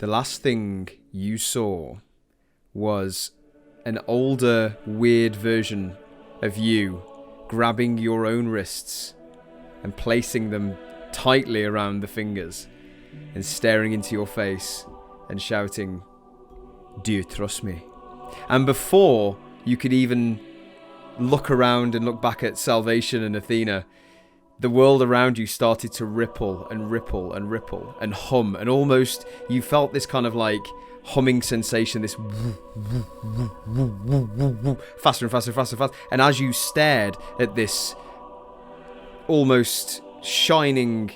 the last thing you saw was an older, weird version of you grabbing your own wrists and placing them tightly around the fingers and staring into your face and shouting, "Do you trust me?" And before you could even look around and look back at Salvation and Athena, the world around you started to ripple and ripple and ripple and hum, and almost you felt this kind of like humming sensation, this faster and faster and faster and faster. And as you stared at this almost shining,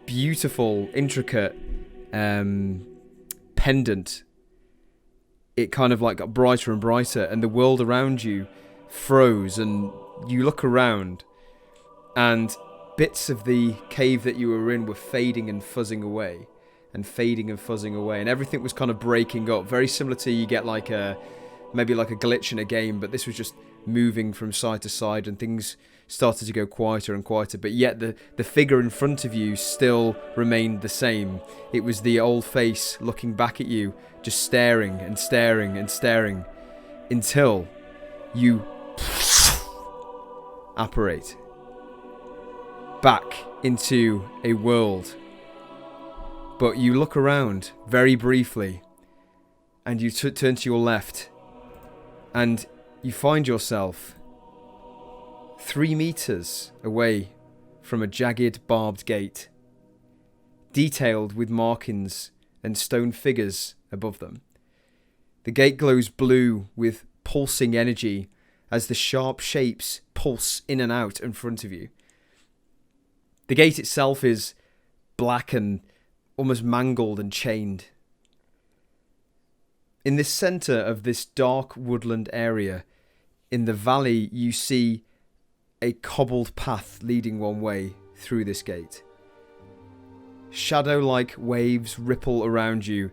beautiful, intricate pendant, it kind of like got brighter and brighter, and the world around you froze, and you look around and bits of the cave that you were in were fading and fuzzing away and fading and fuzzing away, and everything was kind of breaking up, very similar to you get like maybe like a glitch in a game, but this was just moving from side to side, and things started to go quieter and quieter, but yet the figure in front of you still remained the same. It was the old face looking back at you, just staring and staring and staring, until you apparate back into a world. But you look around very briefly, and you turn to your left, and you find yourself 3 meters away from a jagged, barbed gate, detailed with markings and stone figures above them. The gate glows blue with pulsing energy as the sharp shapes pulse in and out in front of you. The gate itself is black and almost mangled and chained. In the center of this dark woodland area, in the valley, you see a cobbled path leading one way through this gate. Shadow-like waves ripple around you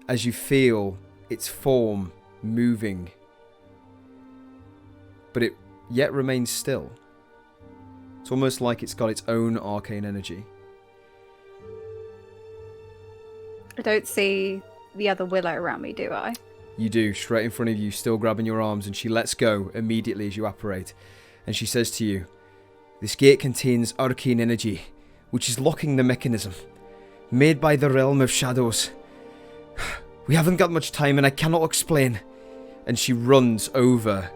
as you feel its form moving, but it yet remains still. It's almost like it's got its own arcane energy. I don't see the other willow around me, do I? You do, straight in front of you, still grabbing your arms, and she lets go immediately as you apparate. And she says to you, "This gate contains arcane energy, which is locking the mechanism, made by the realm of shadows. We haven't got much time and I cannot explain." And she runs over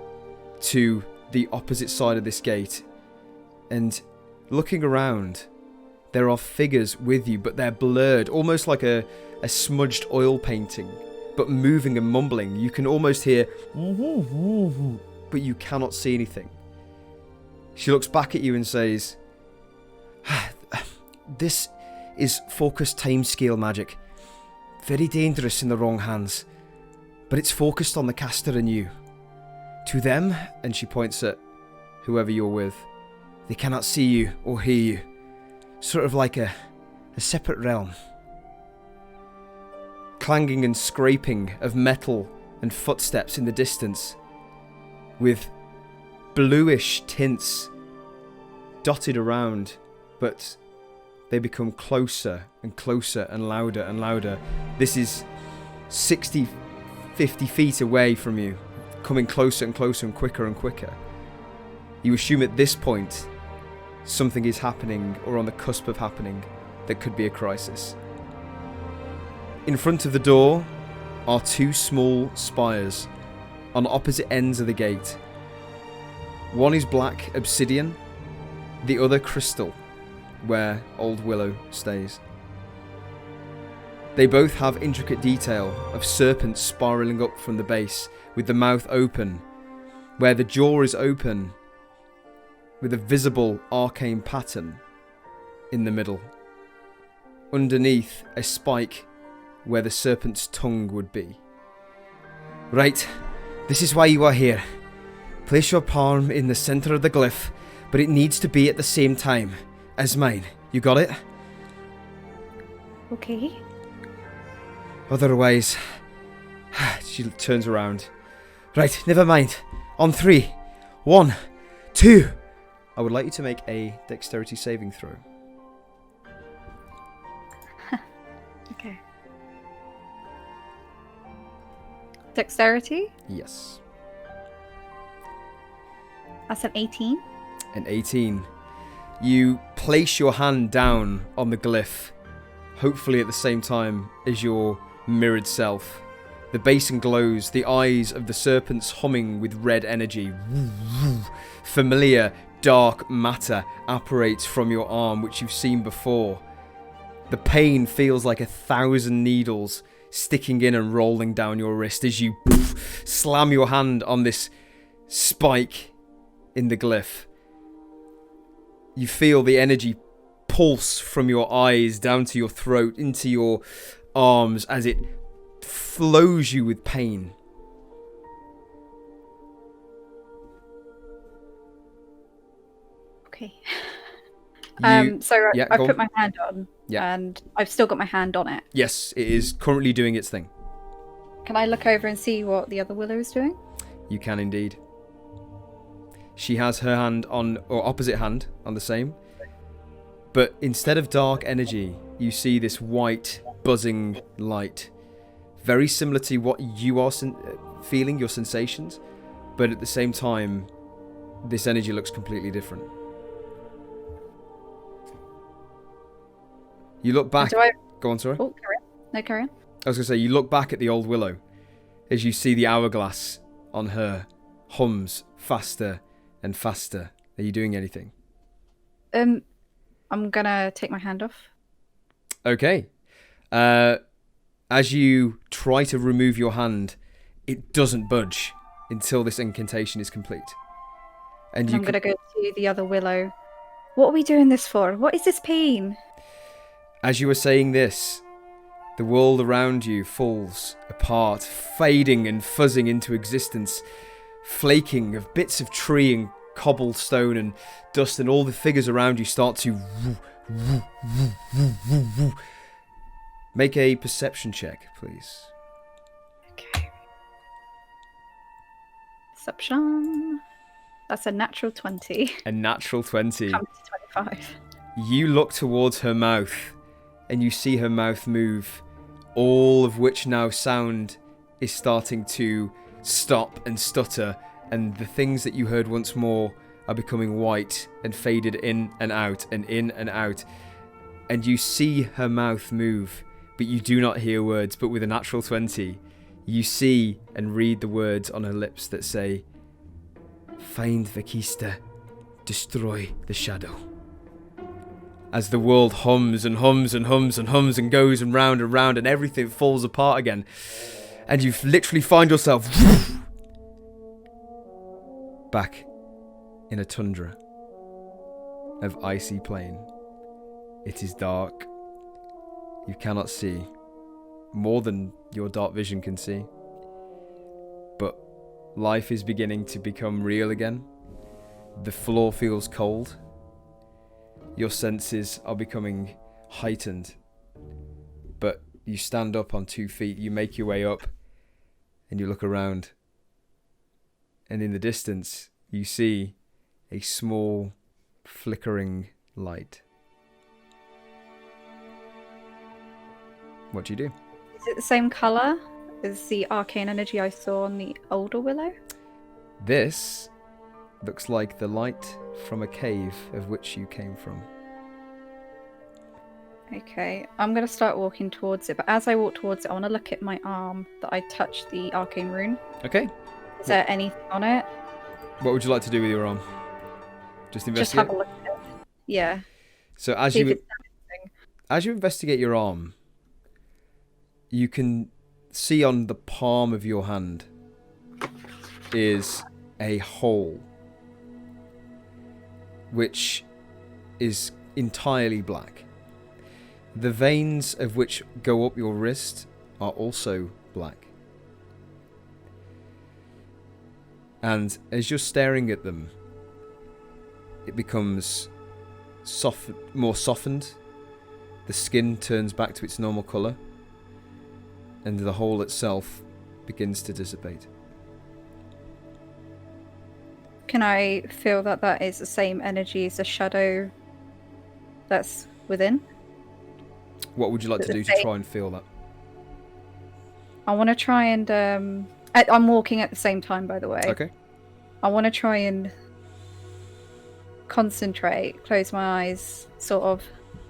to the opposite side of this gate. And looking around, there are figures with you, but they're blurred, almost like a smudged oil painting, but moving and mumbling. You can almost hear, but you cannot see anything. She looks back at you and says, "This is focused timescale magic. Very dangerous in the wrong hands, but it's focused on the caster and you. To them," and she points at whoever you're with, "they cannot see you or hear you. Sort of like a separate realm." Clanging and scraping of metal and footsteps in the distance, with bluish tints dotted around, but they become closer and closer and louder and louder. This is 60, 50 feet away from you, coming closer and closer and quicker. You assume at this point something is happening or on the cusp of happening that could be a crisis. In front of the door are 2 small spires on opposite ends of the gate. One is black obsidian, the other crystal, where Old Willow stays. They both have intricate detail of serpents spiralling up from the base, with the mouth open, where the jaw is open, with a visible arcane pattern in the middle. Underneath, a spike where the serpent's tongue would be. "Right, this is why you are here. Place your palm in the center of the glyph, but it needs to be at the same time as mine. You got it?" Okay. Otherwise... She turns around. "Right, never mind. On 3. 1, 2. I would like you to make a dexterity saving throw. Okay. Dexterity? Yes. That's an 18. An 18. You place your hand down on the glyph, hopefully at the same time as your mirrored self. The basin glows, the eyes of the serpents humming with red energy. Familiar dark matter apparates from your arm, which you've seen before. The pain feels like 1,000 needles sticking in and rolling down your wrist as you slam your hand on this spike in the glyph. You feel the energy pulse from your eyes down to your throat, into your arms as it flows you with pain. Okay. You, So yeah, I go put on. my hand on, Yeah. and I've still got my hand on it. Yes, it is currently doing its thing. Can I look over and see what the other willow is doing? You can indeed. She has her hand on, or opposite hand on the same. But instead of dark energy, you see this white, buzzing light. Very similar to what you are feeling, your sensations. But at the same time, this energy looks completely different. You look back. Go on, sorry. Oh, carry on. No, carry on. I was going to say, you look back at the old willow as you see the hourglass on her hums faster and faster. Are you doing anything? I'm gonna take my hand off. Okay. As you try to remove your hand, it doesn't budge until this incantation is complete. And I'm gonna go to the other willow. What are we doing this for? What is this pain? As you were saying this, the world around you falls apart, fading and fuzzing into existence, flaking of bits of tree and cobblestone and dust, and all the figures around you start to make a perception check, please. Okay. Perception. That's a natural 20. A natural 20. Come to 25. You look towards her mouth, and you see her mouth move, all of which now sound is starting to stop and stutter, and the things that you heard once more are becoming white and faded in and out and in and out. And you see her mouth move, but you do not hear words. But with a natural 20, you see and read the words on her lips that say, "Find Vakista, destroy the shadow." As the world hums and hums and hums and hums and goes and round and everything falls apart again. And you literally find yourself back in a tundra of icy plain. It is dark. You cannot see more than your dark vision can see. But life is beginning to become real again. The floor feels cold. Your senses are becoming heightened. But you stand up on 2 feet, you make your way up, and you look around. And in the distance, you see a small, flickering light. What do you do? Is it the same colour as the arcane energy I saw on the older willow? This looks like the light from a cave of which you came from. Okay, I'm going to start walking towards it, but as I walk towards it, I want to look at my arm that I touched the arcane rune. Okay. Is there anything on it? What would you like to do with your arm? Just investigate? Just have a look at it. Yeah. So as See if you it's anything. as you investigate your arm, you can see on the palm of your hand is a hole which is entirely black. The veins of which go up your wrist are also black. And as you're staring at them, it becomes more softened. The skin turns back to its normal colour, and the hole itself begins to dissipate. Can I feel that that is the same energy as the shadow that's within? What would you like to do to try and feel that? I want to try and I'm walking at the same time, by the way. Okay. I want to try and concentrate, close my eyes, sort of,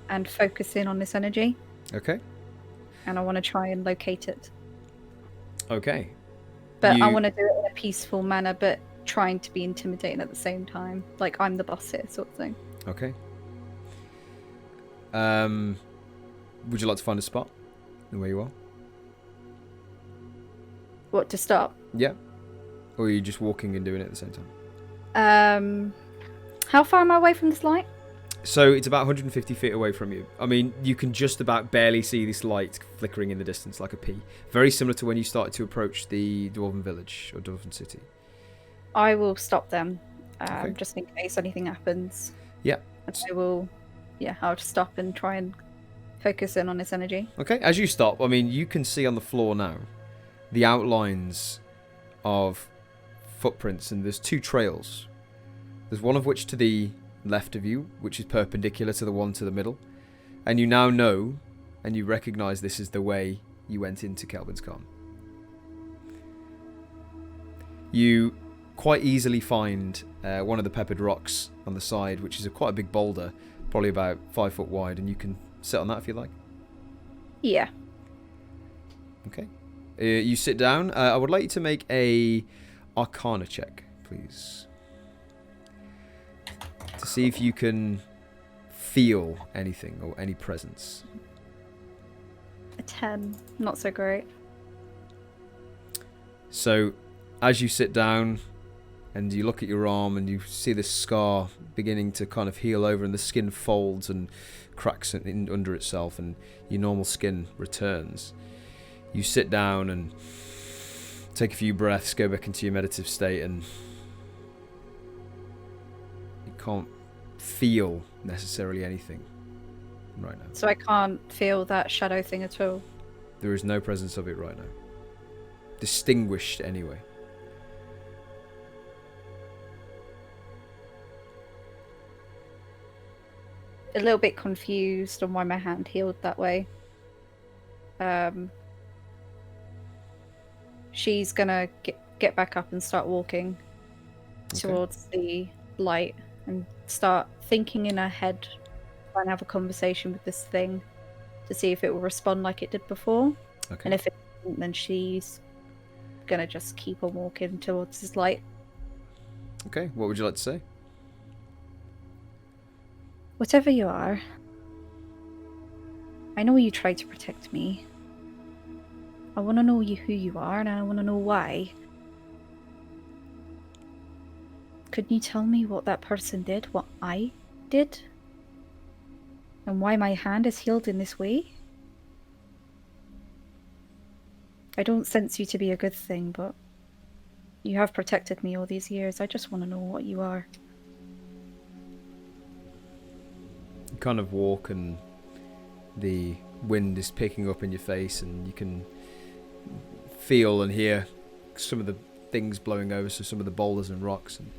and focus in on this energy. Okay. And I want to try and locate it. Okay. But I want to do it in a peaceful manner, but trying to be intimidating at the same time. Like, I'm the boss here, sort of thing. Okay. Would you like to find a spot where you are? What, to stop? Yeah. Or are you just walking and doing it at the same time? How far am I away from this light? So it's about 150 feet away from you. I mean, you can just about barely see this light flickering in the distance like a pea. Very similar to when you started to approach the Dwarven village or Dwarven city. I will stop them, Okay. just in case anything happens. Yeah. And I'll just stop and try and focus in on this energy. Okay, as you stop, I mean, you can see on the floor now the outlines of footprints, and there's 2 trails. There's one of which to the left of you, which is perpendicular to the one to the middle. And you now know, and you recognise this is the way you went into Kelvin's Khan. You quite easily find one of the peppered rocks on the side, which is quite a big boulder, probably about 5 foot wide, and you can sit on that if you like. Yeah. Okay. You sit down. I would like you to make a Arcana check, please. To see if you can feel anything or any presence. A 10. Not so great. So, as you sit down and you look at your arm and you see this scar beginning to kind of heal over, and the skin folds and cracks under itself, and your normal skin returns. You sit down and take a few breaths, go back into your meditative state, and you can't feel necessarily anything right now. So I can't feel that shadow thing at all? There is no presence of it right now. Distinguished anyway. A little bit confused on why my hand healed that way. She's gonna get back up and start walking towards the light and start thinking in her head, try and have a conversation with this thing to see if it will respond like it did before. Okay. And if it doesn't, then she's gonna just keep on walking towards this light. Okay, what would you like to say? Whatever you are, I know you tried to protect me. I want to know who you are, and I want to know why. Could you tell me what that person did, what I did? And why my hand is healed in this way? I don't sense you to be a good thing, but you have protected me all these years. I just want to know what you are. You kind of walk, and the wind is picking up in your face, and you can feel and hear some of the things blowing over, so some of the boulders and rocks, and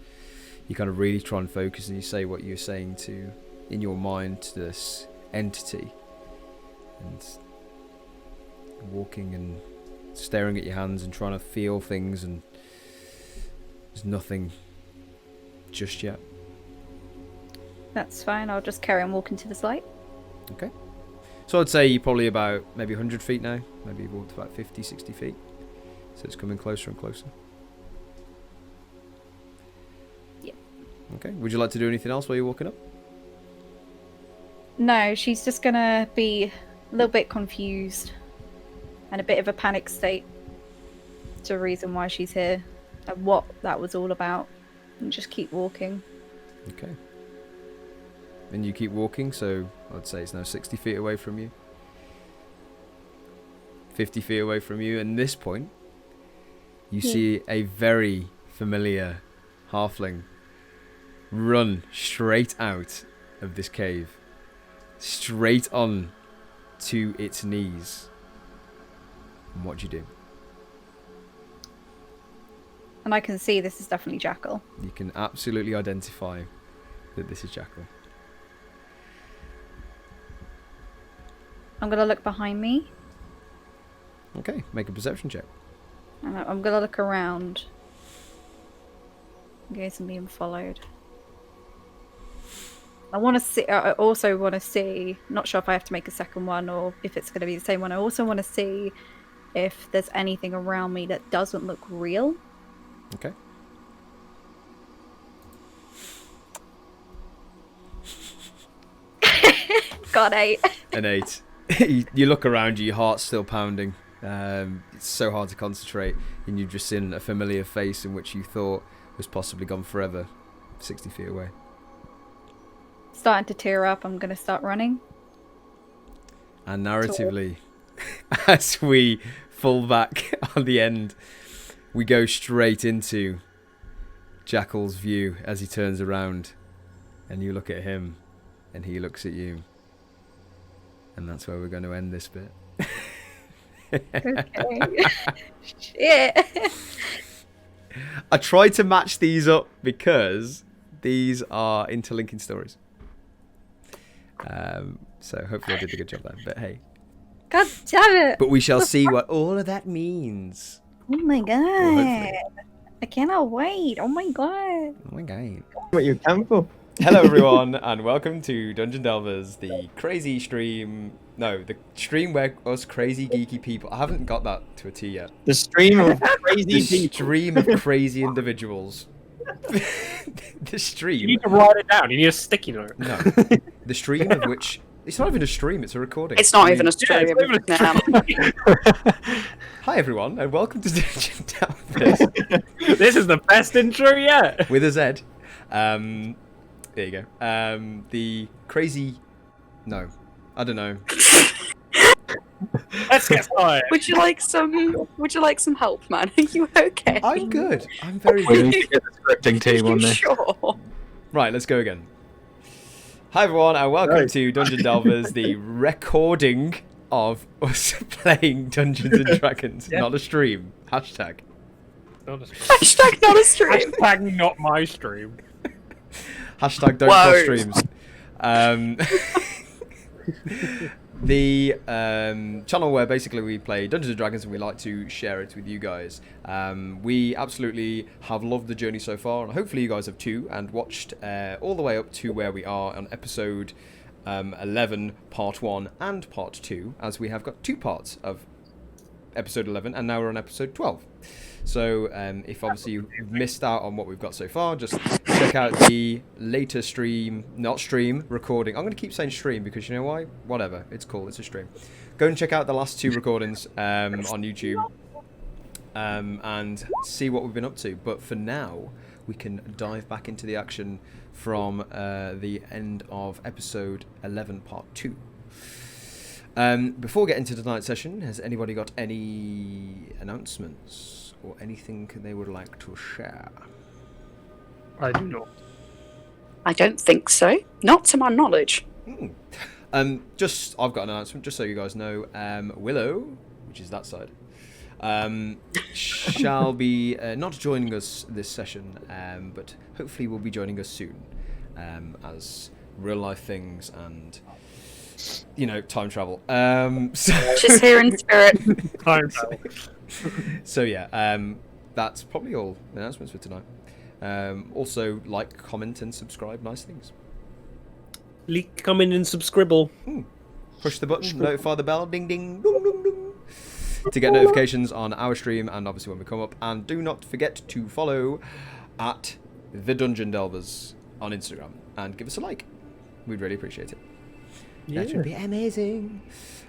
you kind of really try and focus, and you say what you're saying to in your mind to this entity, and walking and staring at your hands and trying to feel things, and there's nothing just yet. That's fine, I'll just carry on walking to this light. Okay. So I'd say you're probably about maybe 100 feet now. Maybe you've walked about 50, 60 feet. So it's coming closer and closer. Yep. Okay. Would you like to do anything else while you're walking up? No, she's just gonna be a little bit confused and a bit of a panic state. It's a reason why she's here and what that was all about. And just keep walking. Okay. And you keep walking, so I'd say it's now 60 feet away from you. 50 feet away from you. And at this point, you see a very familiar halfling run straight out of this cave. Straight on to its knees. And what do you do? And I can see this is definitely Jackal. You can absolutely identify that this is Jackal. I'm gonna look behind me. Okay, make a perception check. And I'm gonna look around in case I'm being followed. I want to see. I also want to see. Not sure if I have to make a second one or if it's going to be the same one. I also want to see if there's anything around me that doesn't look real. Okay. Got 8. An 8. You look around you, your heart's still pounding. It's so hard to concentrate, and you've just seen a familiar face in which you thought was possibly gone forever, 60 feet away. Starting to tear up. I'm going to start running. And narratively, as we fall back on the end, we go straight into Jackal's view as he turns around, and you look at him, and he looks at you. And that's where we're going to end this bit. Okay. Shit. I tried to match these up because these are interlinking stories. So hopefully I did a good job there. But hey. God damn it. But we shall see what all of that means. Oh my god. Well, I cannot wait. Oh my god. oh my god. What you camp for? Hello everyone and welcome to Dungeon Delverz, the crazy stream. No, the stream where us crazy geeky people. I haven't got that to a T yet. The stream of The crazy people. stream of crazy individuals. The stream. You need to write it down. You need a sticky note. No. The stream of which... It's not even a stream, it's a recording. It's not even a stream. it's not even a Hi everyone, and welcome to Dungeon Delverz This is the best intro yet. with a Z. There you go. The crazy... No. I don't know. Let's get started. Would you like some help, man? Are you okay? I'm good. I'm very We good. need to get the scripting team on this. Sure. Right, let's go again. Hi everyone, and welcome Right. to Dungeon Delverz, the recording of us playing Dungeons and Dragons, Yeah. not a stream. Hashtag. Hashtag not a stream. Hashtag not my stream. Hashtag don't Whoa. cross streams. The channel where basically we play Dungeons and Dragons and we like to share it with you guys. We absolutely have loved the journey so far, and hopefully you guys have too, and watched all the way up to where we are on episode 11, part 1 and part 2, as we have got 2 parts of episode 11, and now we're on episode 12. So if obviously you've missed out on what we've got so far, just check out the later recording. I'm going to keep saying stream because you know why? Whatever, it's cool, it's a stream. Go and check out the last 2 recordings on YouTube and see what we've been up to. But for now, we can dive back into the action from the end of episode 11, part 2. Before we get into tonight's session, has anybody got any announcements or anything they would like to share? I do not. I don't think so. Not to my knowledge. I've got an announcement, just so you guys know. Willow, which is that side, shall be not joining us this session, but hopefully will be joining us soon, as real life things and, you know, time travel. She's here in spirit. Time travel. So yeah, that's probably all the announcements for tonight. Also, like, comment, and subscribe. Nice things. Come in and subscribble. Push the button, notify the bell, ding ding, ding ding ding, to get notifications on our stream and obviously when we come up. And do not forget to follow at the Dungeon Delverz on Instagram and give us a like. We'd really appreciate it. That would be amazing.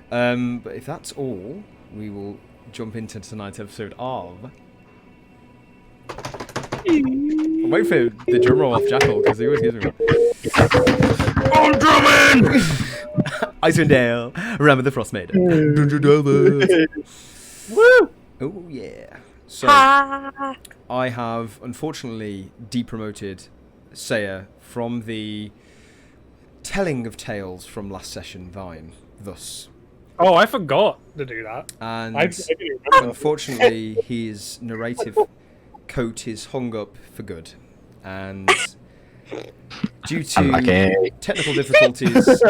But if that's all, we will jump into tonight's episode of... I'm waiting for the drum roll off Jackal, because he always gives me one. I'm drumming! Icewind Dale, Ram of the Frost Maiden. Dungeon Delverz. Woo! Oh yeah. So, Ah. I have unfortunately depromoted Seiya from the telling of tales from last session Vine, thus. Oh, I forgot to do that. And I didn't remember. unfortunately, his narrative coat is hung up for good. And Due I'm like, to hey. technical difficulties,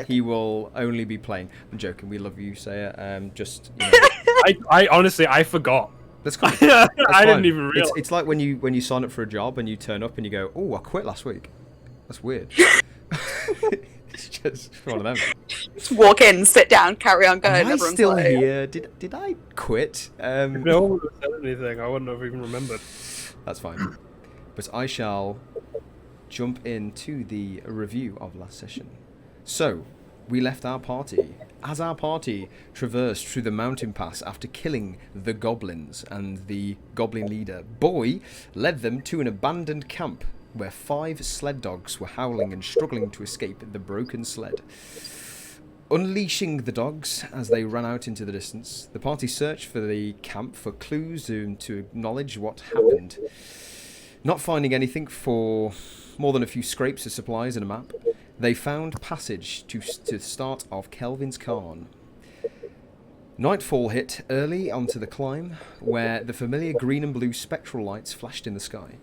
he will only be playing. I'm joking. We love you, Seiya. Just you know, I honestly, I forgot. that's cool. I fine. didn't even realize. It's like when you sign up for a job and you turn up and you go, "Oh, I quit last week." That's weird. It's just one of them. Just walk in, sit down, carry on going. Am I Everyone's still like, here? Did I quit? If no one would have said anything, I wouldn't have even remembered. That's fine. But I shall jump into the review of last session. So, we left our party. As our party traversed through the mountain pass after killing the goblins, and the goblin leader, Boy, led them to an abandoned camp where 5 sled dogs were howling and struggling to escape the broken sled. Unleashing the dogs as they ran out into the distance, the party searched for the camp for clues to acknowledge what happened. Not finding anything for more than a few scrapes of supplies and a map, they found passage to the start of Kelvin's Cairn. Nightfall hit early onto the climb, where the familiar green and blue spectral lights flashed in the sky.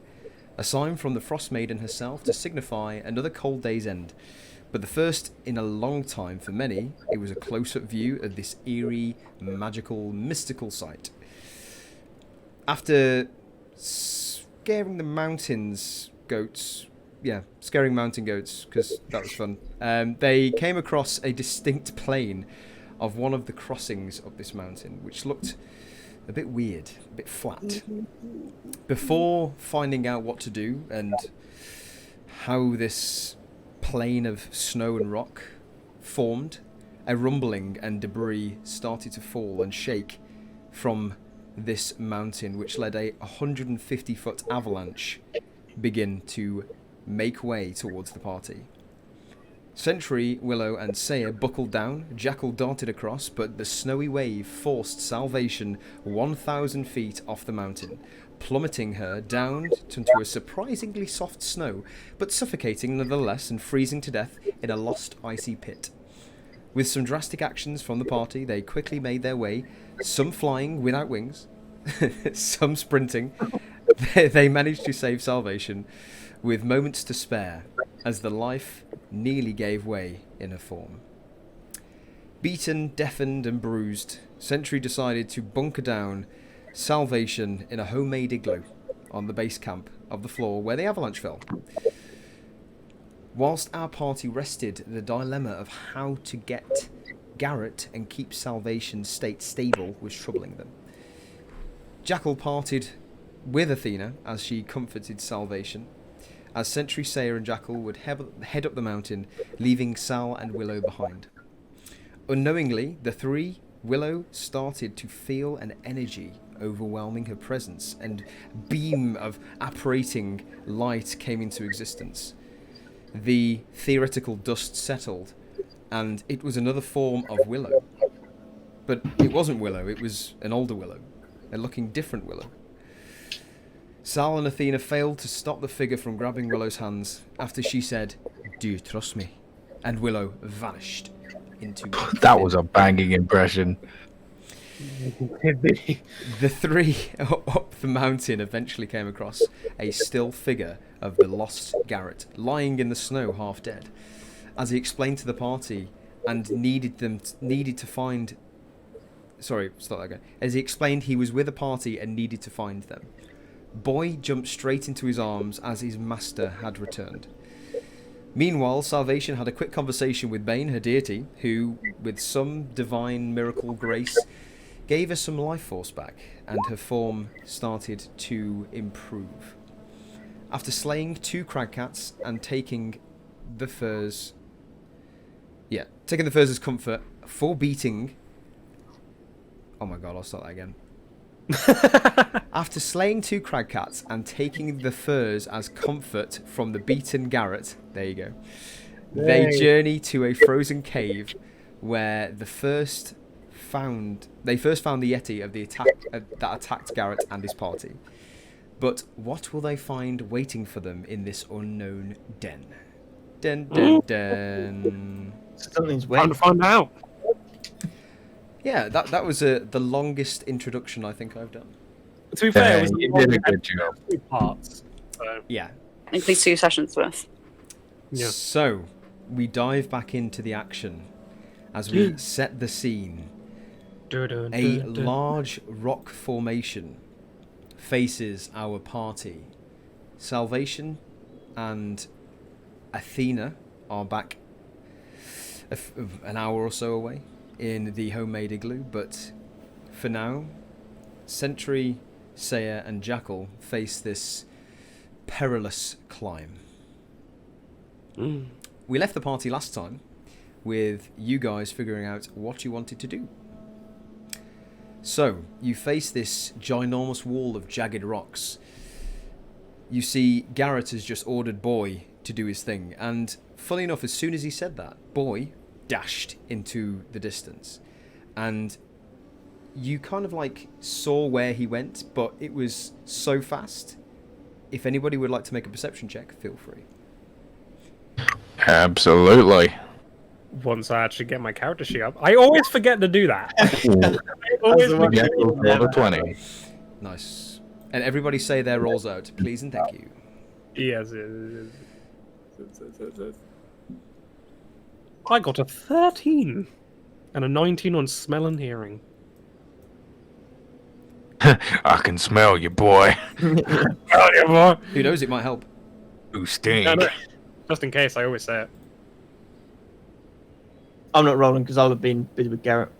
A sign from the Frost Maiden herself to signify another cold day's end. But the first in a long time for many, it was a close-up view of this eerie, magical, mystical sight. After scaring the scaring mountain goats, because that was fun, they came across a distinct plane of one of the crossings of this mountain, which looked a bit weird, a bit flat. Before finding out what to do and how this plain of snow and rock formed, a rumbling and debris started to fall and shake from this mountain, which led a 150-foot avalanche begin to make way towards the party. Sentry, Willow and Seiya buckled down, Jackal darted across, but the snowy wave forced Salvation 1,000 feet off the mountain, plummeting her down into a surprisingly soft snow, but suffocating nonetheless and freezing to death in a lost icy pit. With some drastic actions from the party, they quickly made their way, some flying without wings, some sprinting. They managed to save Salvation with moments to spare, as the life nearly gave way in her form. Beaten, deafened and bruised, Sentry decided to bunker down Salvation in a homemade igloo on the base camp of the floor where the avalanche fell. Whilst our party rested, the dilemma of how to get Garret and keep Salvation's state stable was troubling them. Jackal parted with Athena as she comforted Salvation, as Sentry, Seiya and Jackal would head up the mountain, leaving Sal and Willow behind. Unknowingly, the three, Willow started to feel an energy overwhelming her presence, and beam of apparating light came into existence. The theoretical dust settled, and it was another form of Willow. But it wasn't Willow, it was an older Willow, a looking different Willow. Sal and Athena failed to stop the figure from grabbing Willow's hands after she said, "Do you trust me?" And Willow vanished into... That was a banging impression. The three up the mountain eventually came across a still figure of the lost Garret, lying in the snow half dead. As he explained to the party and As he explained he was with a party and needed to find them. Boy jumped straight into his arms as his master had returned. Meanwhile, Salvation had a quick conversation with Bane, her deity, who, with some divine miracle grace, gave her some life force back, and her form started to improve. After slaying 2 cragcats and taking the furs as comfort for beating... Oh my god, I'll start that again. After slaying 2 cragcats and taking the furs as comfort from the beaten Garret, there you go, they journey to a frozen cave where they first found the Yeti of the that attacked Garret and his party. But what will they find waiting for them in this unknown den? Den, den, den. Something's Time waiting. to find out. Yeah, that was the longest introduction I think I've done. To be fair, it was You did a good job. 2 parts. So. Yeah. technically 2 sessions worth. Yeah. So, we dive back into the action as we set the scene. A large rock formation faces our party. Salvation and Athena are back an hour or so away in the homemade igloo, but for now, Sentry, Seiya and Jackal face this perilous climb. We left the party last time with you guys figuring out what you wanted to do. So, you face this ginormous wall of jagged rocks. You see Garret has just ordered Boy to do his thing, and funny enough, as soon as he said that, Boy dashed into the distance. And you kind of like saw where he went, but it was so fast. If anybody would like to make a perception check, feel free. Absolutely. Once I actually get my character sheet up, I always forget to do that. I always forget. Jackal rolled a 20. Nice. And everybody say their rolls out, please and thank you. Yes. I got a 13 and a 19 on smell and hearing. I can smell you, boy. Oh, yeah, boy. Who knows, it might help. Who stink? No, just in case, I always say it. I'm not rolling because I'll have been busy with Garret.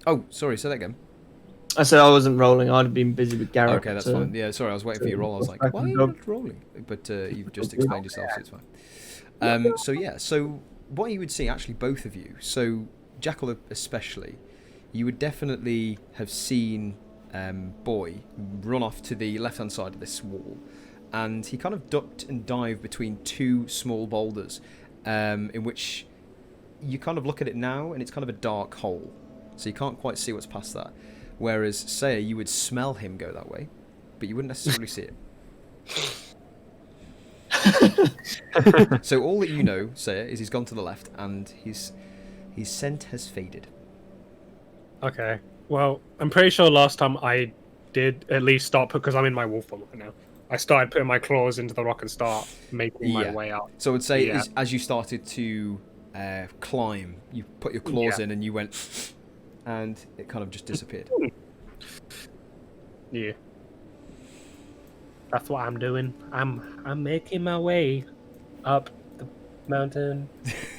Oh, sorry, say that again. I said I wasn't rolling. I'd have been busy with Garret. Okay, that's fine. Yeah, sorry, I was waiting for your roll. I was like, why are you not rolling? But you've just explained yourself, so it's fine. So yeah, so what you would see, actually, both of you, so Jackal especially, you would definitely have seen Boy run off to the left-hand side of this wall, and he kind of ducked and dived between 2 small boulders, in which you kind of look at it now, and it's kind of a dark hole, so you can't quite see what's past that. Whereas, Seiya, you would smell him go that way, but you wouldn't necessarily see it. So all that you know, Seiya, is he's gone to the left, and his scent has faded. Okay. Well, I'm pretty sure last time I did at least start, because I'm in my wolf form right now. I started putting my claws into the rock and start making my way out. So I would say as you started to climb, you put your claws in and you went, and it kind of just disappeared. Yeah. That's what I'm doing. I'm making my way up the mountain.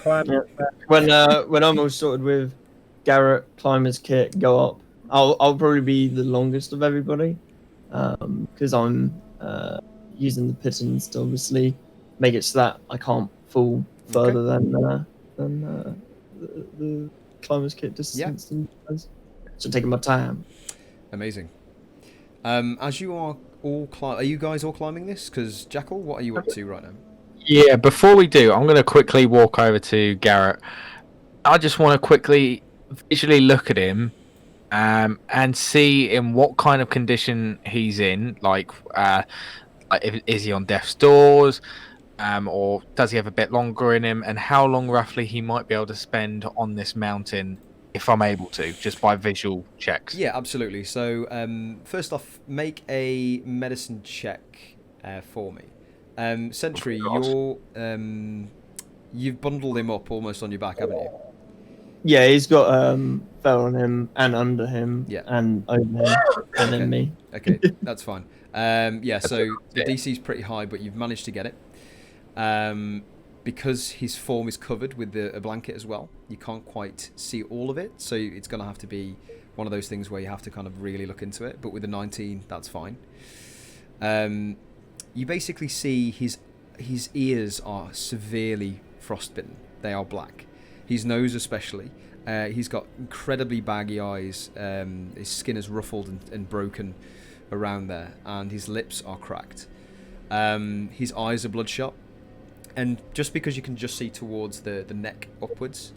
Climbing. When I'm all sorted with Garret, climber's kit, go up. I'll probably be the longest of everybody, because I'm using the pittons to obviously make it so that I can't fall further than the climber's kit distance. Yeah. So taking my time. Amazing. As you are all are you guys all climbing this? Because Jackal, what are you up to right now? Yeah, before we do, I'm going to quickly walk over to Garret. I just want to quickly visually look at him and see in what kind of condition he's in. Like is he on death's doors? Or does he have a bit longer in him? And how long roughly he might be able to spend on this mountain if I'm able to, just by visual checks. Yeah, absolutely. So first off, make a medicine check for me. Sentry, you've bundled him up almost on your back, haven't you? Yeah, he's got fell on him and under him and over him and then me. Okay, that's fine. So the DC's pretty high, but you've managed to get it. Because his form is covered with a blanket as well, you can't quite see all of it, so it's going to have to be one of those things where you have to kind of really look into it, but with a 19, that's fine. You basically see his ears are severely frostbitten. They are black. His nose especially. He's got incredibly baggy eyes. His skin is ruffled and broken around there, and his lips are cracked. His eyes are bloodshot. And just because you can just see towards the neck upwards,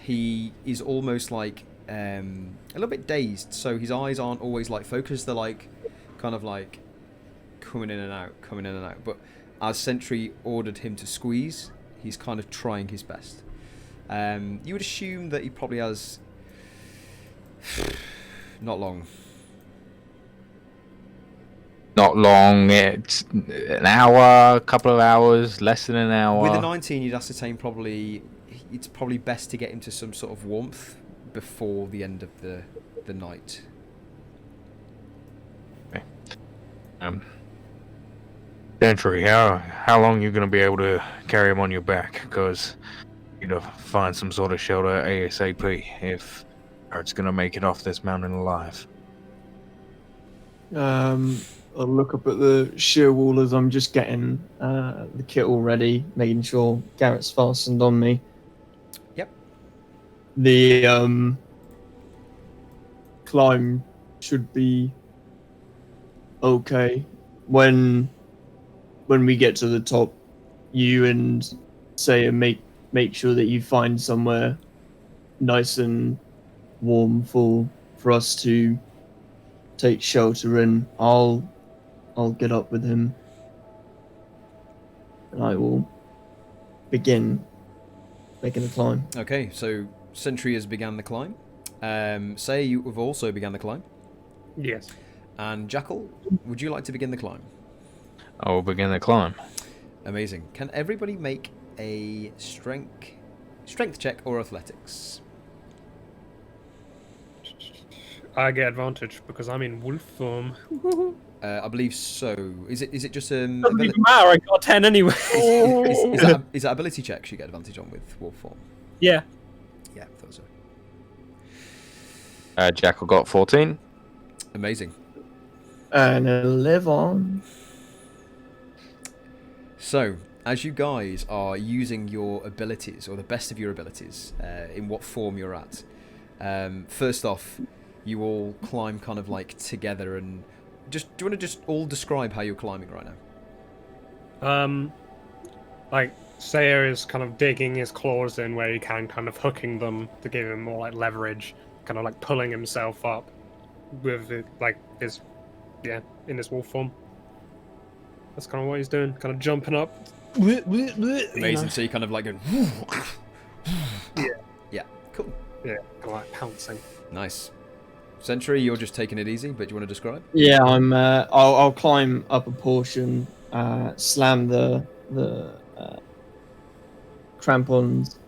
he is almost like a little bit dazed. So his eyes aren't always like focused. They're like kind of like coming in and out. But as Sentry ordered him to squeeze, he's kind of trying his best. You would assume that he probably has not long. Not long. It's an hour, a couple of hours, less than an hour. With a 19, you'd ascertain probably it's probably best to get him to some sort of warmth before the end of the night. Sentry, how long are you going to be able to carry him on your back? Because you need to find some sort of shelter ASAP if Garret's going to make it off this mountain alive. I'll look up at the sheer wall as I'm just getting the kit all ready, making sure Garrett's fastened on me. Yep. The climb should be okay. When we get to the top, you and Seiya make sure that you find somewhere nice and warm for us to take shelter in. I'll get up with him and I will begin making the climb. Okay, so Sentry has begun the climb. Seiya, you have also begun the climb. Yes. And Jackal, would you like to begin the climb? I will begin the climb. Amazing. Can everybody make a strength check or athletics? I get advantage because I'm in wolf form. I believe so. Is it just Doesn't even matter. I got 10 anyway. is that ability checks you get advantage on with wolf form? Yeah. Yeah, I thought so. Jackal got 14. Amazing. And 11. So, as you guys are using your abilities, or the best of your abilities, in what form you're at, first off, you all climb kind of like together, and do you want to just all describe how you're climbing right now? Like Seiya is kind of digging his claws in where he can, kind of hooking them to give him more like leverage, kind of like pulling himself up with it, like his, in his wolf form. That's kind of what he's doing, kind of jumping up. Amazing. So you kind of like going. Yeah. Cool. Yeah, kind of like pouncing. Nice. Sentry, you're just taking it easy, but do you want to describe? Yeah, I'll climb up a portion, slam the crampons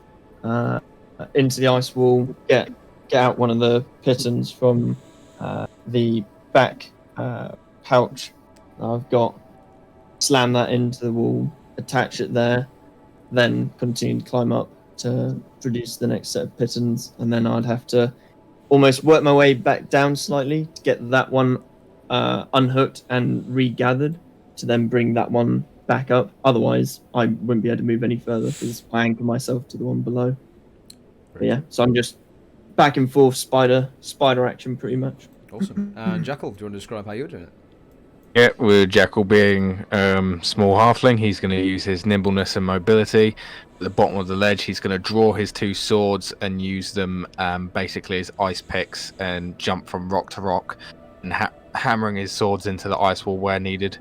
into the ice wall, get out one of the pitons from the back pouch I've got, slam that into the wall, attach it there, then continue to climb up to produce the next set of pitons, and then I'd have to almost work my way back down slightly to get that one unhooked and regathered to then bring that one back up. Otherwise, I wouldn't be able to move any further because I anchor myself to the one below. But yeah, so I'm just back and forth spider action pretty much. Awesome. And Jackal, do you want to describe how you're doing it? Yeah, with Jackal being small halfling, he's going to use his nimbleness and mobility. At the bottom of the ledge, he's going to draw his two swords and use them basically as ice picks and jump from rock to rock and hammering his swords into the ice wall where needed.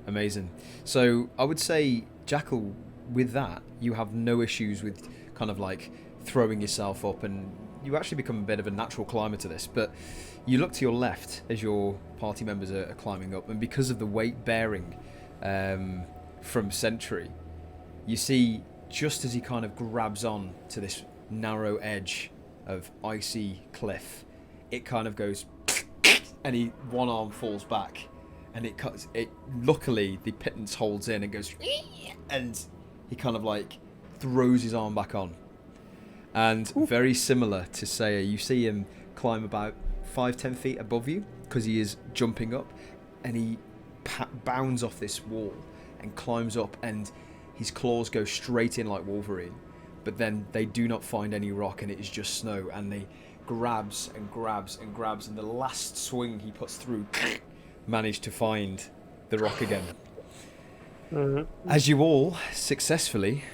Amazing. So I would say, Jackal, with that, you have no issues with kind of like throwing yourself up, and you actually become a bit of a natural climber to this. But you look to your left as your party members are climbing up, and because of the weight bearing from Sentry, you see just as he kind of grabs on to this narrow edge of icy cliff, it kind of goes, and one arm falls back, and it cuts. It luckily the pittance holds in and goes, and he kind of like throws his arm back on, and very similar to Seiya, you see him climb about 5-10 feet above you because he is jumping up, and he bounds off this wall and climbs up, and his claws go straight in like Wolverine, but then they do not find any rock, and it is just snow, and they grabs and grabs and grabs, and the last swing he puts through managed to find the rock again. As you all successfely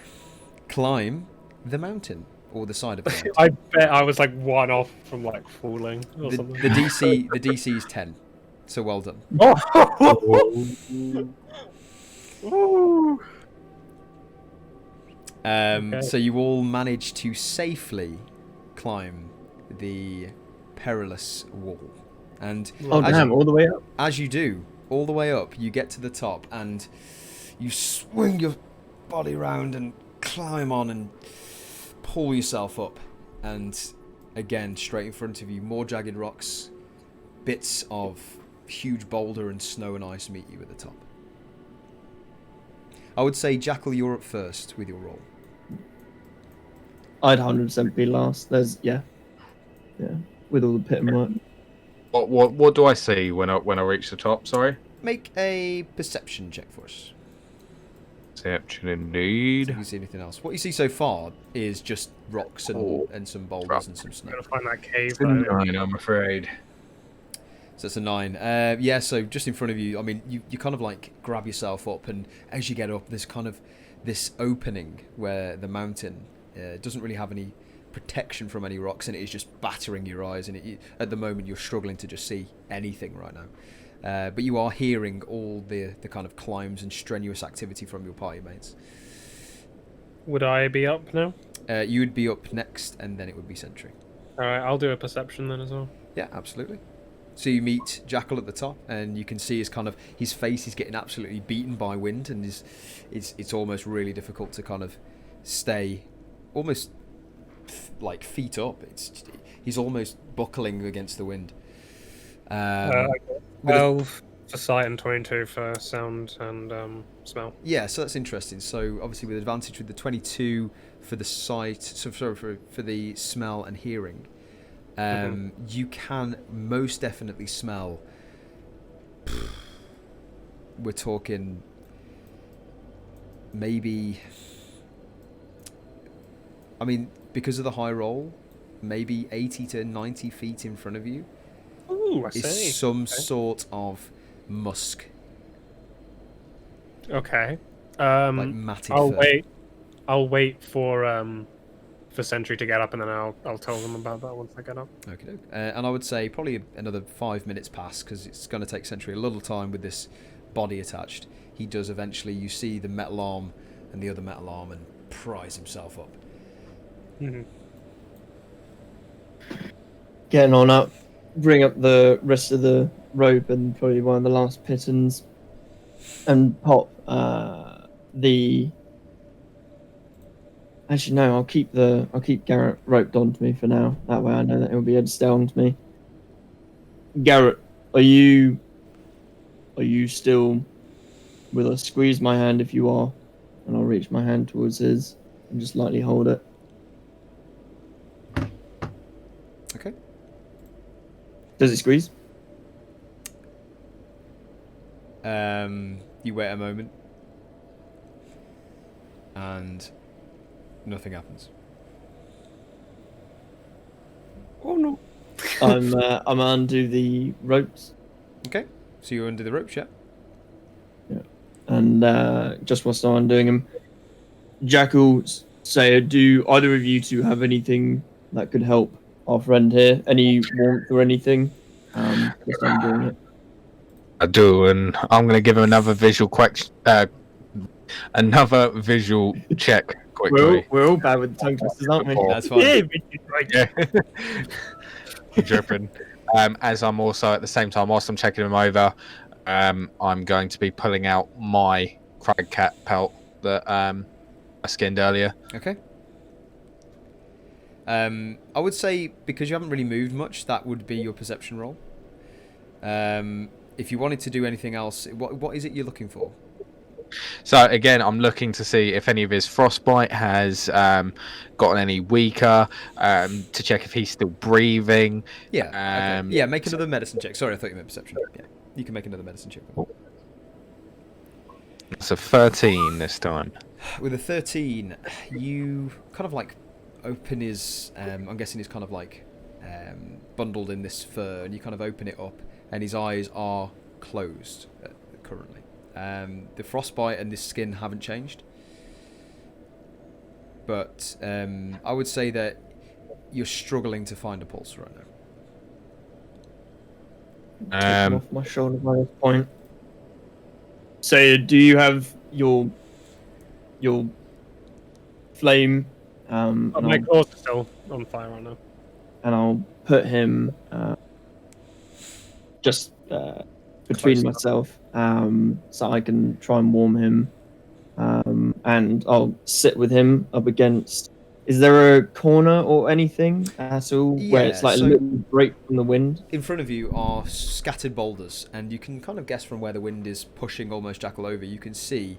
climb the mountain, or the side of the mountain. I bet I was like one off from like falling or something. The DC is 10, so well done. Okay. So you all managed to safely climb the perilous wall, and Oh damn! All the way up. as you do, all the way up. You get to the top and you swing your body around and climb on and pull yourself up. And again, straight in front of you, more jagged rocks, bits of huge boulder and snow and ice meet you at the top. I would say, Jackal, you're up first with your roll. I'd 100% be last. Yeah, with all the pit and work. What do I see when I reach the top? Sorry. Make a perception check for us. Perception See indeed. if you see anything else. What you see so far is just rocks and some boulders and some snow. Gotta find that cave. It's a 9, I'm afraid. So it's a 9. Yeah, so just in front of you, I mean, you kind of like grab yourself up, and as you get up, there's kind of this opening where the mountain doesn't really have any protection from any rocks, and it is just battering your eyes, and at the moment you're struggling to just see anything right now. But you are hearing all the kind of climbs and strenuous activity from your party mates. Would I be up now? You would be up next, and then it would be Sentry. Alright, I'll do a perception then as well. Yeah, absolutely. So you meet Jackal at the top, and you can see his face is getting absolutely beaten by wind, and it's almost really difficult to kind of stay almost like feet up. He's almost buckling against the wind. 12 for sight and 22 for sound and smell. Yeah, so that's interesting. So obviously with advantage with the 22 for the sight, so sorry for the smell and hearing. You can most definitely smell. We're talking maybe. I mean, because of the high roll, maybe 80 to 90 feet in front of you Ooh, I see. is some sort of musk, Okay. like matted I'll fur. wait. I'll wait for Sentry to get up, and then I'll tell them about that once I get up. Okay, and I would say probably another 5 minutes pass, because it's going to take Sentry a little time with this body attached. He does eventually. You see the metal arm and the other metal arm, and prise himself up. Mm-hmm. Getting on up, bring up the rest of the rope and probably one of the last pitons, and pop the. Actually, no. I'll keep Garret roped onto me for now. That way, I know that he'll be able to stay onto me. Garret, are you still with us? Squeeze my hand if you are, and I'll reach my hand towards his and just lightly hold it. Okay. Does it squeeze? You wait a moment, and nothing happens. Oh no. I'm undo the ropes, Okay, so you're under the ropes, yeah? and just whilst I'm undoing them, Jackal, Seiya, do either of you two have anything that could help our friend here? Any warmth or anything? Just undoing it. I do, and I'm going to give him another visual check quickly. We're all bad with tongue twisters, aren't we? That's fine. Yeah. Dripping. As I'm also at the same time, whilst I'm checking him over, I'm going to be pulling out my crag cat pelt that I skinned earlier. Okay. I would say, because you haven't really moved much, that would be your perception roll. If you wanted to do anything else, what is it you're looking for? So again, I'm looking to see if any of his frostbite has gotten any weaker, to check if he's still breathing. Yeah. Okay. Yeah, make another medicine check. Sorry, I thought you meant perception. Yeah, you can make another medicine check. It's a 13 this time. With a 13, you kind of like open his. I'm guessing he's kind of like bundled in this fur, and you kind of open it up, and his eyes are closed currently. The frostbite and this skin haven't changed, but I would say that you're struggling to find a pulse right now. Taking off my shoulder by this point. So, do you have your flame? And My I'll- claws are still on fire right now. and I'll put him just between Close myself, so I can try and warm him. And I'll sit with him up against. Is there a corner or anything at all where it's Yeah, like a so- little break from the wind? In front of you are scattered boulders, and you can kind of guess from where the wind is pushing almost Jackal over. You can see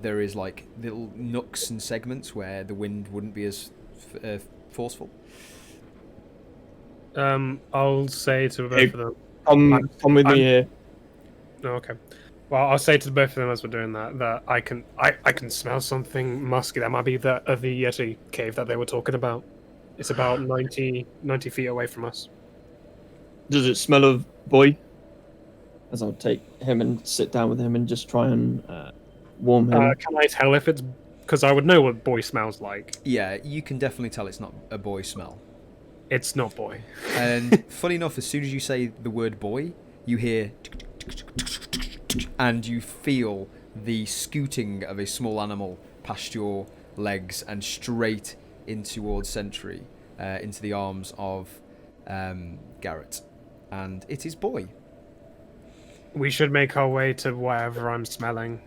there is like little nooks and segments where the wind wouldn't be as forceful. I'll say to both Hey, of them. Come with me here. No, okay. Well, I'll say to both of them as we're doing that I can smell something musky. That might be the Yeti cave that they were talking about. It's about 90 feet away from us. Does it smell of boy? As I'll take him and sit down with him and just try and warm him. Can I tell if it's because I would know what boy smells like? Yeah, you can definitely tell it's not a boy smell. It's not boy. And funny enough, as soon as you say the word boy, you hear and you feel the scooting of a small animal past your legs and straight in towards Sentry, into the arms of Garret. And it is boy. We should make our way to wherever I'm smelling.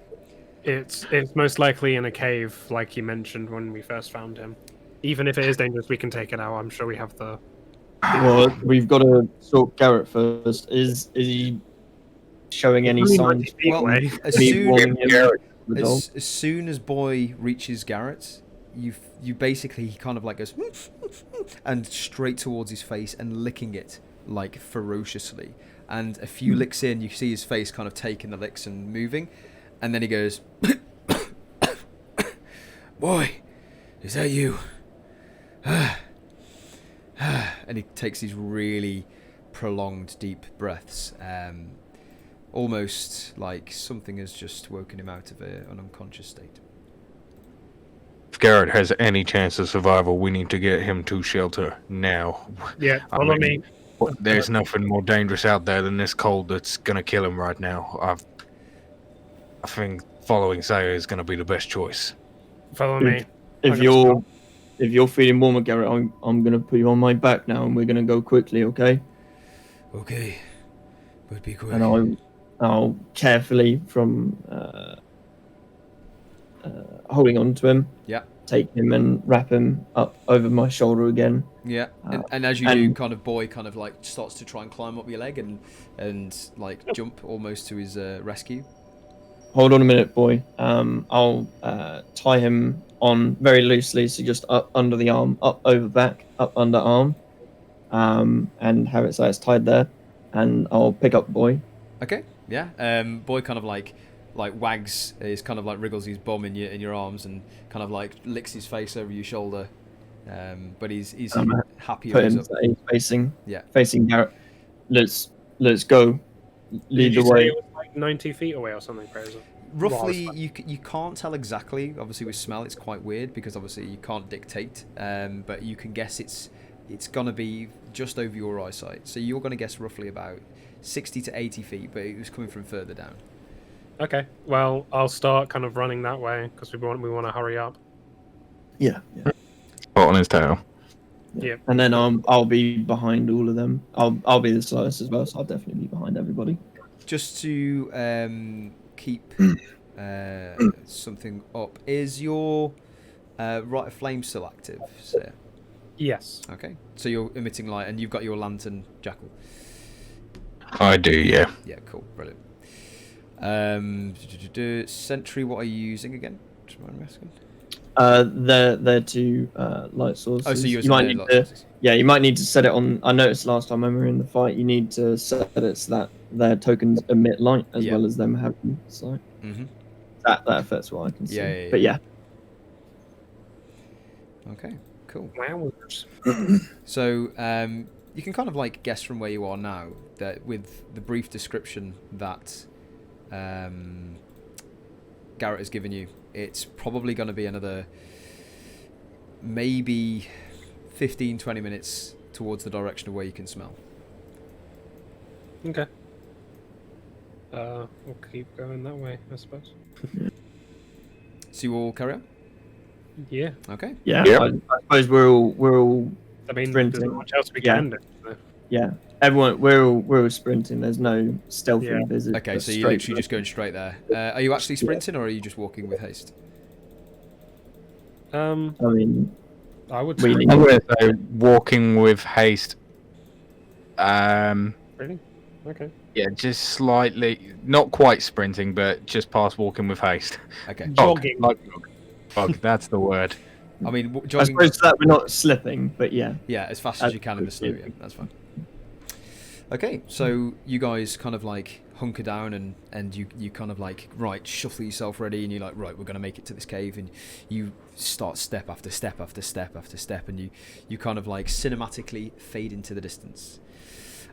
It's most likely in a cave, like you mentioned when we first found him. Even if it is dangerous, we can take it out. I'm sure we have the. Well, we've got to sort Garret first. Is he showing any Only signs? 90 feet Well, away. as Me soon, warming him with the dog? as soon as boy reaches Garret, you basically, he kind of like goes and straight towards his face and licking it like ferociously. And a few licks in, you see his face kind of taking the licks and moving, and then he goes, "Boy, is that you?" And he takes these really prolonged, deep breaths, almost like something has just woken him out of an unconscious state. If Garret has any chance of survival, we need to get him to shelter now. Yeah, I follow mean, me. There's nothing more dangerous out there than this cold that's gonna kill him right now. I think following Seiya is gonna be the best choice. Follow me. If you're feeling warmer, Garret, I'm gonna put you on my back now, and we're gonna go quickly, okay? Okay, but be quick. And I'll carefully from holding on to him. Yeah. Take him and wrap him up over my shoulder again. Yeah, and as you do, kind of boy kind of like starts to try and climb up your leg and like jump almost to his rescue. Hold on a minute, boy. I'll tie him on very loosely, so just up under the arm, up over back, up under arm, and have it so it's tied there. And I'll pick up boy. Okay, yeah. Boy kind of like wags his kind of like wriggles his bum in your arms and kind of like licks his face over your shoulder. But he's happy. Put He's him up. so he's facing Yeah. facing Garret. Let's go. Lead Did you the say way. it was like 90 feet away or something crazy? Roughly, you can't tell exactly. Obviously, with smell, it's quite weird because obviously you can't dictate. But you can guess it's gonna be just over your eyesight. So you're gonna guess roughly about 60 to 80 feet, but it was coming from further down. Okay, well, I'll start kind of running that way because we want to hurry up. Yeah. Spot on his tail. Yeah. And then I'll be behind all of them. I'll be the slowest as well, so I'll definitely be behind everybody. Just to keep something up, is your Rite of Flame still active, sir? Yes. Okay, so you're emitting light, and you've got your lantern, Jackal. I do, yeah. Yeah, cool, brilliant. Sentry, what are you using again? Do you mind me asking? They're two light sources. Oh, so you're you might using need the light to, sources. yeah, you might need to set it on. I noticed last time when we were in the fight, you need to set it so that their tokens emit light as Yeah. well as them having sight. Mm-hmm. That affects what I can see. Yeah. But yeah, Okay, cool. Wow. So you can kind of like guess from where you are now that with the brief description that Garret has given you, it's probably going to be another maybe 15-20 minutes towards the direction of where you can smell. Okay. We'll keep going that way, I suppose. So you all carry on? Yeah. Okay. yeah. Yep. I suppose we're all I mean, Sprinting. there's not much else we Yeah. can do. So. Yeah, everyone, we're all sprinting. There's no stealthy Yeah. visit. Okay, so you're literally just going straight there. Are you actually sprinting, or are you just walking with haste? I mean, I would We say need- I'm going to say walking with haste. really. Okay. Yeah, just slightly, not quite sprinting, but just past walking with haste. Okay. Jogging. Bug, that's the word. I mean, I jogging. suppose that we're not slipping, but yeah. Yeah, as fast as you can in the snow. Yeah, that's fine. Okay, so you guys kind of like hunker down and you kind of like, right, shuffle yourself ready, and you're like, right, we're going to make it to this cave, and you start step after step after step after step, and you kind of like cinematically fade into the distance.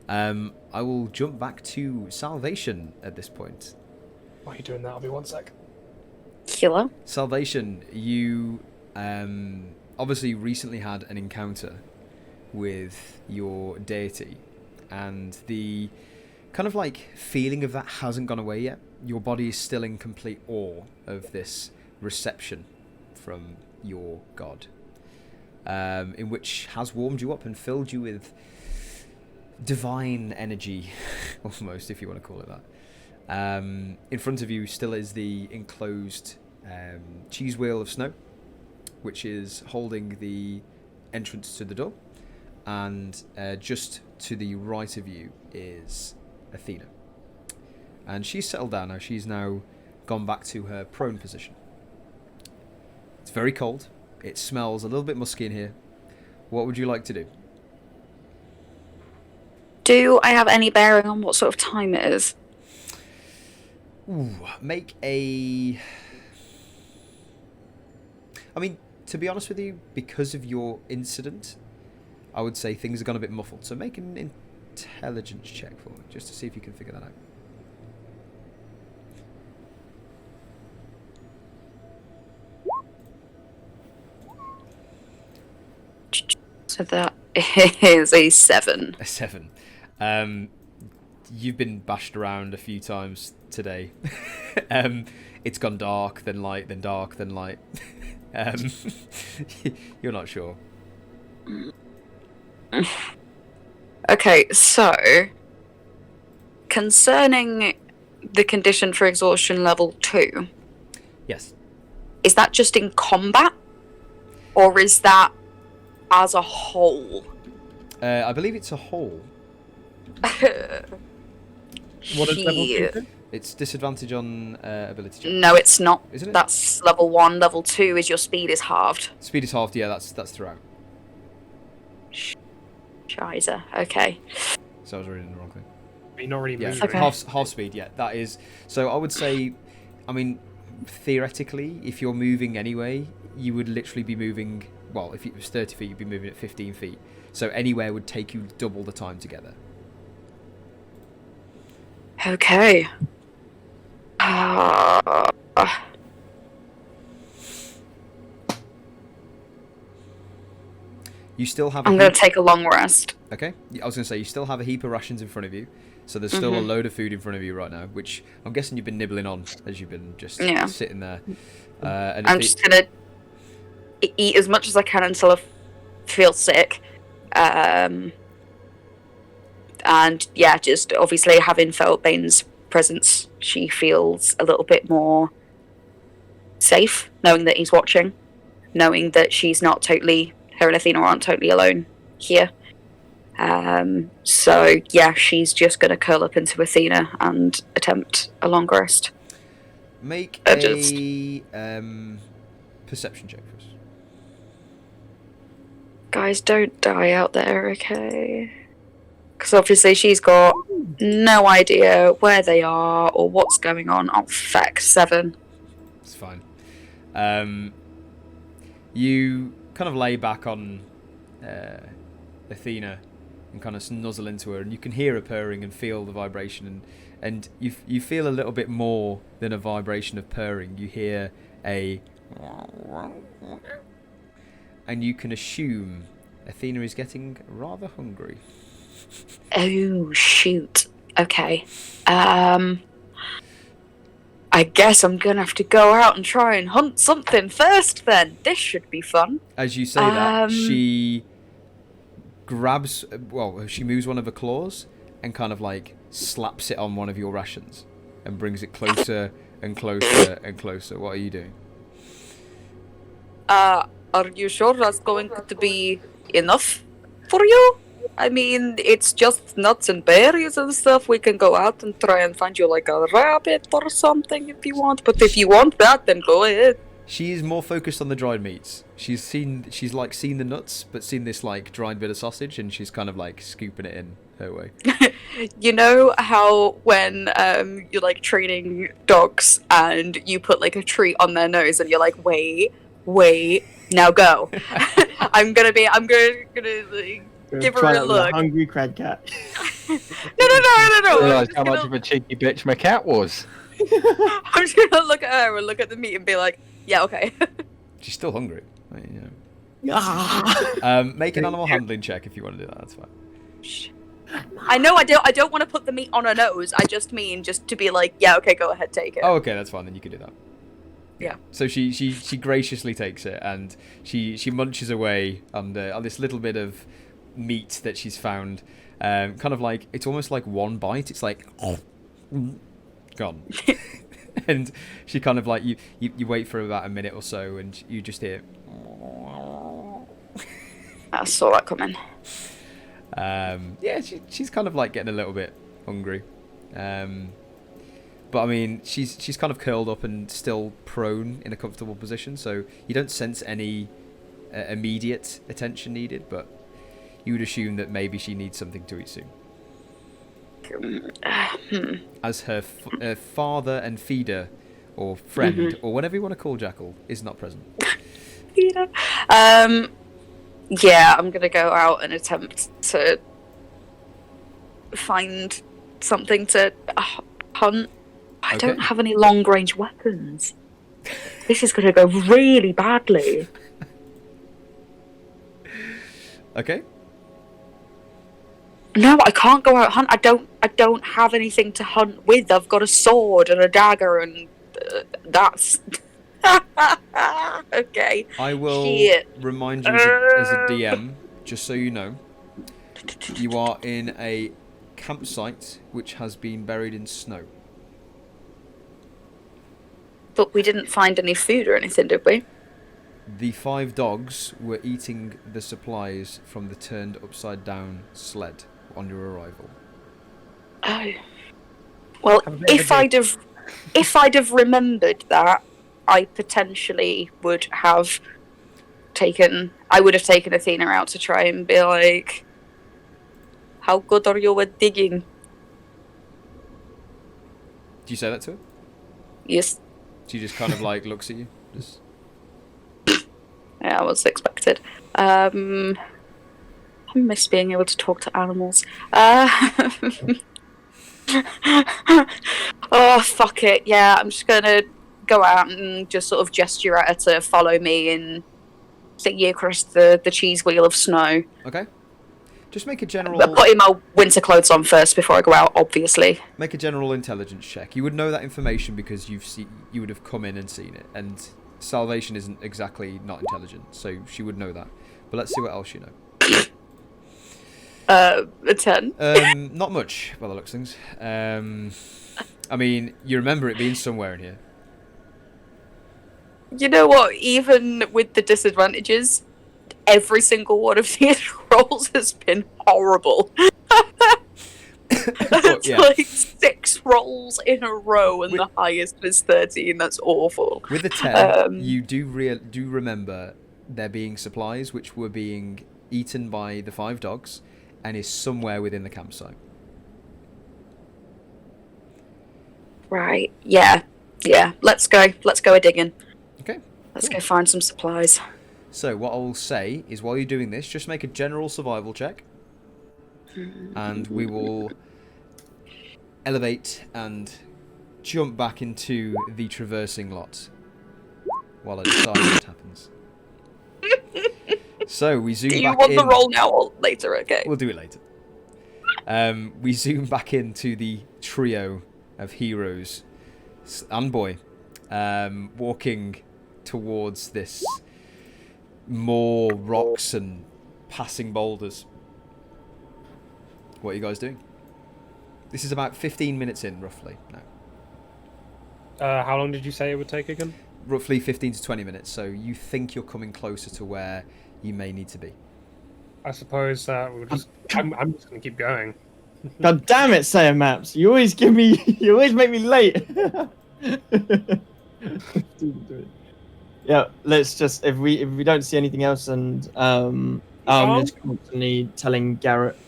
I will jump back to Salvation at this point. While you're doing that, I'll be 1 sec. Killer. Salvation, you obviously recently had an encounter with your deity, and the kind of like feeling of that hasn't gone away yet. Your body is still in complete awe of this reception from your god, in which has warmed you up and filled you with divine energy, almost, if you want to call it that. In front of you still is the enclosed cheese wheel of snow, which is holding the entrance to the door, and just to the right of you is Athena, and she's settled down now. She's now gone back to her prone position. It's very cold. It smells a little bit musky in here. What would you like to do? Do I have any bearing on what sort of time it is? Ooh, make a... I mean, to be honest with you, because of your incident, I would say things have gone a bit muffled. So make an intelligence check for me, just to see if you can figure that out. So that is a 7. A 7. You've been bashed around a few times today. It's gone dark, then light, then dark, then light. You're not sure. Okay, so concerning the condition for exhaustion level 2, Yes. is that just in combat? Or is that as a whole? I believe it's a whole. What is level 2? Shit. It's disadvantage on ability check. No, it's not. Isn't it? That's level 1. Level 2 is your speed is halved. Speed is halved, yeah, that's throughout. Scheiße. Okay. So I was reading the wrong thing. You're not really Yeah, moving. Okay. half speed, yeah, that is. So I would say, I mean, theoretically, if you're moving anyway, you would literally be moving, well, if it was 30 feet, you'd be moving at 15 feet. So anywhere would take you double the time together. Okay. You still have I'm going to take a long rest. Okay, I was going to say, you still have a heap of rations in front of you. So there's still a load of food in front of you right now, which I'm guessing you've been nibbling on as you've been just Yeah. sitting there. And I'm just going to eat as much as I can until I feel sick. And yeah, just obviously having felt Bane's presence, she feels a little bit more safe, knowing that he's watching, knowing that she's not totally, her and Athena aren't totally alone here. So yeah, she's just going to curl up into Athena and attempt a long rest. make Just- a perception check for us. Guys, don't die out there, okay? Because obviously she's got no idea where they are or what's going on. Oh, feck, 7. It's fine. You kind of lay back on Athena and kind of nuzzle into her, and you can hear her purring and feel the vibration, and you feel a little bit more than a vibration of purring. You hear a, and you can assume Athena is getting rather hungry. Oh, shoot. Okay. I guess I'm gonna have to go out and try and hunt something first then. This should be fun. As you say that, she grabs, she moves one of her claws and kind of like slaps it on one of your rations and brings it closer and closer and closer. What are you doing? Are you sure that's going to be enough for you? I mean, it's just nuts and berries and stuff. We can go out and try and find you like a rabbit or something if you want. But if you want that, then go ahead. She is more focused on the dried meats. She's seen the nuts, but seen this like dried bit of sausage, and she's kind of like scooping it in her way. You know how when you're like training dogs and you put like a treat on their nose and you're like, wait, now go. I'm gonna like, give her a look. Hungry crab cat. No. Realise how much of a cheeky bitch my cat was. I'm just gonna look at her and look at the meat and be like, yeah, okay. She's still hungry. I mean, you know. Make an animal handling check if you want to do that. That's fine. I know I don't want to put the meat on her nose. I just mean just to be like, yeah, okay, go ahead, take it. Oh, okay, that's fine. Then you can do that. Yeah. So she graciously takes it and she munches away on this little bit of meat that she's found. Kind of like it's almost like one bite. It's like gone. And she kind of like you wait for about a minute or so and you just hear. I saw that coming. Yeah, she's kind of like getting a little bit hungry. But I mean, she's kind of curled up and still prone in a comfortable position, so you don't sense any immediate attention needed, but you would assume that maybe she needs something to eat soon. As her father and feeder, or friend, or whatever you want to call Jackal, is not present. Feeder. Yeah, I'm gonna go out and attempt to find something to hunt. I don't have any long-range weapons. This is gonna go really badly. Okay. No, I can't go out hunt. I don't have anything to hunt with. I've got a sword and a dagger, and that's okay. I will remind you as a DM, just so you know, you are in a campsite which has been buried in snow. But we didn't find any food or anything, did we? The 5 dogs were eating the supplies from the turned upside down sled on your arrival. Oh. Well, if I'd have remembered that, I potentially would have taken Athena out to try and be like, how good are you at digging? Do you say that to her? Yes. She just kind of like looks at you. Just... Yeah, I was expected. I miss being able to talk to animals. Oh, fuck it. Yeah, I'm just gonna go out and just sort of gesture at her to follow me and take you across the cheese wheel of snow. Okay. Just make a general... But putting my winter clothes on first before I go out, obviously. Make a general intelligence check. You would know that information because you would have come in and seen it. And Salvation isn't exactly not intelligent, so she would know that. But let's see what else you know. A 10. Not much, by the looks of things. I mean, you remember it being somewhere in here. You know what? Even with the disadvantages, every single one of these rolls has been horrible. It's like 6 rolls in a row, and the highest was 13. That's awful. With the 10, you do remember there being supplies which were being eaten by the 5 dogs, and is somewhere within the campsite. Right. Yeah. Let's go a digging. Okay. Let's go find some supplies. So what I will say is, while you're doing this, just make a general survival check, and we will elevate and jump back into the traversing lot while I decide what happens. So we zoom back in. Do you want the roll now or later? Okay. We'll do it later. We zoom back into the trio of heroes and boy walking towards this more rocks and passing boulders. What are you guys doing? This is about 15 minutes in, roughly. No. How long did you say it would take again? Roughly 15 to 20 minutes, so you think you're coming closer to where you may need to be. I suppose we'll just. I'm just gonna keep going. God damn it, Seiya Maps! You always make me late. Yeah, let's just if we don't see anything else, and I'm just constantly telling Garret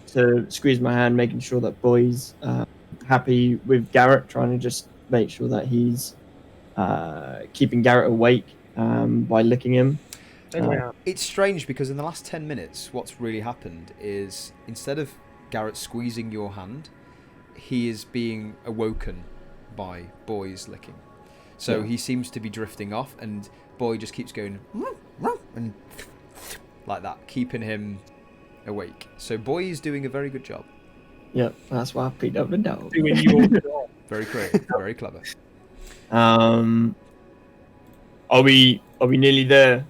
to squeeze my hand, making sure that Boy's happy with Garret, trying to just make sure that he's keeping Garret awake by licking him. It's strange because in the last 10 minutes, what's really happened is instead of Garret squeezing your hand, he is being awoken by Boy's licking. So he seems to be drifting off, and Boy just keeps going and like that, keeping him awake. So Boy is doing a very good job. Yep, that's why I picked up the dog. Doing your job. Very creative, very clever. Are we nearly there?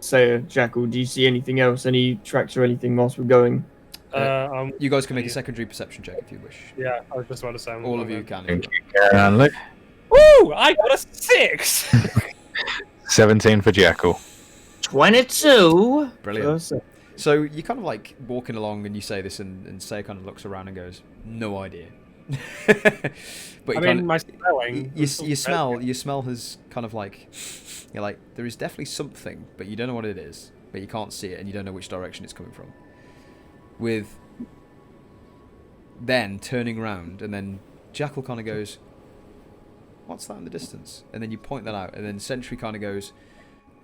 Seiya, Jackal, do you see anything else? Any tracks or anything whilst we're going? You guys can make a secondary perception check if you wish. Yeah, I was just about to say. All of you can. Thank you, Woo! I got a 6. 17 for Jackal. 22. Brilliant. So you're kind of like walking along and you say this, and Seiya kind of looks around and goes, "No idea." But my smelling. Your smell has kind of like, you're like, there is definitely something, but you don't know what it is, but you can't see it, and you don't know which direction it's coming from. With then turning round, and then Jackal kind of goes, "What's that in the distance?" And then you point that out, and then Sentry kind of goes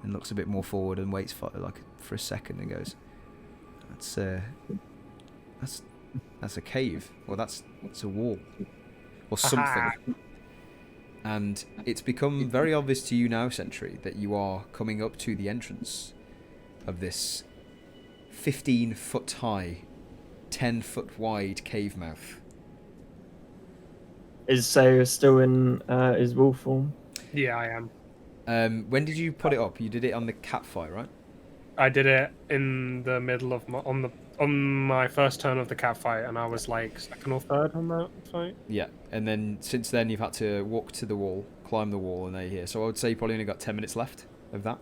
and looks a bit more forward and waits for a second and goes, that's a cave, or that's a wall, or something." And it's become very obvious to you now, Sentry, that you are coming up to the entrance of this 15-foot high, 10-foot wide cave mouth. Is Seiya still in his wolf form? Yeah, I am. When did you put it up? You did it on the cat fight, right? I did it in the middle of on my first turn of the cat fight, and I was like second or third on that fight. Yeah, and then since then you've had to walk to the wall, climb the wall, and they're here. So I would say you probably only got 10 minutes left of that.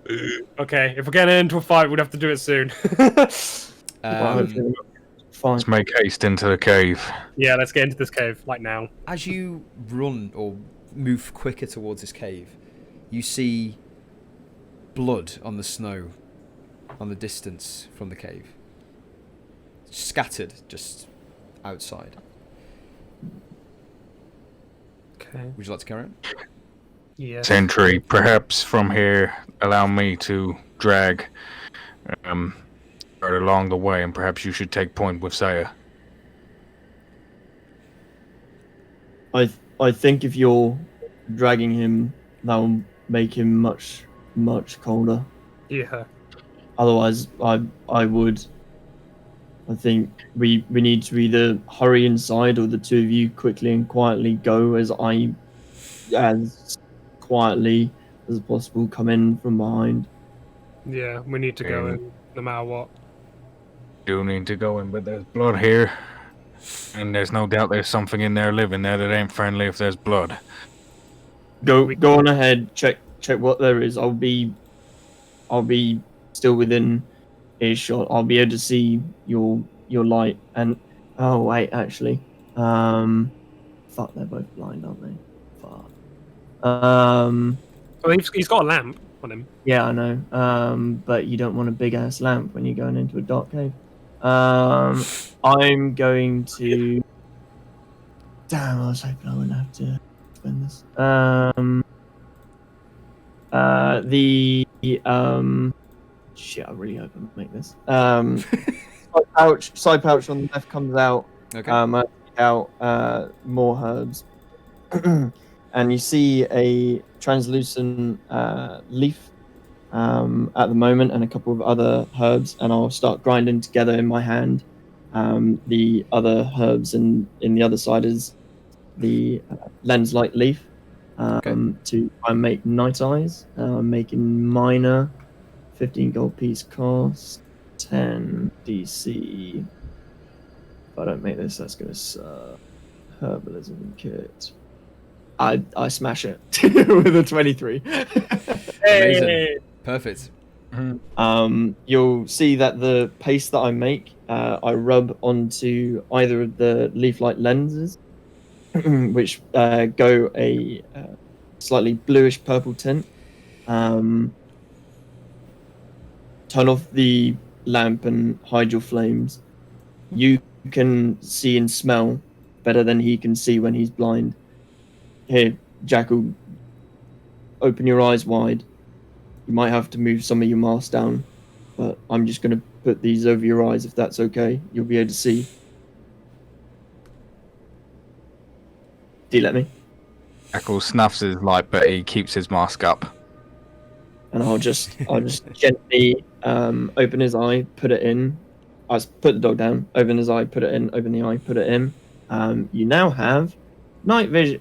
Okay, if we're getting into a fight, we'd have to do it soon. Fine. Let's make haste into the cave. Yeah, let's get into this cave, like now. As you run or move quicker towards this cave, you see blood on the snow, on the distance from the cave. Scattered just outside. Okay. Would you like to carry on? Yeah. Sentry, perhaps from here, allow me to drag Garret along the way, and perhaps you should take point with Seiya. I think if you're dragging him, that'll make him much colder. Yeah. Otherwise, I think we need to either hurry inside, or the two of you quickly and quietly go as quietly as possible come in from behind. Yeah, we need to go in no matter what. Do need to go in, but there's blood here, and there's no doubt there's something in there living there that ain't friendly if there's blood. Go on ahead, check what there is. I'll be still within earshot. I'll be able to see your light. And oh wait, actually, fuck, they're both blind, aren't they? Fuck. Well, he's got a lamp on him. Yeah, I know. But you don't want a big ass lamp when you're going into a dark cave. I'm going to. Damn, I was hoping I wouldn't have to spend this. Shit, I really hope I make this. Side pouch on the left comes out. Okay. I take out more herbs, and you see a translucent leaf at the moment, and a couple of other herbs, and I'll start grinding together in my hand. The other herbs in the other side is the lens light leaf. To try and make night eyes. I'm making minor, 15 gold piece cost, 10 DC, If I don't make this, that's going to herbalism kit. I smash it with a 23. Amazing. Perfect. You'll see that the paste that I make, I rub onto either of the leaf light lenses, which go a slightly bluish purple tint. Turn off the lamp and hide your flames. You can see and smell better than he can see when he's blind. Here, Jackal, open your eyes wide. You might have to move some of your mask down, but I'm just going to put these over your eyes if that's okay. You'll be able to see. Do you let me? Jackal snuffs his light, but he keeps his mask up. And I'll just gently open his eye, put it in. I put the dog down, open his eye, put it in, open the eye, put it in. You now have night vision.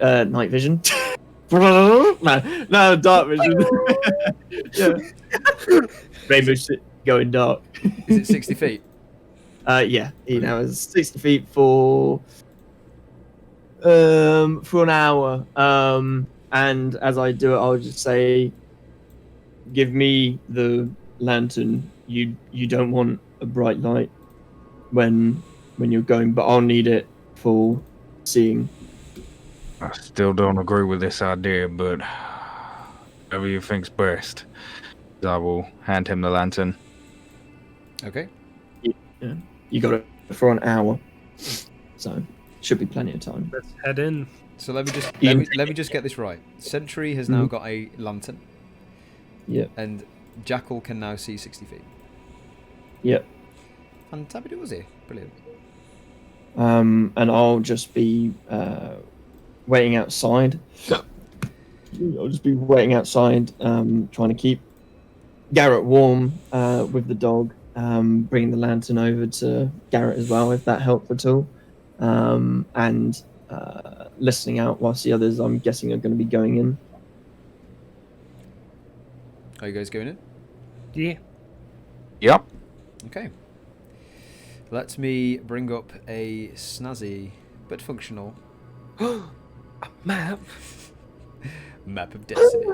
no, dark vision. Yeah. Rainbow shit going dark. Is it 60 feet? Yeah, he now has 60 feet for an hour. And as I do it, I'll just say, give me the lantern. You don't want a bright light when you're going, but I'll need it for seeing. I still don't agree with this idea, but whatever you think's best. I will hand him the lantern. Okay. Yeah, you got it for an hour, so should be plenty of time. Let's head in. So let me just get this right. Sentry has now got a lantern. Yep. And Jackal can now see 60 feet. Yep. Fantabulous. Brilliant. And I'll just be waiting outside. I'll just be waiting outside, trying to keep Garret warm with the dog. Bringing the lantern over to Garret as well, if that helps at all. And listening out whilst the others, I'm guessing, are going to be going in. Are you guys going in? Yeah. Yep. Okay. Let me bring up a snazzy but functional A map. map of destiny.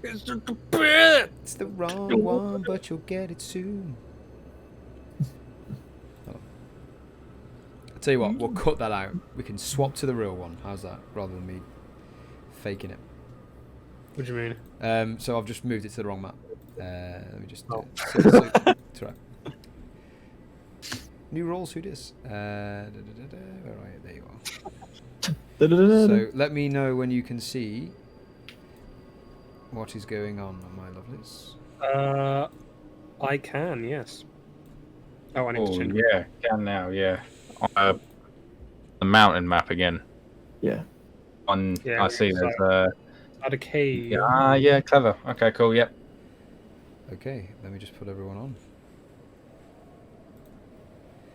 It's just a bit. It's the wrong one, but you'll get it soon. Oh. I'll tell you what, we'll cut that out. We can swap to the real one. How's that? Rather than me faking it. What do you mean? So I've just moved it to the wrong map. Let me just. Oh. It's right. New rules. Who dis? Where are you? There you are. So let me know when you can see what is going on, my lovelies. I can, yes. Oh, I need to change. Yeah, can now, yeah. The mountain map again. Yeah. I see there's At a cave. yeah, clever. Okay, cool, yep. Okay, let me just put everyone on.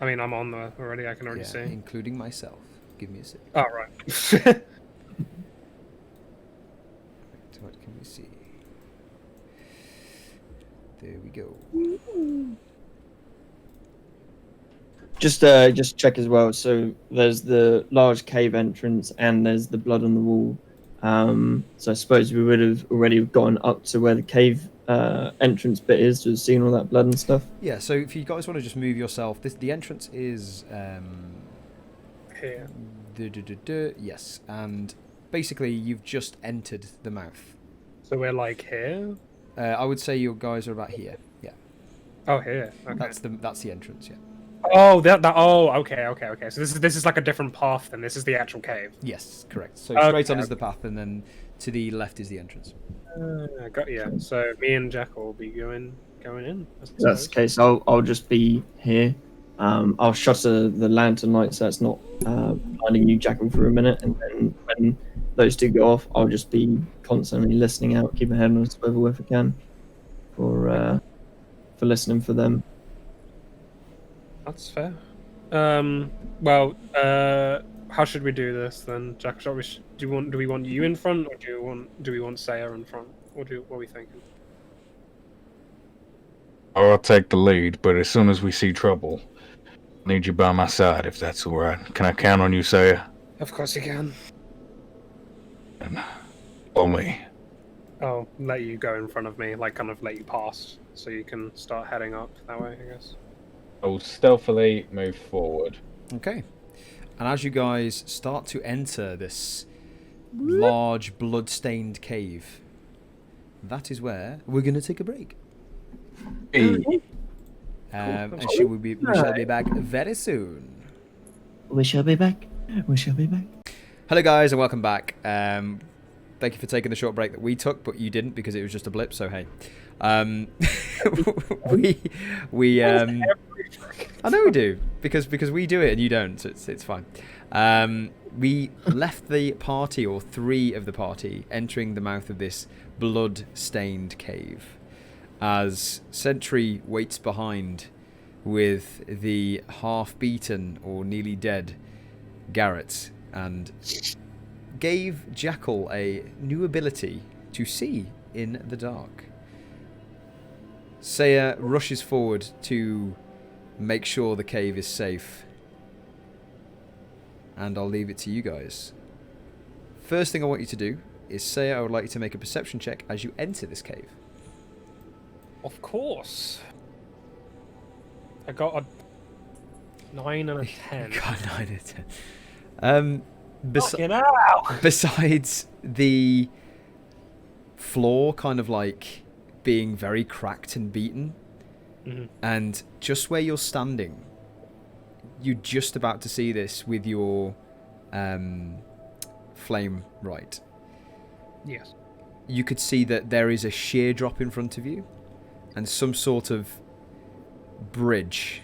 I mean, I'm on there already. I can already see. Including myself. Give me a sec. Oh, right. What can we see? There we go. Just check as well. So there's the large cave entrance and there's the blood on the wall. So I suppose we would have already gone up to where the cave entrance bit is to have seen all that blood and stuff. Yeah, so if you guys want to just move yourself, the entrance is Here. yes, and basically you've just entered the mouth. So we're like here? I would say you guys are about here. Yeah. Oh, here. Okay. That's the entrance. Yeah. Oh, okay. So this is like a different path than this is the actual cave. Yes, correct. So Okay, straight on is the path, and then to the left is the entrance. Got you. So me and Jackal will be going in. If that's the case, I'll just be here. I'll shutter the lantern light so it's not blinding you, Jackal, for a minute, and then when those two go off, I'll just be constantly listening out, keep my head on a swivel if I can, for listening for them. That's fair. Well, how should we do this then, Jack? Do we want you in front, or do we want Seiya in front? What are we thinking? I'll take the lead, but as soon as we see trouble, Need you by my side if that's all right. Can I count on you, Seiya? Of course you can. Or me? I'll let you go in front of me, like kind of let you pass, so you can start heading up that way, I guess. I'll stealthily move forward. Okay. And as you guys start to enter this large blood-stained cave, that is where we're going to take a break. Hey. And we shall be back very soon. We shall be back. We shall be back. Hello guys and welcome back. Thank you for taking the short break that we took, but you didn't because it was just a blip, so hey. I know we do, because we do it and you don't, so it's fine. We left the party, or 3 of the party, entering the mouth of this blood-stained cave, as Sentry waits behind with the half-beaten or nearly dead Garret, and gave Jackal a new ability to see in the dark. Seiya rushes forward to make sure the cave is safe, and I'll leave it to you guys. First thing I want you to do is, Seiya, I would like you to make a perception check as you enter this cave. Of course. I got a 9 and a 10. God, 9 and 10. Fucking hell! Besides the floor kind of like being very cracked and beaten, and just where you're standing, you're just about to see this with your flame right. Yes. You could see that there is a sheer drop in front of you and some sort of bridge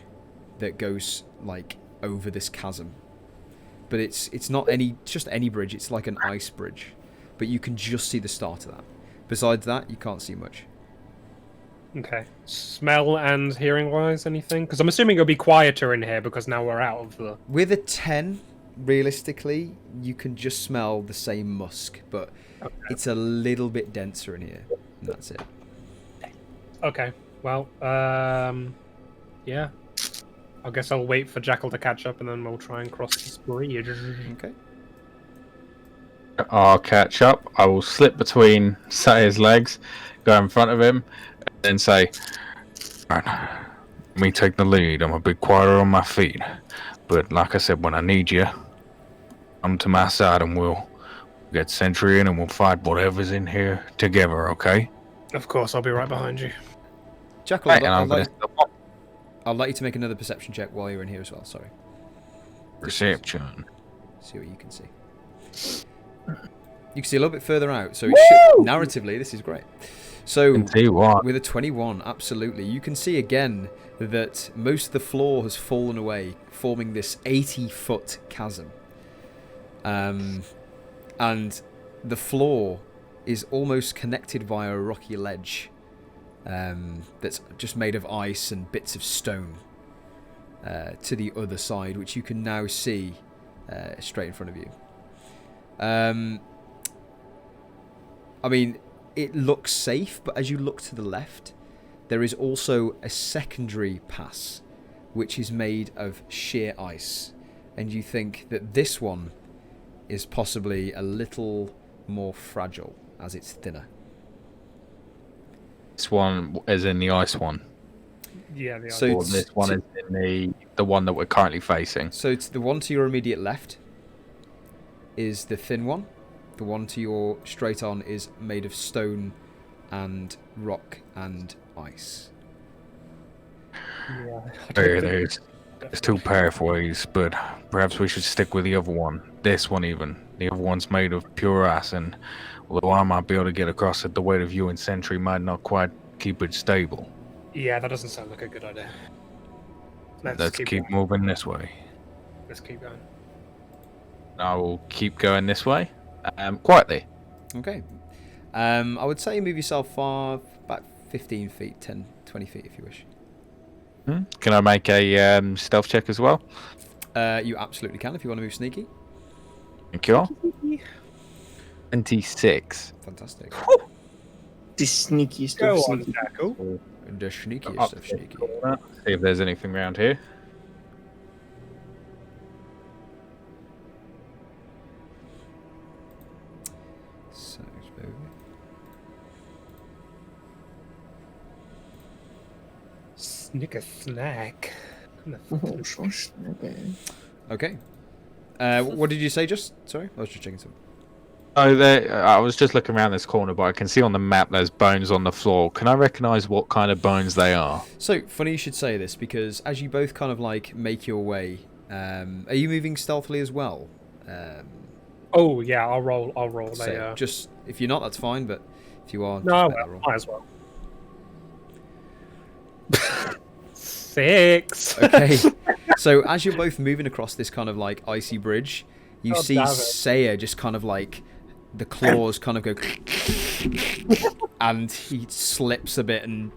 that goes like over this chasm. But it's not just any bridge, it's like an ice bridge. But you can just see the start of that. Besides that, you can't see much. Okay. Smell and hearing wise, anything? Because I'm assuming it'll be quieter in here because now we're out of the... With a 10, realistically, you can just smell the same musk, but it's a little bit denser in here. And that's it. Okay. Well, yeah. I guess I'll wait for Jackal to catch up and then we'll try and cross this bridge. Okay. I'll catch up. I will slip between Seiya's legs, go in front of him, and then say, "Right, let me take the lead. I'm a bit quieter on my feet. But like I said, when I need you, come to my side and we'll get Sentry in and we'll fight whatever's in here together, okay?" Of course, I'll be right behind you. Jackal, Right, and I'm gonna I'd like you to make another perception check while you're in here as well, sorry. Perception. See what you can see. You can see a little bit further out, so it should, narratively, this is great. So, with a 21, absolutely. You can see again that most of the floor has fallen away, forming this 80-foot chasm. And the floor is almost connected via a rocky ledge that's just made of ice and bits of stone to the other side, which you can now see straight in front of you. I mean, it looks safe, but as you look to the left, there is also a secondary pass, which is made of sheer ice. And you think that this one is possibly a little more fragile, as it's thinner. This one is in the ice one. Yeah, the So This one is in the one that we're currently facing. So it's the one to your immediate left is the thin one. The one to your straight on is made of stone and rock and ice. Yeah, There's 2 pathways, but perhaps we should stick with the other one. This one even. The other one's made of pure ice, and although I might be able to get across it, the weight of you and Sentry might not quite keep it stable. Yeah, that doesn't sound like a good idea. Let's keep moving this way. Let's keep going. I will keep going this way, quietly. Okay. I would say move yourself far, about 15 feet, 10, 20 feet if you wish. Can I make a stealth check as well? You absolutely can if you want to move sneaky. Thank you. 26. Fantastic. The sneakiest Go of on, sneaky. Oh, Jackal. The Up sneakiest of to sneaky. the corner, see if there's anything around here. Okay. Snicker snack. Oh, shush. Okay. Okay. What did you say? Just sorry, I was just checking something. Oh, I was just looking around this corner, but I can see on the map there's bones on the floor. Can I recognise what kind of bones they are? So funny you should say this, because as you both kind of like make your way, are you moving stealthily as well? Oh yeah, I'll roll. So just if you're not, that's fine. But if you are, No, just roll. might as well. 6. Okay. So as you're both moving across this kind of like icy bridge, you see damn it. Seiya just kind of like the claws kind of go, and he slips a bit and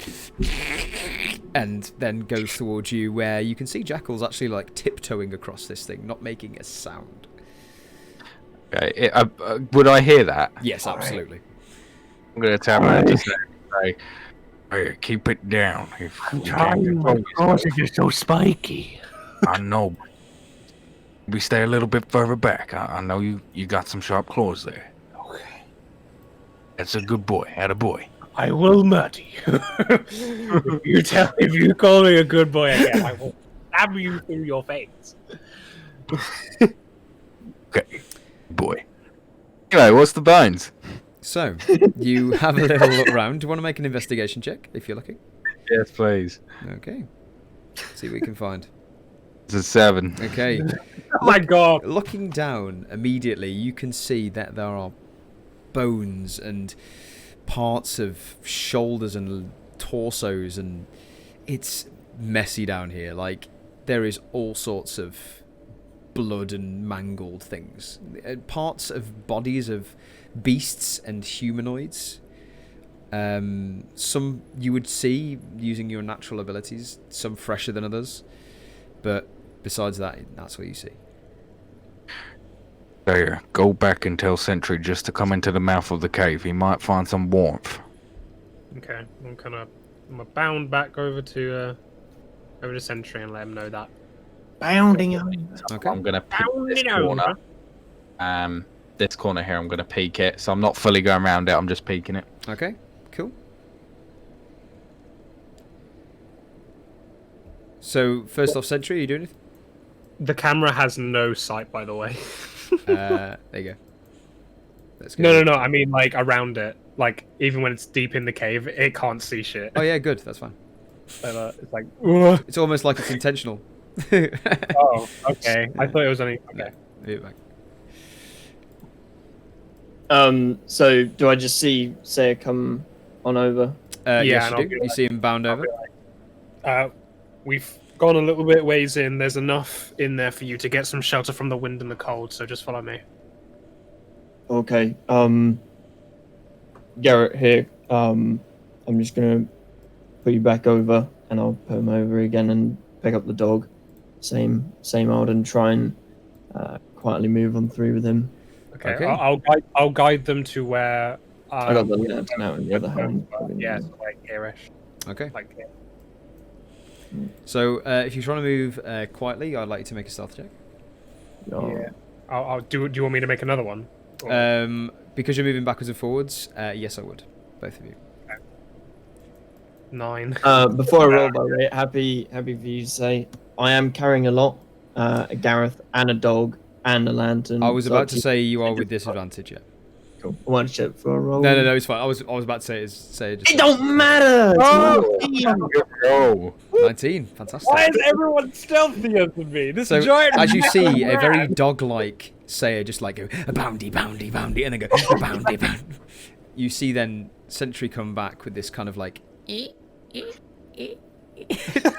then goes towards you, where you can see Jackal's actually like tiptoeing across this thing, not making a sound. Okay, would I hear that? Yes, absolutely. I'm going to tap my just say, hey, keep it down. I'm trying, my claws are just so spiky. I know. We stay a little bit further back. I know you got some sharp claws there. Okay. That's a good boy. Atta boy. I will murder you. If you call me a good boy again, I will stab you through your face. Okay, boy. Anyway, what's the bones? So you have a little look around. Do you want to make an investigation check if you're looking? Yes, please. Okay. See what we can find. It's a 7. Okay. Oh my god! Looking down immediately, you can see that there are bones and parts of shoulders and torsos, and it's messy down here. Like, there is all sorts of blood and mangled things. Parts of bodies of beasts and humanoids. Some you would see using your natural abilities, some fresher than others. But besides that, that's what you see. There, go back and tell Sentry just to come into the mouth of the cave. He might find some warmth. Okay, I'm gonna bound back over to Sentry and let him know that. Bounding over. Okay. I'm going to peek this Bounding over. corner. This corner here, I'm going to peek it. So I'm not fully going around it, I'm just peeking it. Okay, cool. So, first off, Sentry, are you doing anything? The camera has no sight, by the way. There you go. Let's go. No. I mean, like around it. Like even when it's deep in the cave, it can't see shit. Oh, yeah, good. That's fine. So, it's like, ugh. It's almost like it's intentional. Oh, okay. I thought it was only okay. Move it back. So do I just see Seiya come on over? Yes, and you do. You see him bound over. We've gone a little bit ways in. There's enough in there for you to get some shelter from the wind and the cold. So just follow me. Okay. Garret here. I'm just gonna put you back over, and I'll put him over again and pick up the dog. Same old, and try and quietly move on through with him. Okay. Okay. I'll guide them to where. I got the lantern out in the other hand. Yeah, so like here-ish. Okay. Like here. So, if you're trying to move quietly, I'd like you to make a stealth check. Oh, Yeah. I'll do you want me to make another one? Or- Because you're moving backwards and forwards, yes, I would. Both of you. 9. Before I roll, by the way, happy for you to say I am carrying a lot. A Gareth and a dog and a lantern. I was so about to keep- say you are with disadvantage, yeah. Cool. I want to check for a roll. No, it's fine. I was about to say just It don't matter. Oh! 19. Fantastic. Why is everyone stealthier than me? This So, giant. as you see, a very dog-like Seiya just like go, boundy, boundy, boundy, and then go, boundy, boundy. You see then Sentry come back with this kind of like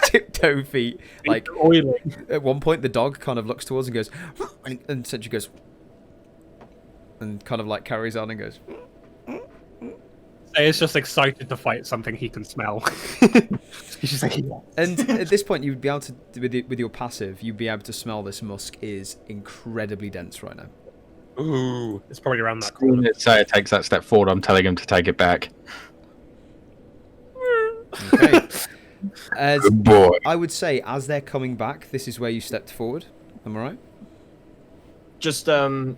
tiptoe feet. Like, oiling. at one point, the dog kind of looks towards and goes, and Sentry goes, and kind of like carries on and goes. It's just excited to fight something he can smell. He's just like, yeah. And at this point, you'd be able to, with your passive, you'd be able to smell this musk is incredibly dense right now. Ooh, it's probably around that corner. Let's say it takes that step forward, I'm telling him to take it back. Okay. As Good boy. I would say, as they're coming back, this is where you stepped forward. Am I right? Just so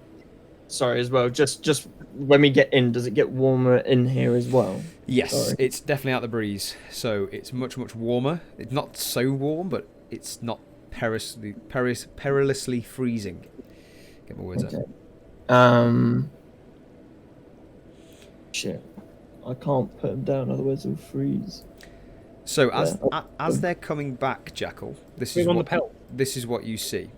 sorry as well. Just when we get in, does it get warmer in here as well? Yes, Sorry. it's definitely out the breeze, so it's much warmer. It's not so warm, but it's not perilously freezing. Get my words out. Shit, I can't put them down, otherwise they'll freeze. So as they're coming back, Jackal, this is what you see.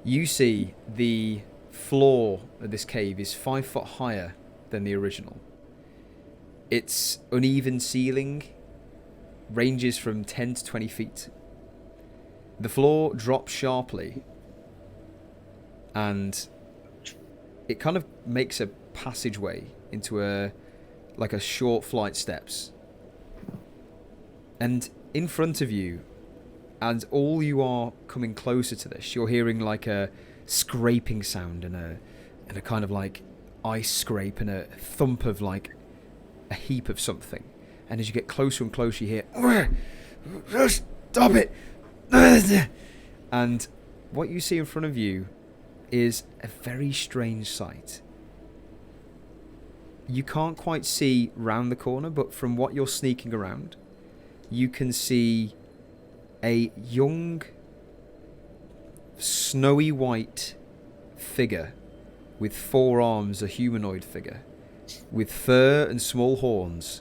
You see the floor of this cave is 5 foot higher than the original. Its uneven ceiling ranges from 10 to 20 feet. The floor drops sharply, and it kind of makes a passageway into a short flight steps. And in front of you, and all you are coming closer to this, you're hearing like a scraping sound and a kind of like ice scrape and a thump of like a heap of something. And as you get closer and closer, you hear, "Stop it!" And what you see in front of you is a very strange sight. You can't quite see round the corner, but from what you're sneaking around, you can see a young, snowy white figure with 4 arms, a humanoid figure, with fur and small horns,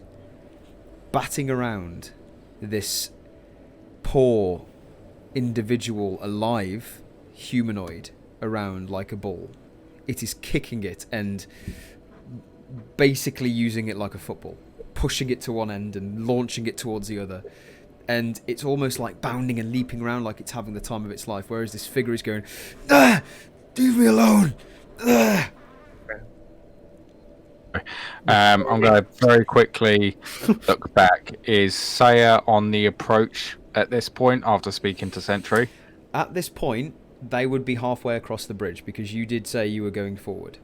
batting around this poor individual, alive humanoid around like a ball. It is kicking it and basically using it like a football, pushing it to one end and launching it towards the other. And it's almost like bounding and leaping around like it's having the time of its life, whereas this figure is going, "Ah! Leave me alone!" Ah! I'm going to very quickly look back. Is Seiya on the approach at this point after speaking to Sentry? At this point, they would be halfway across the bridge because you did say you were going forward.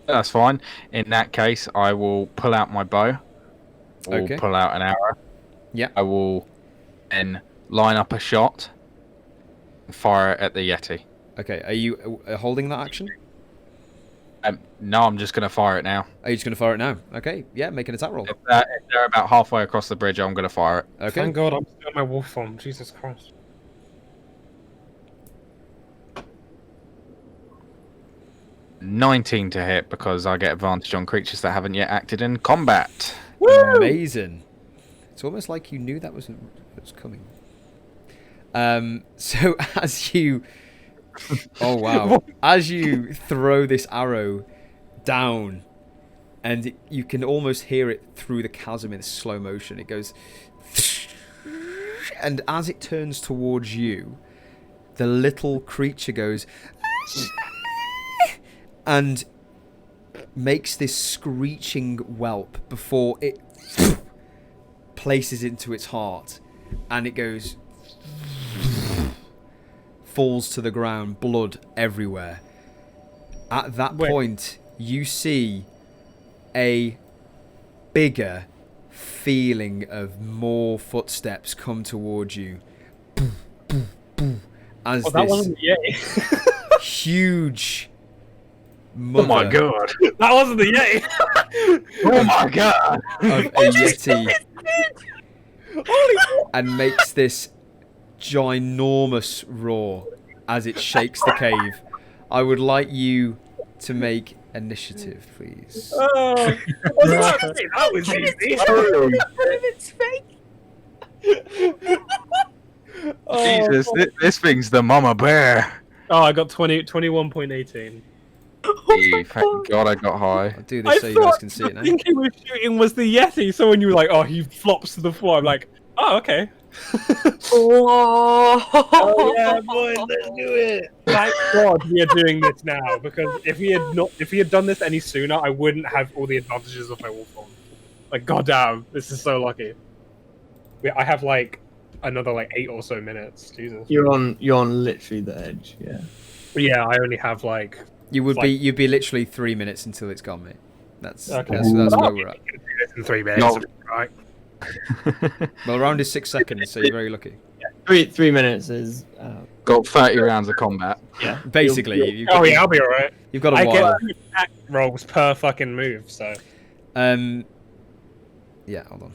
That's fine. In that case, I will pull out my bow. Or pull out an arrow. Yeah. I will then line up a shot and fire it at the Yeti. Okay, are you holding that action? No, I'm just going to fire it now. Are you just going to fire it now? Okay, yeah, make an attack roll. If they're about halfway across the bridge, I'm going to fire it. Okay. Thank God I'm still in my wolf form. Jesus Christ. $19 to hit because I get advantage on creatures that haven't yet acted in combat. Woo! Amazing. It's almost like you knew that was coming. So as you... Oh, wow. As you throw this arrow down, and you can almost hear it through the chasm in slow motion. It goes... And as it turns towards you, the little creature goes... and makes this screeching whelp before it places into its heart, and it goes, falls to the ground, blood everywhere. At that point, you see a bigger feeling of more footsteps come towards you. As that wasn't the Yeti. Huge mother Oh my god! That wasn't the Yeti. Oh my god! of a Yeti, and makes this ginormous roar as it shakes the cave. I would like you to make initiative, please. Oh, that was easy. Jesus, this thing's the mama bear. Oh, I got 21.18. Thank God I got high. I'll do this so you guys can see it I now. think he was shooting was the Yeti, so when you were like, oh, he flops to the floor, I'm like, oh, okay. Oh, yeah, boy, let's do it. Thank God we are doing this now, because if he had done this any sooner, I wouldn't have all the advantages of my wolf form. Like, goddamn, this is so lucky. I have like another like 8 or so minutes. Jesus. You're on literally the edge. Yeah. But yeah, I only have like. You'd be literally 3 minutes until it's gone, mate. That's Okay. that's where we're at. In 3 minutes, No. right? Well, around is 6 seconds, so you're very lucky. 3 minutes is Got 30 rounds of combat. Yeah. Basically, you've got, Oh yeah, I'll be alright. you've got a I while. get 2 attack rolls per fucking move, so. Yeah, hold on.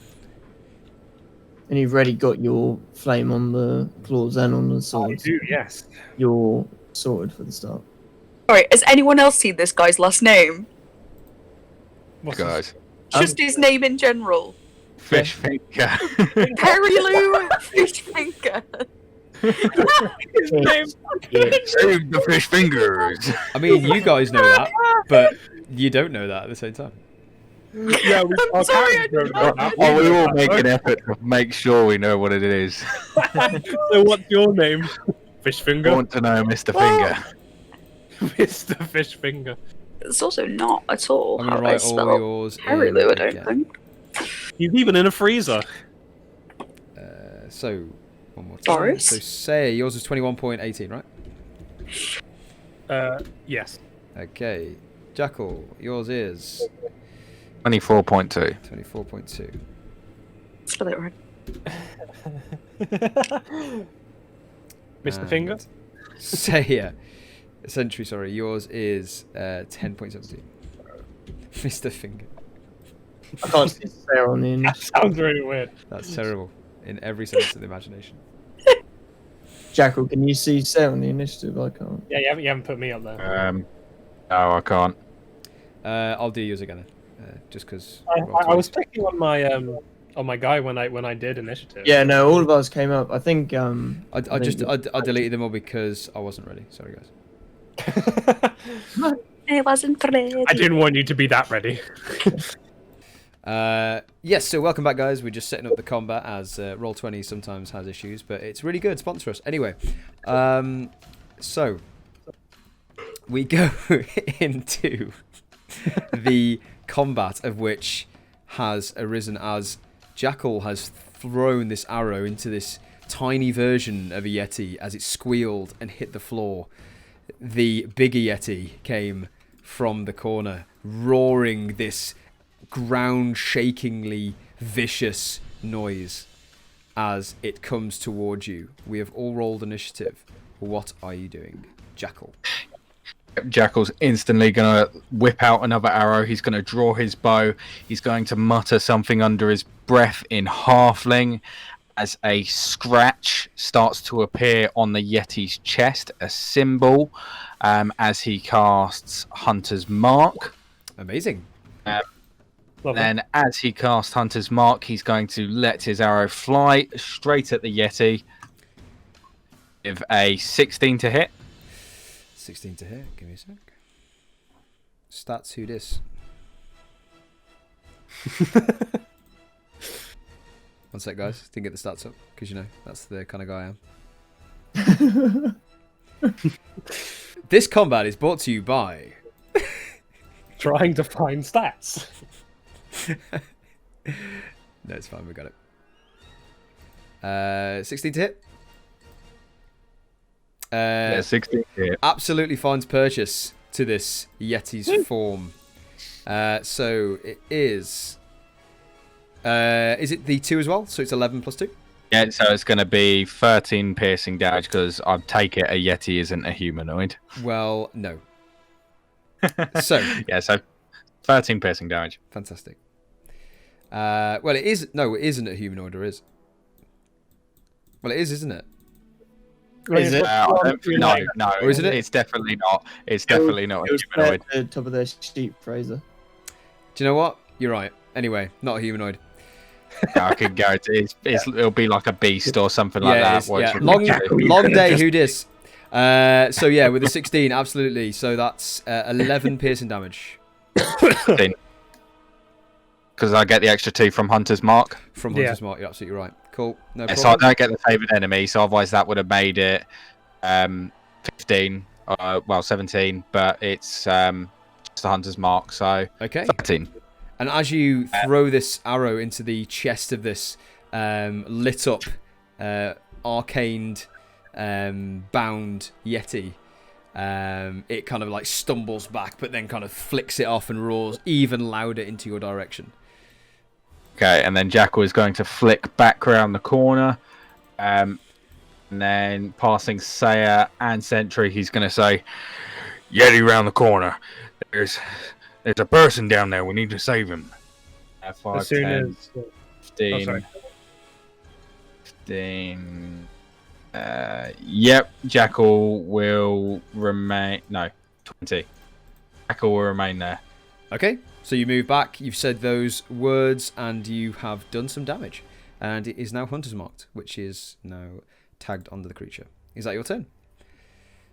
And you've already got your flame on the claws and on the I swords. do, yes. You're sorted for the start. Alright, has anyone else seen this guy's last name? What's Guys. Just his name in general. Fish finger. Perilou Fishfinger. his name? Save the fish fingers. I mean, you guys know that, but you don't know that at the same time. Yeah, we I'm sorry, I didn't know. Oh, we all make an effort to make sure we know what it is. So what's your name? I Fishfinger? want to know Mr. Finger. Mr. Fishfinger. It's also not at all I'm how gonna I write all spell yours. Perilou, I don't again. think. He's even in a freezer. So, one more time. Boris? So, say yours is 21.18, right? Yes. Okay. Jackal, yours is 24.2. 24.2. Spell it right. Mr. And Finger? Seiya. Sentry, sorry. Yours is 10.17. Mr. Finger. I can't see Sarah on the end. That sounds really weird. That's terrible. In every sense of the imagination. Jackal, can you see Sarah on the initiative? I can't. Yeah, you haven't put me up there. No, I can't. I'll do yours again then. Just because. I was checking on my guy when I did initiative. Yeah, no, all of us came up. I think. I deleted them all because I wasn't ready. Sorry, guys. It wasn't ready. I didn't want you to be that ready. Yes, so welcome back, guys. We're just setting up the combat as Roll20 sometimes has issues, but it's really good. Sponsor us. Anyway, so we go into the combat, of which has arisen as Jackal has thrown this arrow into this tiny version of a Yeti as it squealed and hit the floor. The bigger Yeti came from the corner, roaring this ground-shakingly vicious noise as it comes towards you. We have all rolled initiative. What are you doing, Jackal? Jackal's instantly going to whip out another arrow. He's going to draw his bow. He's going to mutter something under his breath in Halfling as a scratch starts to appear on the Yeti's chest, a symbol, as he casts Hunter's Mark. Amazing. Then as he casts Hunter's Mark, he's going to let his arrow fly straight at the Yeti with a 16 to hit. 16 to hit. Give me a sec. Stats, who dis? One sec, guys. Didn't get the stats up because, you know, that's the kind of guy I am. This combat is brought to you by... Trying to find stats. No, it's fine. We got it. 16 to hit. Yeah, 16 to hit. Absolutely finds purchase to this Yeti's form. So it is... is it the 2 as well? So it's 11 plus 2? Yeah, so it's going to be 13 piercing damage because I take it a Yeti isn't a humanoid. Well, no. So... Yeah, so 13 piercing damage. Fantastic. Well, it is... No, it isn't a humanoid, or is? Well, it is, isn't it? Is it? No. Or isn't it? It's definitely not. It's definitely not It a was humanoid. at the top of their sheet, Fraser. Do you know what? You're right. Anyway, not a humanoid. I can guarantee it'll be like a beast or something like it that. is, yeah. Long day, who dis? So yeah, with a 16, absolutely. So that's 11 piercing damage. Because I get the extra 2 from Hunter's Mark. From Hunter's Mark, you're absolutely right. Cool. No Yeah, problem. so I don't get the favoured enemy, so otherwise that would have made it 15, 17, but it's just a Hunter's Mark, so Okay. 13. And as you throw this arrow into the chest of this lit up, arcaned, bound Yeti, it kind of like stumbles back, but then kind of flicks it off and roars even louder into your direction. Okay, and then Jackal is going to flick back around the corner, And then passing Seiya and Sentry, he's going to say, Yeti round the corner. There's a person down there. We need to save him. 5, As soon 10, as 15, sorry. 15. Yep, Jackal will remain. No, 20. Jackal will remain there. Okay, so you move back, you've said those words, and you have done some damage. And it is now Hunter's Marked, which is now tagged onto the creature. Is that your turn?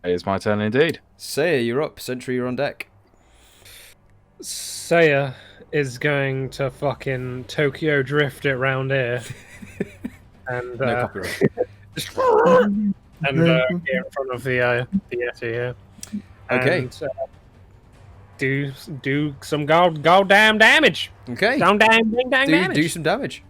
It is my turn indeed. Seiya, you're up. Sentry, you're on deck. Seiya is going to fucking Tokyo drift it round here. And No copyright. and get in front of the Yeti here. Okay. And, do some goddamn damage. Okay. Damn damage. Do some damage.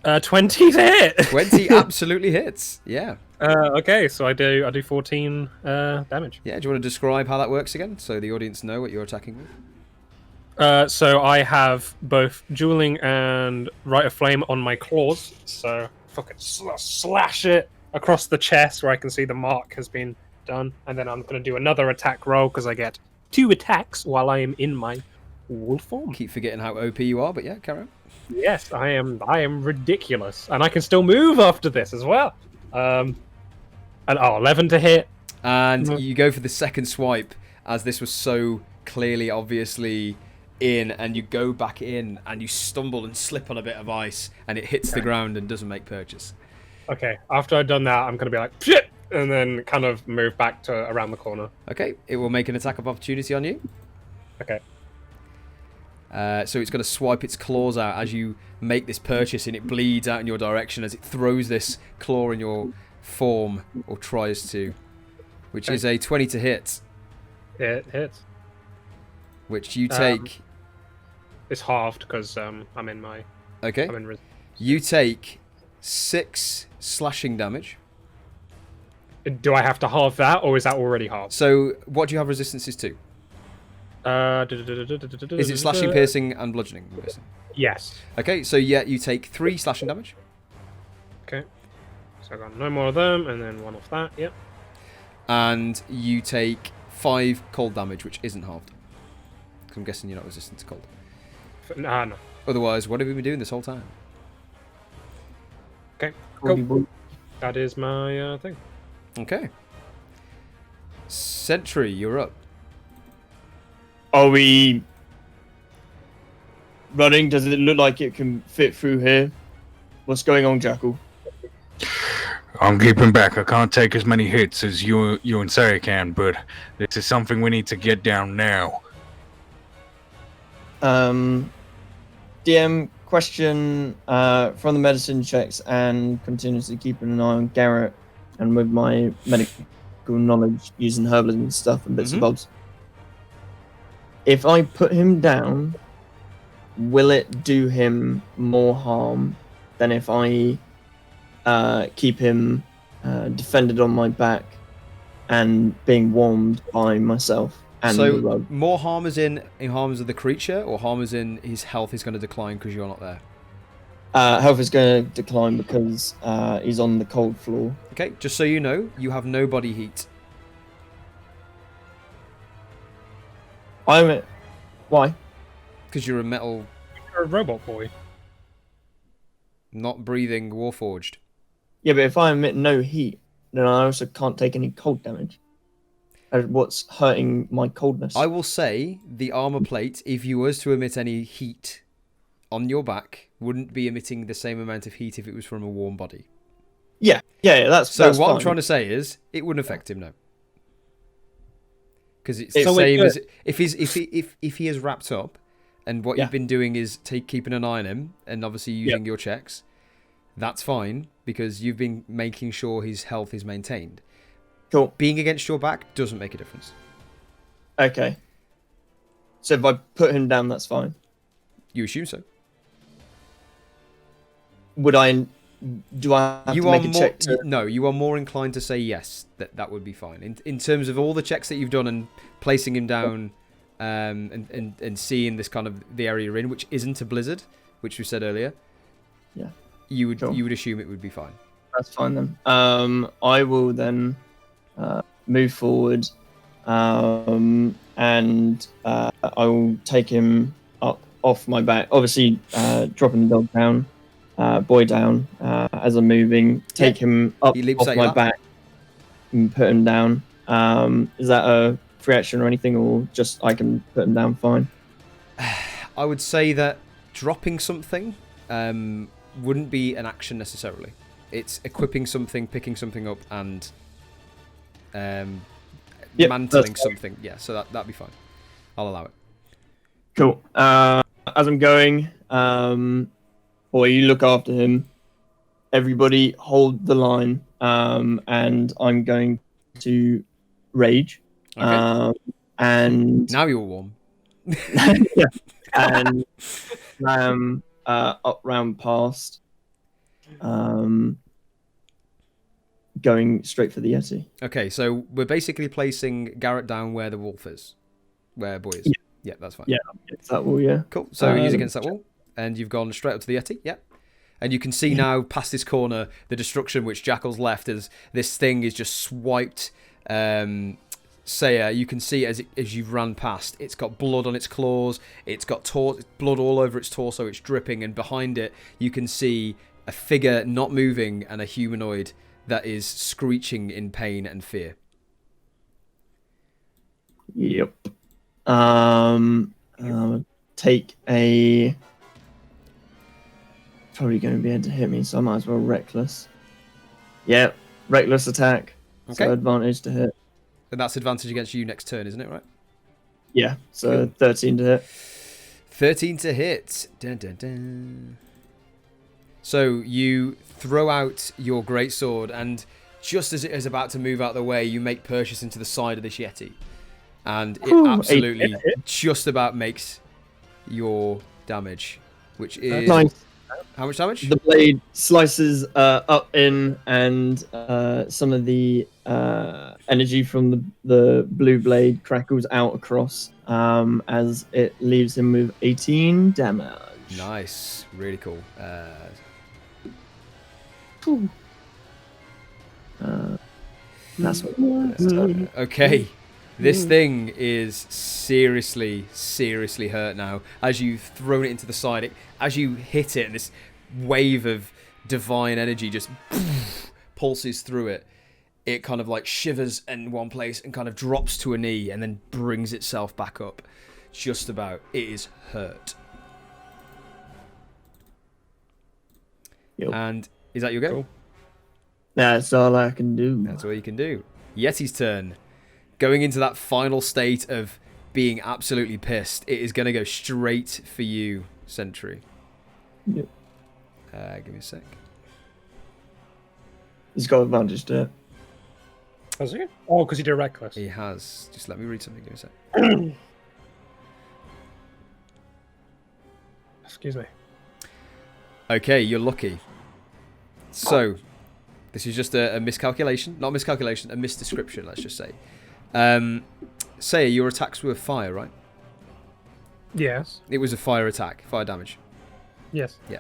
20 to hit. 20 absolutely hits. Yeah. Okay, so I do 14 damage. Yeah, do you want to describe how that works again so the audience know what you're attacking with? So I have both dueling and Rite of Flame on my claws. So fucking slash it across the chest where I can see the mark has been done, and then I'm going to do another attack roll because I get 2 attacks while I am in my wolf form. Keep forgetting how OP you are, but yeah, carry on. Yes, I am ridiculous, and I can still move after this as well. And 11 to hit. And you go for the second swipe as this was so clearly, obviously in, and you go back in and you stumble and slip on a bit of ice and it hits the ground and doesn't make purchase. Okay, after I've done that, I'm going to be like, shit! And then kind of move back to around the corner. Okay, it will make an attack of opportunity on you. Okay. So it's going to swipe its claws out as you make this purchase, and it bleeds out in your direction as it throws this claw in your form, or tries to, which is a 20 to hit. It hits. Which you take. It's halved because I'm in my. Okay. I'm in You take 6 slashing damage. Do I have to halve that, or is that already halved? So what do you have resistances to? Is it slashing, piercing, and bludgeoning? I'm guessing? Yes. Okay, so yeah, you take 3 slashing damage. Okay. So I got no more of them, and then 1 off that. Yep. And you take 5 cold damage, which isn't halved. 'Cause I'm guessing you're not resistant to cold. No. Otherwise, what have you been doing this whole time? Okay. Cool. That is my thing. Okay. Sentry, you're up. Are we running? Does it look like it can fit through here? What's going on, Jackal? I'm keeping back. I can't take as many hits as you and Seiya can, but this is something we need to get down now. DM question from the medicine checks and continuously keeping an eye on Garret and with my medical knowledge using herbalism and stuff and bits and bobs. If I put him down, will it do him more harm than if I keep him defended on my back and being warmed by myself? And so more harm as in harm as of the creature, or harm as in his health is going to decline because you're not there? Health is going to decline because he's on the cold floor. Okay, just so you know, you have no body heat. Why? Because you're a metal... You're a robot boy. Not breathing Warforged. Yeah, but if I emit no heat, then I also can't take any cold damage. What's hurting my coldness? I will say the armor plate, if you was to emit any heat on your back, wouldn't be emitting the same amount of heat if it was from a warm body. Yeah, that's so. That's what fine. I'm trying to say is, it wouldn't affect him, no. Because it's the same as if he is wrapped up, and what you've been doing is keeping an eye on him, and obviously using your checks. That's fine because you've been making sure his health is maintained. Cool. Being against your back doesn't make a difference. Okay. So if I put him down, that's fine. You assume so. Do I have to make a check? No, you are more inclined to say yes, that would be fine. In terms of all the checks that you've done and placing him down and seeing this kind of the area you're in, which isn't a blizzard, which we said earlier. Yeah. You would assume it would be fine. That's fine then. I will then move forward, and I will take him up off my back. Obviously, dropping the dog down, boy down as I'm moving. Take him up He leaps off at my your lap. back and put him down. Is that a free action or anything, or just I can put him down fine? I would say that dropping something wouldn't be an action necessarily. It's equipping something, picking something up, and mantling something. Yeah, so that'd be fine. I'll allow it. Cool. As I'm going, boy, you look after him. Everybody hold the line, and I'm going to rage. Okay. And Now you're warm. yeah, and up round past, going straight for the Yeti. Okay, so we're basically placing Garret down where the wolf is, where boy is. Yeah, that's fine. Yeah, it's that wall. Yeah. Cool. So he's against that wall, and you've gone straight up to the Yeti. Yeah. And you can see now past this corner the destruction which Jackal's left as this thing is just swiped. Seiya, you can see as you've ran past, it's got blood on its claws, it's got blood all over its torso, it's dripping, and behind it you can see a figure not moving and a humanoid that is screeching in pain and fear. Yep. Take a. Probably going to be able to hit me, so I might as well reckless. Yep, reckless attack. Okay. So advantage to hit. And that's advantage against you next turn, isn't it, right? Yeah, so 13 to hit. 13 to hit. Dun, dun, dun. So you throw out your greatsword, and just as it is about to move out of the way, you make purchase into the side of this Yeti. And it absolutely just about makes your damage, which is... Nice. How much damage? The blade slices up in, and some of the energy from the blue blade crackles out across as it leaves him with 18 damage. Nice. Really cool. That's what it was. Okay. This thing is seriously, seriously hurt now. As you've thrown it into the side, as you hit it, and this wave of divine energy just pulses through it, it kind of like shivers in one place and kind of drops to a knee and then brings itself back up. Just about. It is hurt. Yep. And is that your go? Cool. That's all I can do. That's all you can do. Yeti's turn. Going into that final state of being absolutely pissed, it is going to go straight for you, Sentry. Yep. Give me a sec. He's got advantage to it. Has he? Oh, because he did reckless. He has. Just let me read something. Give me a sec. Excuse me. Okay, you're lucky. So, this is just a miscalculation. Not a miscalculation, a misdescription, let's just say. Say your attacks were fire, right? Yes. It was a fire attack, fire damage. Yes. Yeah.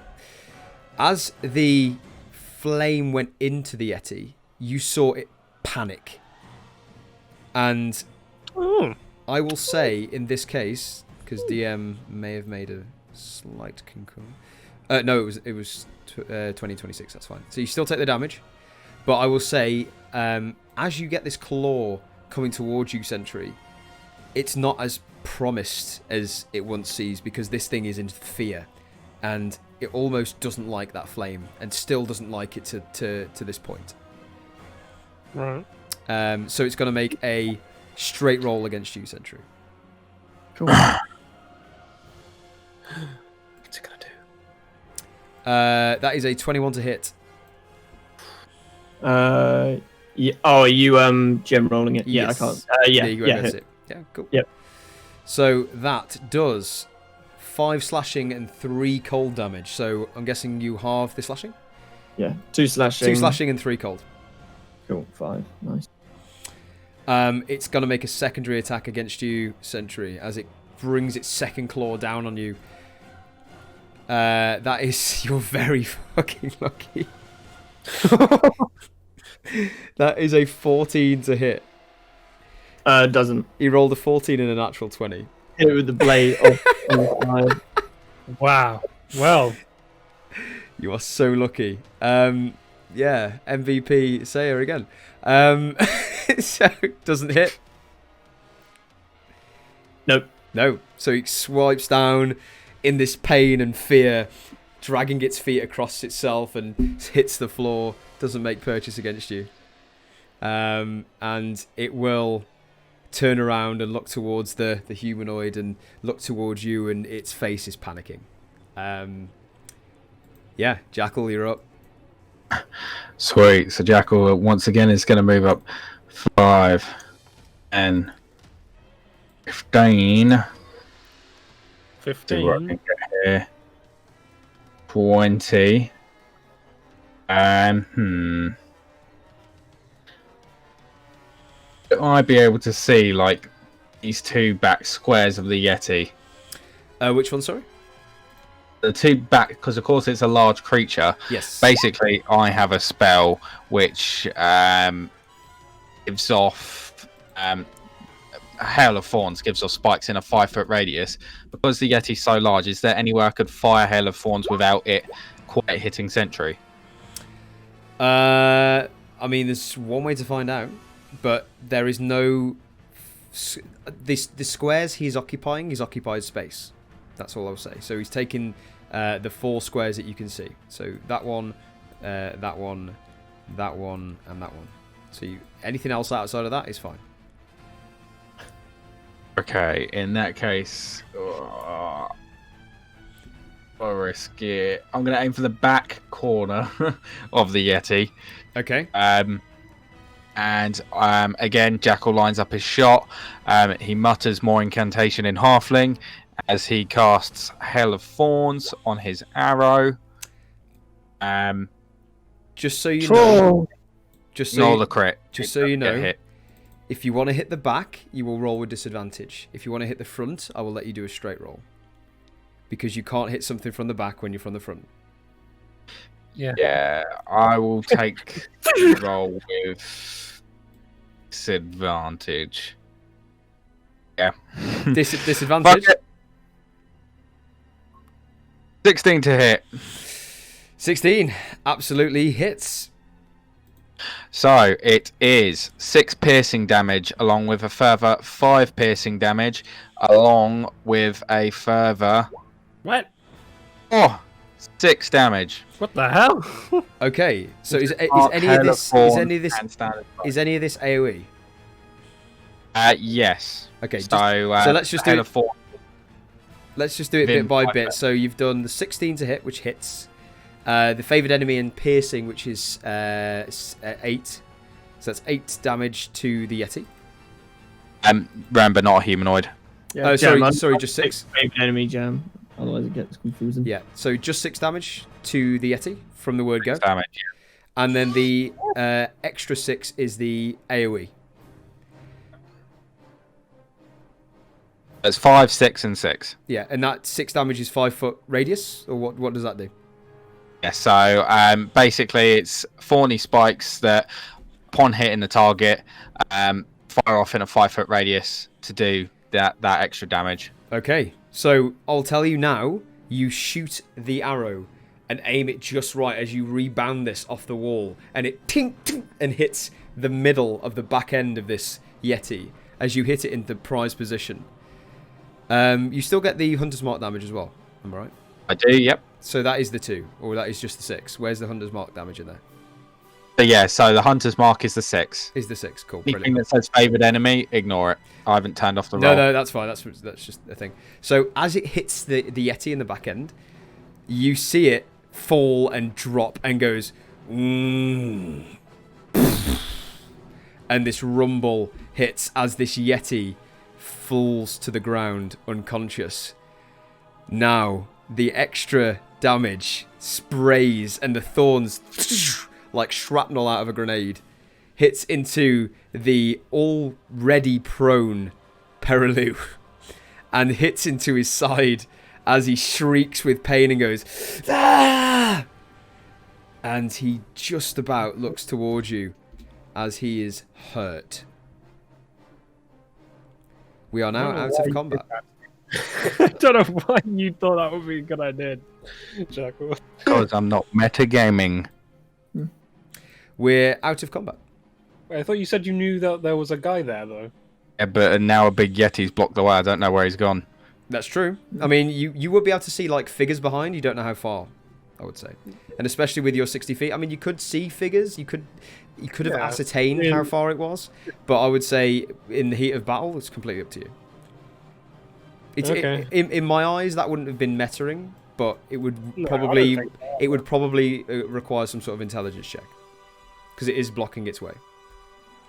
As the flame went into the Yeti, you saw it panic. And I will say, in this case, because DM may have made a slight concur. No, it was 2026. That's fine. So you still take the damage, but I will say, as you get this claw coming towards you, Sentry, it's not as promised as it once sees, because this thing is in fear, and it almost doesn't like that flame, and still doesn't like it to this point. Right. So it's going to make a straight roll against you, Sentry. Cool. What's it gonna do? That is a 21 to hit. Yeah. Oh, are you gem rolling it? Yeah, Yes. I can't. Yeah, There you go, yeah. that's it. Yeah, cool. Yep. So that does 5 slashing and 3 cold damage. So I'm guessing you halve the slashing? Yeah, 2 slashing. 2 slashing and 3 cold. Cool, 5. Nice. It's going to make a secondary attack against you, Sentry, as it brings its second claw down on you. That is... You're very fucking lucky. That is a 14 to hit. Doesn't He rolled a 14 and a natural 20. hit it with the blade off on the side. Wow. Well, You are so lucky. Yeah, MVP Seiya again. So doesn't hit. Nope. No. So he swipes down in this pain and fear, dragging its feet across itself and hits the floor. Doesn't make purchase against you. And it will turn around and look towards the humanoid and look towards you, and its face is panicking. Yeah, Jackal, you're up. Sweet. So Jackal once again is going to move up 5 and 15. 15. Here. 20. And I'd be able to see like these two back squares of the Yeti. Which one, sorry? The two back, because of course it's a large creature. Yes. Basically, I have a spell which gives off a hail of thorns, gives off spikes in a 5-foot radius. Because the Yeti's so large, is there anywhere I could fire hail of thorns without it quite hitting Sentry? I mean, there's one way to find out, but there is no. The squares he's occupied space. That's all I'll say. So he's taken the 4 squares that you can see. So that one, that one, that one, and that one. So anything else outside of that is fine. Okay, in that case, I'll risk it. I'm going to aim for the back corner of the Yeti. Okay. And again, Jackal lines up his shot. He mutters more incantation in Halfling as he casts Hail of Thorns on his arrow. Just so you know, the crit. Just so you know, Hit. if you want to hit the back, you will roll with disadvantage. If you want to hit the front, I will let you do a straight roll. Because you can't hit something from the back when you're from the front. Yeah, I will take the roll with disadvantage. Yeah. Disadvantage? 16 to hit. 16 absolutely hits. So it is 6 piercing damage, along with a further 5 piercing damage, along with a further What? 6 damage. What the hell? Okay, so is any of this AoE? Yes. Okay, So let's just do Hail it. of Thorns. Let's just do it bit by bit. So you've done the 16 to hit, which hits. The favoured enemy and piercing, which is 8. So that's 8 damage to the Yeti. Remember, not a humanoid. Yeah, sorry, just 6. Enemy jam. Otherwise it gets confusing. Yeah, so just 6 damage to the Yeti from the word go. 6 damage, yeah. And then the extra 6 is the AoE. It's 5, 6, and 6. Yeah, and that 6 damage is 5-foot radius, or what does that do? Yeah, so basically it's thorny spikes that, upon hitting the target, fire off in a 5-foot radius to do that extra damage. Okay, so I'll tell you now, you shoot the arrow and aim it just right as you rebound this off the wall, and it tink, tink, and hits the middle of the back end of this Yeti as you hit it into prize position. You still get the Hunter's Mark damage as well, am I right? I do, yep. So that is the 2, or that is just the 6. Where's the Hunter's Mark damage in there? But yeah, so the Hunter's Mark is the 6. Is the 6, cool, Anything brilliant. that says favoured enemy, ignore it. I haven't turned off the roll. No, that's fine. That's just a thing. So as it hits the Yeti in the back end, you see it fall and drop and goes, and this rumble hits as this Yeti falls to the ground unconscious. Now the extra damage sprays and the thorns like shrapnel out of a grenade hits into the already prone Perilou and hits into his side as he shrieks with pain and goes, "Ah!" And he just about looks towards you as he is hurt. We are now out of combat. I don't know why you thought that would be a good idea, Jackal. Because I'm not metagaming. We're out of combat. Wait, I thought you said you knew that there was a guy there, though. Yeah, but now a big Yeti's blocked the way. I don't know where he's gone. That's true. I mean, you would be able to see like figures behind. You don't know how far, I would say, and especially with your 60 feet. I mean, you could see figures. You could have ascertained how far it was, but I would say in the heat of battle, it's completely up to you. It's Okay. In my eyes, that wouldn't have been metaing, but it would probably require some sort of intelligence check because it is blocking its way.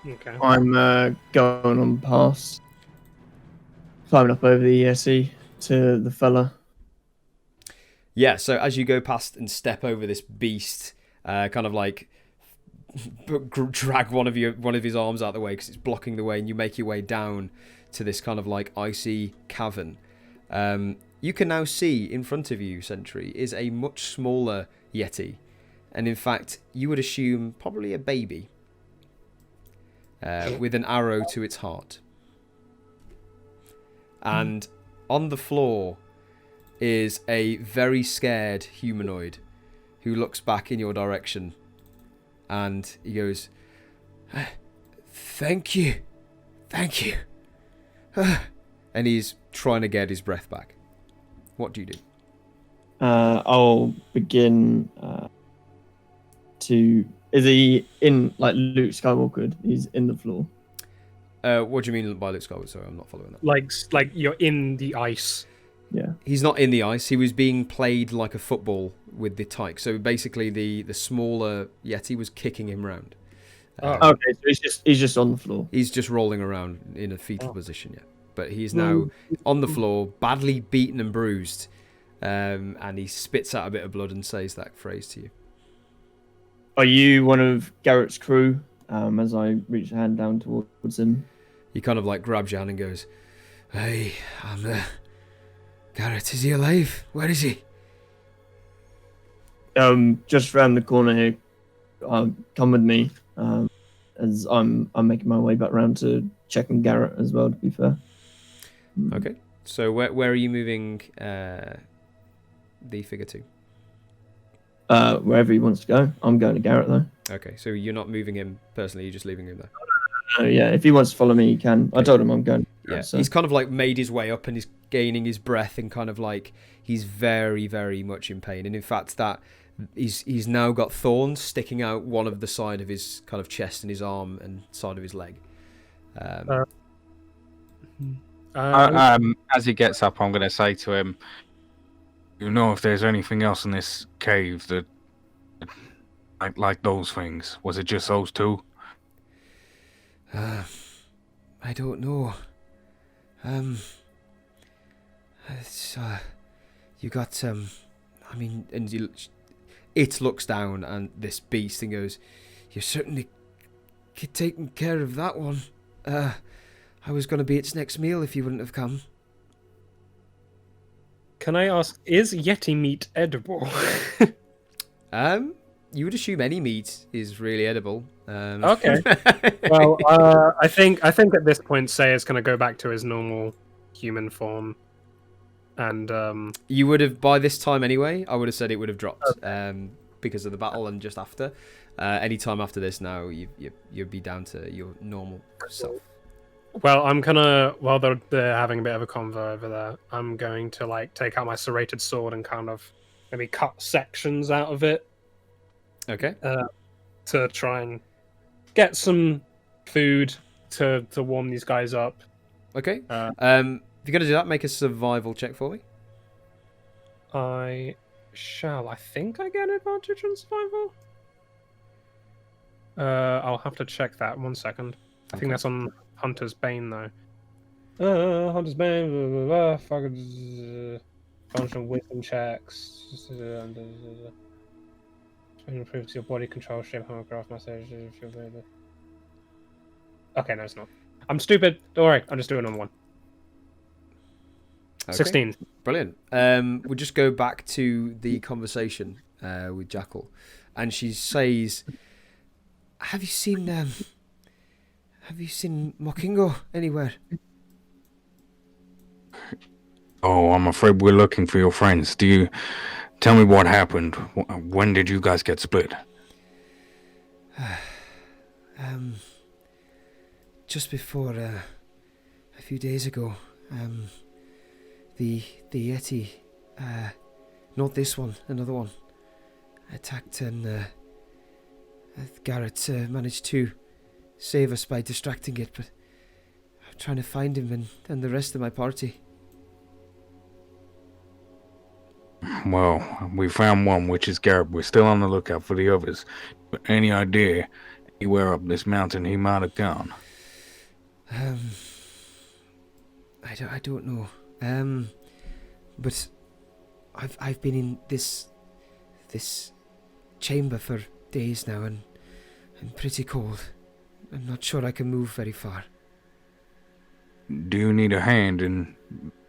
Okay. I'm going on past, climbing up over the ESE to the fella. Yeah, so as you go past and step over this beast, kind of like drag one of his arms out of the way because it's blocking the way, and you make your way down to this kind of like icy cavern. You can now see in front of you, Sentry, is a much smaller Yeti, and in fact, you would assume probably a baby, with an arrow to its heart. And on the floor is a very scared humanoid who looks back in your direction, and he goes, "Thank you. And he's trying to get his breath back. What do you do? I'll begin to... Is he in, like, Luke Skywalker? He's in the floor. What do you mean by Luke Skywalker? Sorry, I'm not following that. Like you're in the ice. Yeah. He's not in the ice. He was being played like a football with the tyke. So basically, the smaller Yeti was kicking him round. Okay, so he's just on the floor. He's just rolling around in a fetal position, yeah. But he's now on the floor, badly beaten and bruised, and he spits out a bit of blood and says that phrase to you. Are you one of Garrett's crew? As I reach a hand down towards him. He kind of like grabs your hand and goes, "Hey, I'm Garret, is he alive? Where is he?" Just around the corner here. Come with me. As I'm making my way back around to checking Garret as well, to be fair. Okay. So where are you moving the figure to? Wherever he wants to go. I'm going to Garret though. Okay, so you're not moving him personally, you're just leaving him there. Yeah, if he wants to follow me, he can. I told him I'm going. Yeah, so. he's kind of like made his way up and he's gaining his breath and kind of like he's very, very much in pain. And in fact, that he's now got thorns sticking out one of the side of his kind of chest and his arm and side of his leg. As he gets up, I'm going to say to him, "You know, if there's anything else in this cave that, like those things, was it just those two?" I don't know. It's, you got I mean, and it looks down and this beast and goes, "You certainly taken care of that one. I was going to be its next meal if you wouldn't have come." Can I ask, is Yeti meat edible? You would assume any meat is really edible. Okay. Well, I think at this point, Seiya's going to go back to his normal human form, and you would have by this time anyway. I would have said it would have dropped because of the battle and just after. Any time after this, now you'd be down to your normal self. Well, I'm gonna while they're having a bit of a convo over there, I'm going to like take out my serrated sword and kind of maybe cut sections out of it. Okay. To try and get some food to warm these guys up. Okay. If you're gonna do that, make a survival check for me. I shall. I think I get an advantage on survival. I'll have to check that. 1 second. I think that's on Hunter's Bane though. Hunter's Bane. Blah, blah, blah, fucking functional wisdom checks. Improves your body control, shape, hovercraft, massage. Okay, no, it's not. I'm stupid. Don't worry. I'm just doing it on one. Okay. 16. Brilliant. We'll just go back to the conversation with Jackal. and she says, Have you seen Mokingo anywhere? Oh, I'm afraid we're looking for your friends. Do you tell me what happened? When did you guys get split? Just before a few days ago, the Yeti, not this one, another one, attacked, and Garret managed to save us by distracting it, but I'm trying to find him and the rest of my party. Well, we found one, which is Garret. We're still on the lookout for the others. But any idea anywhere up this mountain he might have gone? I don't know. But I've been in this chamber for days now, and I'm pretty cold. I'm not sure I can move very far. Do you need a hand in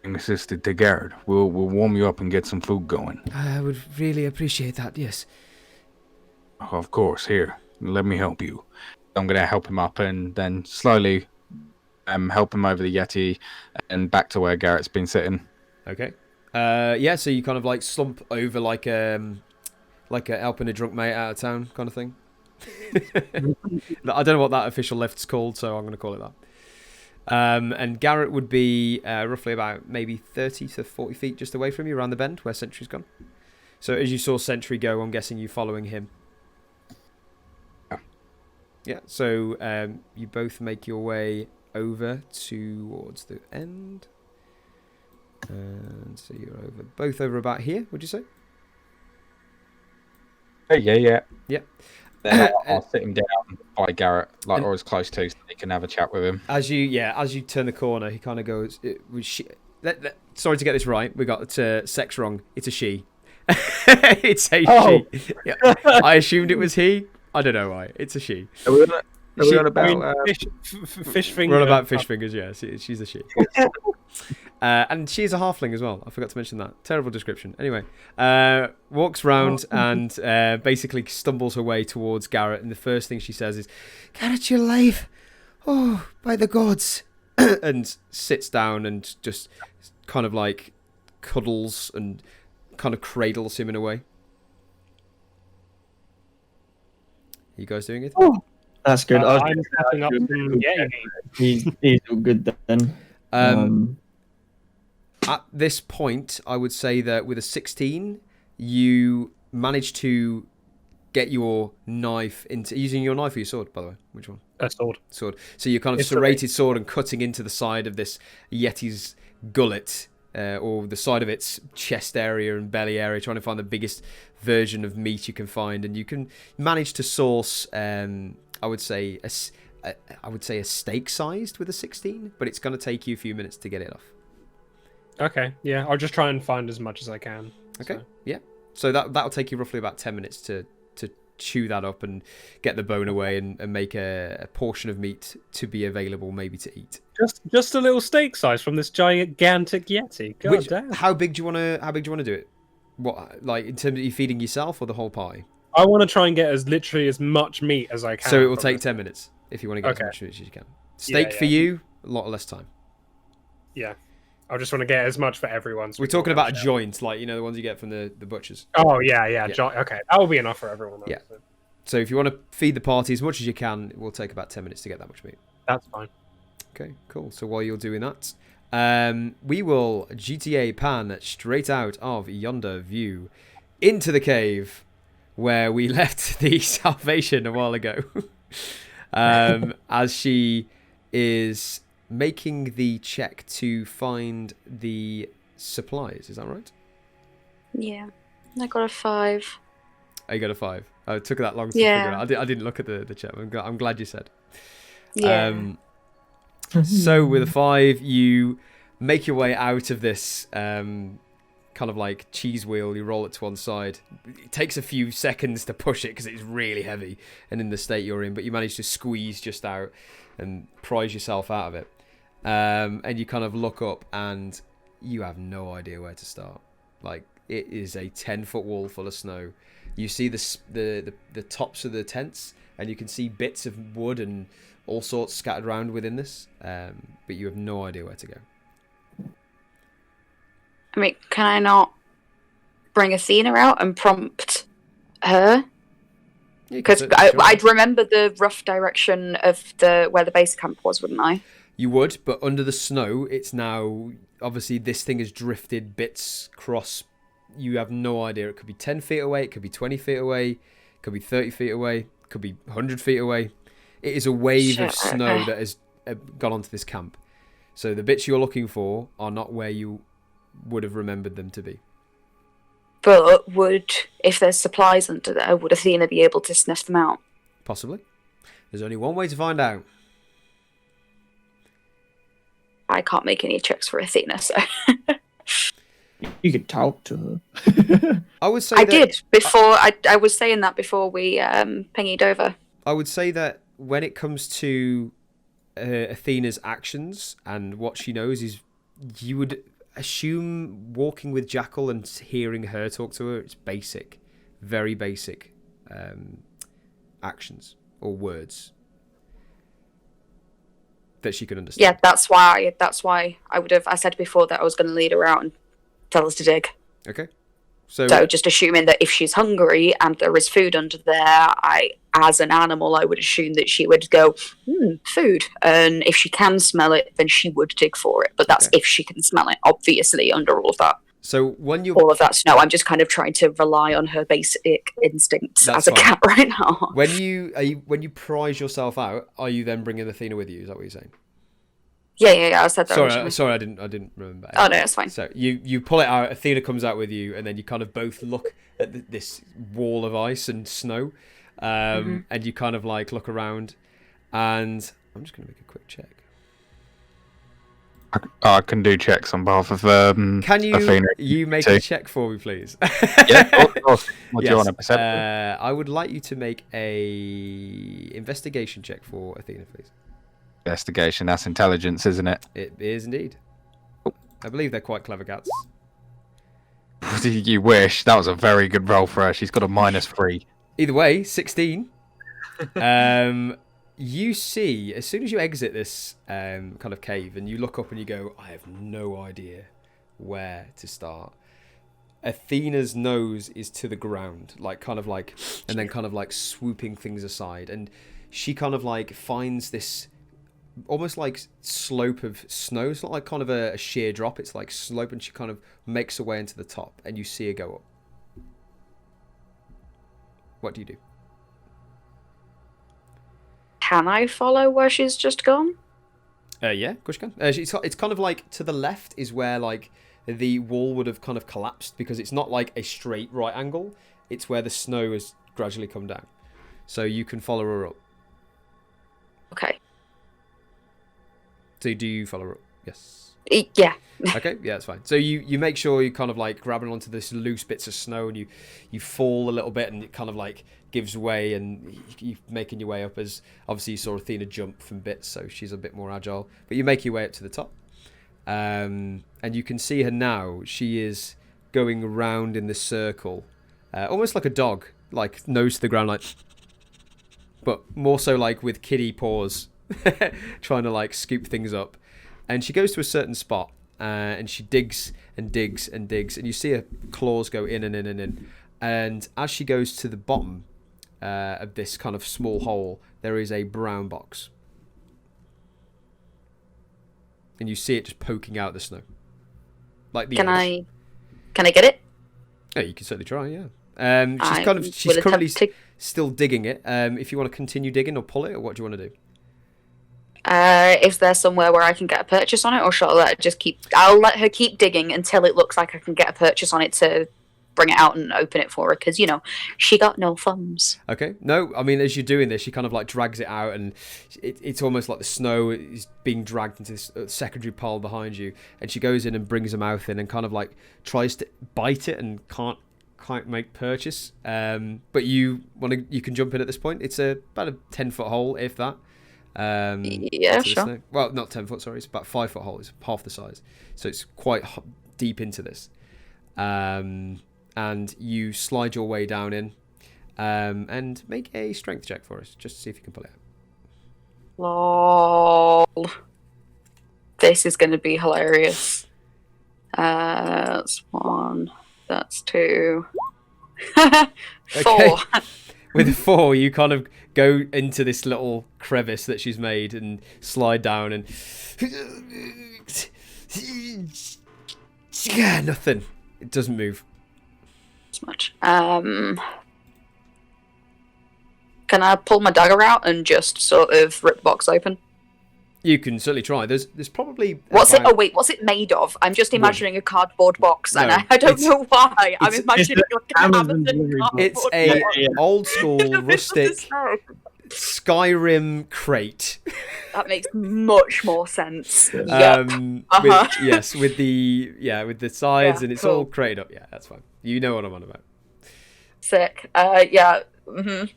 being assisted to Garret? We'll warm you up and get some food going. I would really appreciate that, yes. Of course. Here, let me help you. I'm going to help him up and then slowly help him over the Yeti and back to where Garrett's been sitting. Okay. Yeah, so you kind of like slump over like a helping a drunk mate out of town kind of thing. I don't know what that official lift's called, so I'm going to call it that. And Garret would be roughly about maybe 30 to 40 feet just away from you, around the bend where Sentry's gone. So as you saw Sentry go, I'm guessing you following him. Yeah, so you both make your way over towards the end. And so you're both over about here, would you say? Yeah. Yeah. Then I'll sit him down by Garret, or as close to, so they can have a chat with him. As you turn the corner, he kind of goes, sorry to get this right, we got sex wrong. It's a she. It's a she. Yeah. I assumed it was he. I don't know why. It's a she. Are we on about fish fingers? We're on about fish fingers, yeah. She's a she. And she's a halfling as well. I forgot to mention that. Terrible description. Anyway, walks round and basically stumbles her way towards Garret. And the first thing she says is, Garret, you're alive. Oh, by the gods. And sits down and just kind of like cuddles and kind of cradles him in a way. You guys doing it? Oh, that's good. I'm stepping up to He's all good then. At this point, I would say that with a 16, you managed to get your knife into... Using your knife or your sword, by the way? Which one? A sword. Sword. So you're kind of It's serrated sword and cutting into the side of this Yeti's gullet, or the side of its chest area and belly area, trying to find the biggest version of meat you can find. And you can manage to source, I would say a steak-sized with a 16, but it's going to take you a few minutes to get it off. Okay, yeah, I'll just try and find as much as I can. Okay, So. yeah. So that'll take you roughly about 10 minutes to chew that up and get the bone away and make a portion of meat to be available maybe to eat. Just a little steak size from this gigantic Yeti. God damn. How big do you want to do it? What, like in terms of you feeding yourself or the whole pie? I want to try and get literally as much meat as I can. So it will take 10 minutes if you want to get as much meat as you can. Steak Yeah. for you, a lot less time. Yeah. I just want to get as much for everyone. So We're talking about a joint, like, you know, the ones you get from the butchers. Oh, yeah. Okay, that will be enough for everyone. Yeah. So if you want to feed the party as much as you can, it will take about 10 minutes to get that much meat. That's fine. Okay, cool. So while you're doing that, we will GTA pan straight out of yonder view into the cave where we left the Salvation a while ago. As she is making the check to find the supplies. Is that right? Yeah, I got a 5. Oh, you got a 5. Oh, it took that long to figure it out. I didn't look at the chat. I'm glad you said. Yeah. So with a 5, you make your way out of this kind of like cheese wheel. You roll it to one side. It takes a few seconds to push it because it's really heavy and in the state you're in, but you manage to squeeze just out and prise yourself out of it. And you kind of look up and you have no idea where to start. Like, it is a 10-foot wall full of snow. You see the tops of the tents, and you can see bits of wood and all sorts scattered around within this, but you have no idea where to go. I mean, can I not bring Athena out and prompt her? Because I'd remember the rough direction of where the base camp was, wouldn't I? You would, but under the snow, it's now... Obviously, this thing has drifted bits across. You have no idea. It could be 10 feet away. It could be 20 feet away. It could be 30 feet away. It could be 100 feet away. It is a wave of snow that has gone onto this camp. So the bits you're looking for are not where you would have remembered them to be. But if there's supplies under there, would Athena be able to sniff them out? Possibly. There's only one way to find out. I can't make any checks for Athena, so... You could talk to her. I would say I did before. I was saying that before we pinged over. I would say that when it comes to Athena's actions and what she knows, is you would assume walking with Jackal and hearing her talk to her, it's basic, very basic actions or words that she can understand. Yeah, that's why I said before that I was going to lead her out and tell us to dig. Okay. So just assuming that if she's hungry and there is food under there, as an animal, I would assume that she would go, food. And if she can smell it, then she would dig for it. But that's if she can smell it, obviously, under all of that. So when you... All of that snow, I'm just kind of trying to rely on her basic instincts as a cat right now. When you prize yourself out, are you then bringing Athena with you? Is that what you're saying? Yeah, I said that. Sorry, I didn't remember. Oh no, it's fine. So you pull it out, Athena comes out with you, and then you kind of both look at this wall of ice and snow, and you kind of like look around, and I'm just going to make a quick check. I can do checks on behalf of Can you Athena. You make a check for me, please? Yeah, of course. What do you want to perceive? I would like you to make a investigation check for Athena, please. Investigation, that's intelligence, isn't it? It is indeed. I believe they're quite clever cats. You wish. That was a very good roll for her. She's got a -3. Either way, 16. You see, as soon as you exit this kind of cave and you look up and you go, I have no idea where to start. Athena's nose is to the ground, and then kind of like swooping things aside. And she kind of like finds this almost like slope of snow. It's not like kind of a sheer drop, it's like slope, and she kind of makes her way into the top and you see her go up. What do you do? Can I follow where she's just gone? Yeah, of course you can. It's kind of like to the left is where like the wall would have kind of collapsed, because it's not like a straight right angle, it's where the snow has gradually come down, so you can follow her up. Okay. So do you follow her up? Yes. Yeah. Okay, yeah, that's fine. So you make sure you kind of like grabbing onto this loose bits of snow, and you fall a little bit, and it kind of like gives way, and you're making your way up. As obviously you saw Athena jump from bits, so she's a bit more agile, but you make your way up to the top, and you can see her now. She is going around in this circle, almost like a dog, like nose to the ground, like, but more so like with kiddie paws, trying to like scoop things up. And she goes to a certain spot, and she digs and digs and digs, and you see her claws go in and in and in. And as she goes to the bottom of this kind of small hole, there is a brown box. And you see it just poking out the snow. Like the Can I get it? Yeah, you can certainly try, yeah. She's currently still digging it. If you want to continue digging or pull it, or what do you want to do? Is there somewhere where I can get a purchase on it, or shall I let her just keep... I'll let her keep digging until it looks like I can get a purchase on it to bring it out and open it for her, because, you know, she got no thumbs. Okay. No, I mean, as you're doing this, she kind of like drags it out, and it's almost like the snow is being dragged into this secondary pile behind you, and she goes in and brings her mouth in and kind of like tries to bite it and can't make purchase. But you can jump in at this point. It's about a 10-foot hole, if that. Yeah, sure. Well, not 10 foot, sorry. It's about 5-foot hole. It's half the size. So it's quite deep into this. And you slide your way down in, And make a strength check for us, just to see if you can pull it out. Lol. This is going to be hilarious. That's 1. That's 2. 4. Okay. With a 4, you kind of go into this little crevice that she's made and slide down and... Yeah, nothing. It doesn't move. As much. Can I pull my dagger out and just sort of rip the box open? You can certainly try. There's probably... What's it made of? I'm just imagining a cardboard box, and No, I don't know why. I'm it's- imagining like an Amazon Amazon delivery box. cardboard It's a box. old school rustic Skyrim crate. That makes much more sense. Yep. With, yes, with the sides, Yeah, and it's cool. all crated up. Yeah, that's fine. You know what I'm on about. Sick. Yeah. Mm-hmm.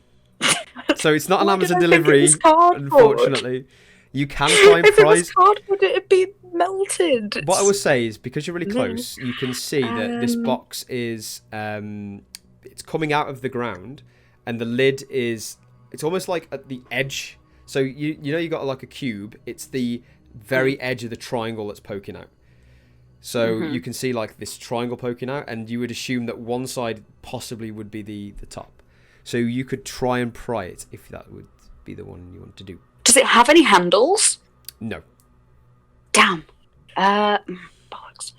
So it's not an Why did Amazon I think it delivery, was cardboard? unfortunately. You can try and If it was prize. cardboard, it'd be melted. What I would say is, because you're really No. close, you can see that this box is it's coming out of the ground, and the lid is, it's almost like at the edge. So you know you got like a cube. It's the very edge of the triangle that's poking out. So you can see like this triangle poking out, and you would assume that one side possibly would be the top. So you could try and pry it if that would be the one you want to do. Does it have any handles? No. Damn. Bollocks.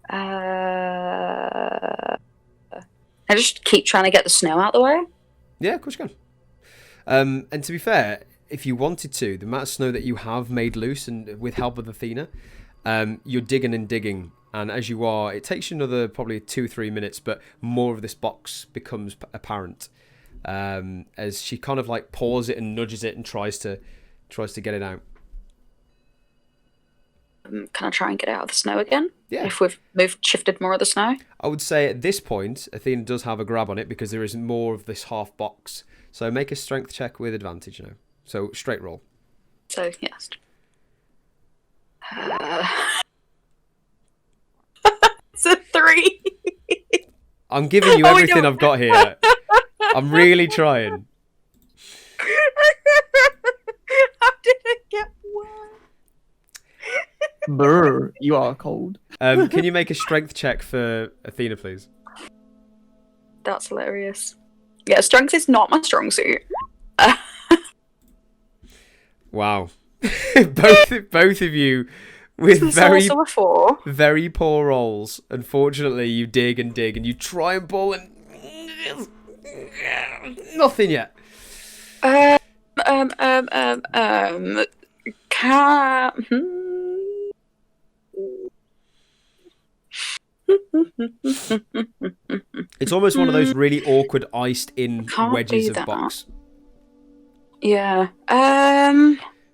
I just keep trying to get the snow out the way. Yeah, of course you can. And to be fair, if you wanted to, the amount of snow that you have made loose, and with help of Athena, you're digging and digging. And as you are, it takes you another probably 2-3 minutes, but more of this box becomes apparent as she kind of like paws it and nudges it and tries to get it out. Can I try and get it out of the snow again? Yeah. If we've shifted more of the snow? I would say at this point, Athena does have a grab on it because there is more of this half box. So make a strength check with advantage now. So straight roll. So, yes. It's a 3. I'm giving you Oh, everything no. I've got here. I'm really trying. How did it get worse? Brr, you are cold. Can you make a strength check for Athena, please? That's hilarious. Yeah, strength is not my strong suit. Wow. both of you with It's very also a 4. very poor rolls. Unfortunately, you dig and you try and pull and nothing yet. It's almost one of those really awkward iced in Can't wedges do of that. box. Yeah.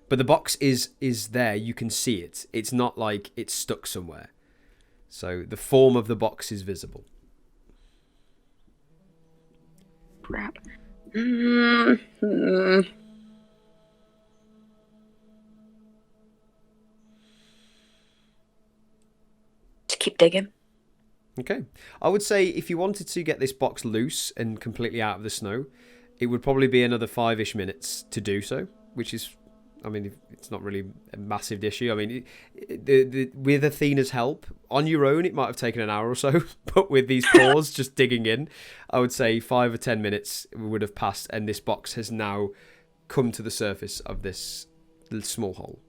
But the box is there. You can see it. It's not like it's stuck somewhere. So the form of the box is visible. Crap. To keep digging. Okay. I would say if you wanted to get this box loose and completely out of the snow, it would probably be another 5-ish minutes to do so, which is, I mean, it's not really a massive issue. I mean, with Athena's help, on your own, it might have taken an hour or so, but with these paws just digging in, I would say 5 or 10 minutes would have passed, and this box has now come to the surface of this little small hole.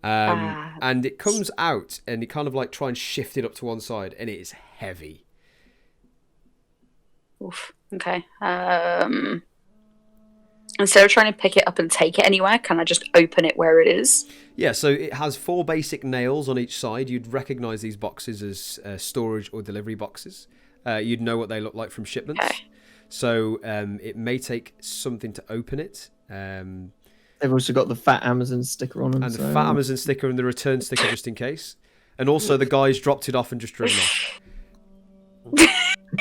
And it comes out, and you kind of like try and shift it up to one side, and it is heavy. Oof. Okay. Instead of trying to pick it up and take it anywhere, can I just open it where it is? Yeah, so it has 4 basic nails on each side. You'd recognise these boxes as storage or delivery boxes. You'd know what they look like from shipments. Okay. So it may take something to open it. They've also got the fat Amazon sticker on them. And the fat Amazon sticker and the return sticker just in case. And also the guys dropped it off and just driven off.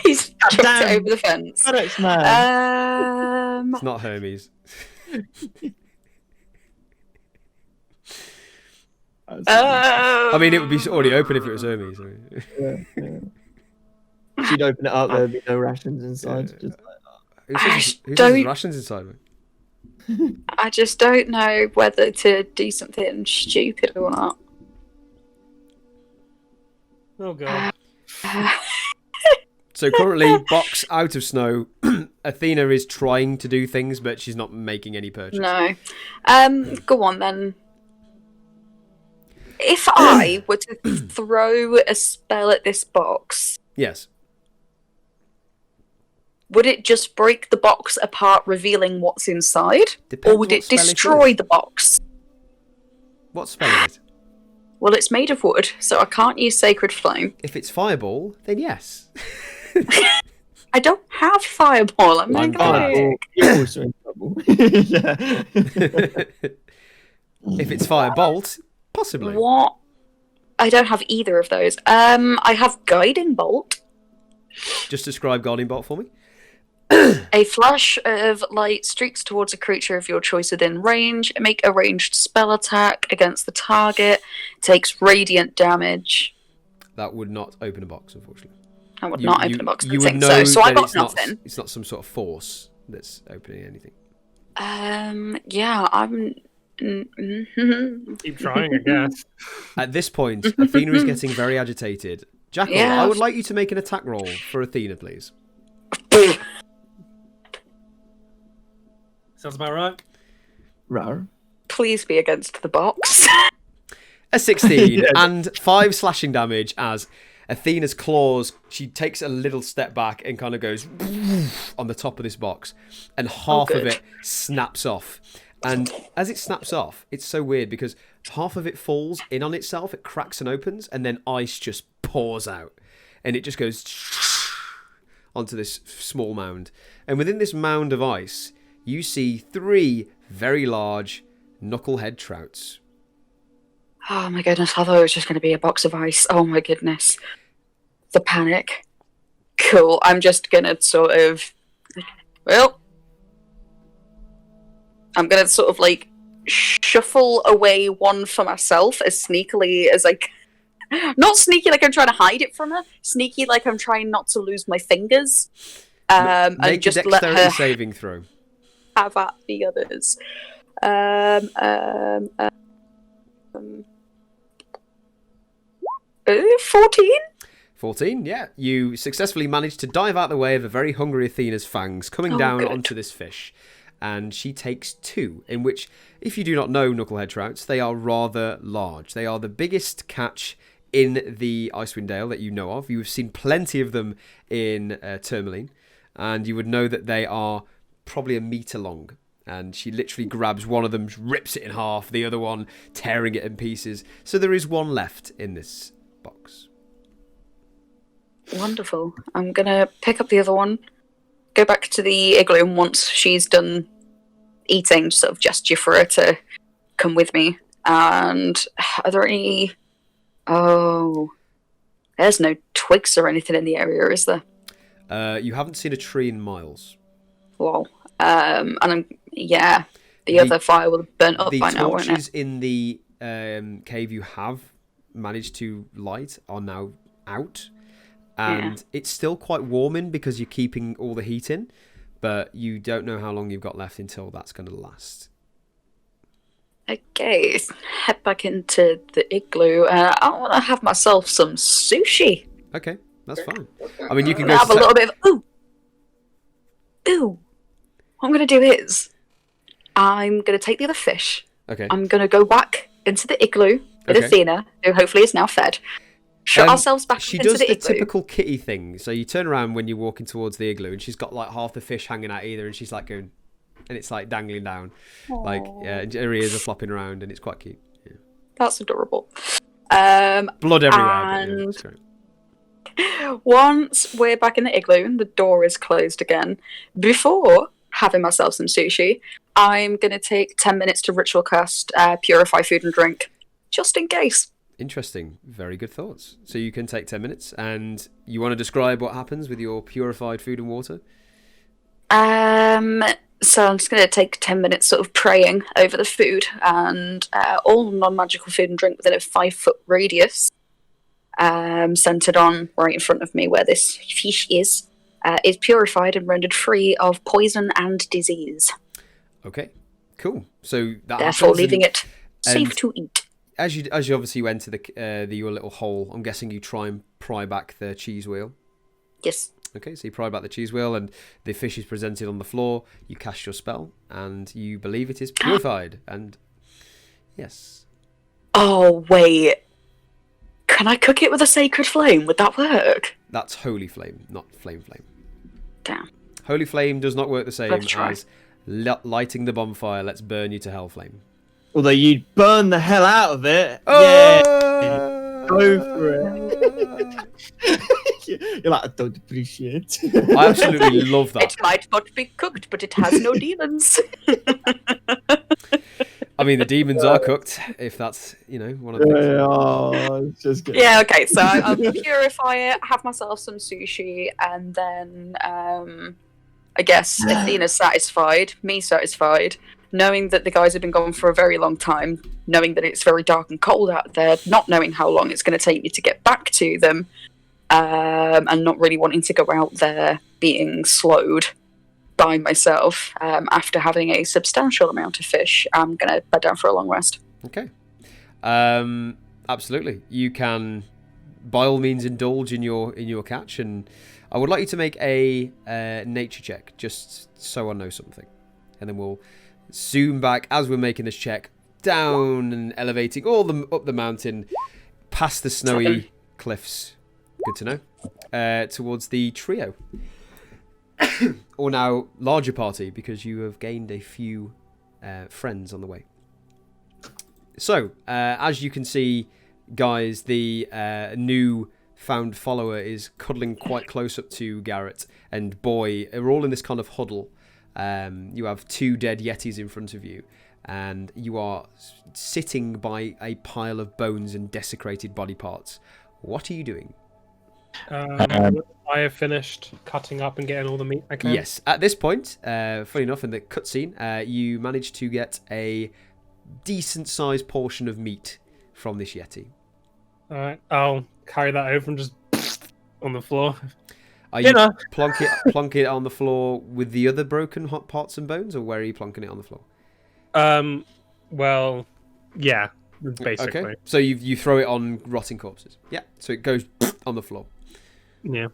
He's chucked damn. it over the fence. FedEx man. It's not Hermes. I mean, it would be already open if it was Hermes. I mean. Yeah. She'd open it up, there'd be no rations inside. Just like Who I says don't- there's rations inside me? I just don't know whether to do something stupid or not. Oh god. So currently, box out of snow. Athena is trying to do things, but she's not making any purchase. No. Go on then. If I were to throw a spell at this box, Yes. would it just break the box apart, revealing what's inside? Depends Or would what it spell it destroy is. the box? What spell is it? Well, it's made of wood, so I can't use Sacred Flame. If it's fireball, then yes. I don't have Fireball. I'm I'm not gonna fine. do You're also in trouble. Yeah. If it's firebolt, possibly. What? I don't have either of those. I have Guiding Bolt. Just describe guarding bolt for me. A flash of light streaks towards a creature of your choice within range. Make a ranged spell attack against the target. Takes radiant damage. That would not open a box, unfortunately. I would not open a box. You I would think know so I that got it's not, nothing. it's not some sort of force that's opening anything. Yeah, I'm. Keep trying, I guess. At this point, Athena is getting very agitated. Jackal, Yeah. I would like you to make an attack roll for Athena, please. Sounds about right. Rar. Please be against the box. A 16 Yeah. and 5 slashing damage as Athena's claws, she takes a little step back and kind of goes on the top of this box, and half of good. it snaps off. And as it snaps off, it's so weird because half of it falls in on itself, it cracks and opens, and then ice just pours out. And it just goes onto this small mound. And within this mound of ice, you see 3 very large knucklehead trouts. Oh my goodness, I thought it was just going to be a box of ice. Oh my goodness. The panic. Cool, I'm just going to sort of... Well... I'm going to sort of, like, shuffle away one for myself as sneakily as I can. Not sneaky like I'm trying to hide it from her. Sneaky like I'm trying not to lose my fingers. And Make a just let dexterity her saving throw. have at the others. 14? 14, yeah. You successfully managed to dive out the way of a very hungry Athena's fangs, coming Oh, down good. onto this fish. And she takes 2, in which, if you do not know knucklehead trouts, they are rather large. They are the biggest catch in the Icewind Dale that you know of. You have seen plenty of them in Tourmaline, and you would know that they are probably a metre long. And she literally grabs one of them, rips it in half, the other one tearing it in pieces. So there is one left in this box. Wonderful. I'm gonna pick up the other one, go back to the igloo, and once she's done eating, sort of gesture for her to come with me. And are there any... Oh... There's no twigs or anything in the area, is there? You haven't seen a tree in miles. Well, and I'm... Yeah, the other fire will have burnt up The by now, won't torches it? in the cave you have managed to light are now out. And it's still quite warm in because you're keeping all the heat in. But you don't know how long you've got left until that's going to last. Okay, head back into the igloo. I want to have myself some sushi. Okay, that's fine. I mean, you can I'm go gonna have a to little bit of ooh. What I'm gonna do is I'm gonna take the other fish. Okay. I'm gonna go back into the igloo with Okay. Athena, who hopefully is now fed. Shut ourselves back She into does the the igloo. typical kitty thing. So you turn around when you're walking towards the igloo, and she's got like half the fish hanging out either, and she's like going, and it's like dangling down, like yeah, and her ears are flopping around, and it's quite cute. Yeah. That's adorable. Blood everywhere. But, yeah, And- it's great. Once we're back in the igloo and the door is closed again, before having myself some sushi, I'm going to take 10 minutes to ritual cast Purify Food and Drink, just in case. Interesting. Very good thoughts. So you can take 10 minutes, and you want to describe what happens with your purified food and water? So I'm just going to take 10 minutes sort of praying over the food, and all non-magical food and drink within a 5-foot radius, centered on right in front of me where this fish is. is purified and rendered free of poison and disease. Okay, cool. So that Therefore, happens, leaving it safe and to eat. as you obviously enter your little hole, I'm guessing you try and pry back the cheese wheel. Yes. Okay, so you pry back the cheese wheel, and the fish is presented on the floor. You cast your spell, and you believe it is purified. And yes. Oh wait, can I cook it with a sacred flame? Would that work? That's holy flame, not flame. Damn. Holy flame does not work the same Let's try. as lighting the bonfire. Let's burn you to hell flame. Although you'd burn the hell out of it. Oh! Go for it. You're like, I don't appreciate. I absolutely love that. It might not be cooked, but it has no demons. I mean, the demons are cooked, if that's, one of the things. Oh, it's just good. Yeah, okay, so I'll purify it, have myself some sushi, and then I guess Athena's satisfied, me satisfied, knowing that the guys have been gone for a very long time, knowing that it's very dark and cold out there, not knowing how long it's going to take me to get back to them, and not really wanting to go out there being slowed by myself. After having a substantial amount of fish, I'm going to bed down for a long rest. Okay. Absolutely. You can, by all means, indulge in your catch, and I would like you to make a nature check, just so I know something. And then we'll zoom back as we're making this check, down and elevating up the mountain, past the snowy cliffs. Good to know. Towards the trio. Or now larger party, because you have gained a few friends on the way. So, as you can see, guys, the new found follower is cuddling quite close up to Garret, and Boy are all in this kind of huddle. You have 2 dead Yetis in front of you, and you are sitting by a pile of bones and desecrated body parts. What are you doing? I have finished cutting up and getting all the meat I can. Yes, at this point, funny enough, in the cutscene, you managed to get a decent-sized portion of meat from this Yeti. Alright, I'll carry that over and just on the floor. Are you plonking it on the floor with the other broken hot parts and bones, or where are you plonking it on the floor? Well, yeah, basically. Okay, so you throw it on rotting corpses. Yeah, so it goes on the floor. Yeah.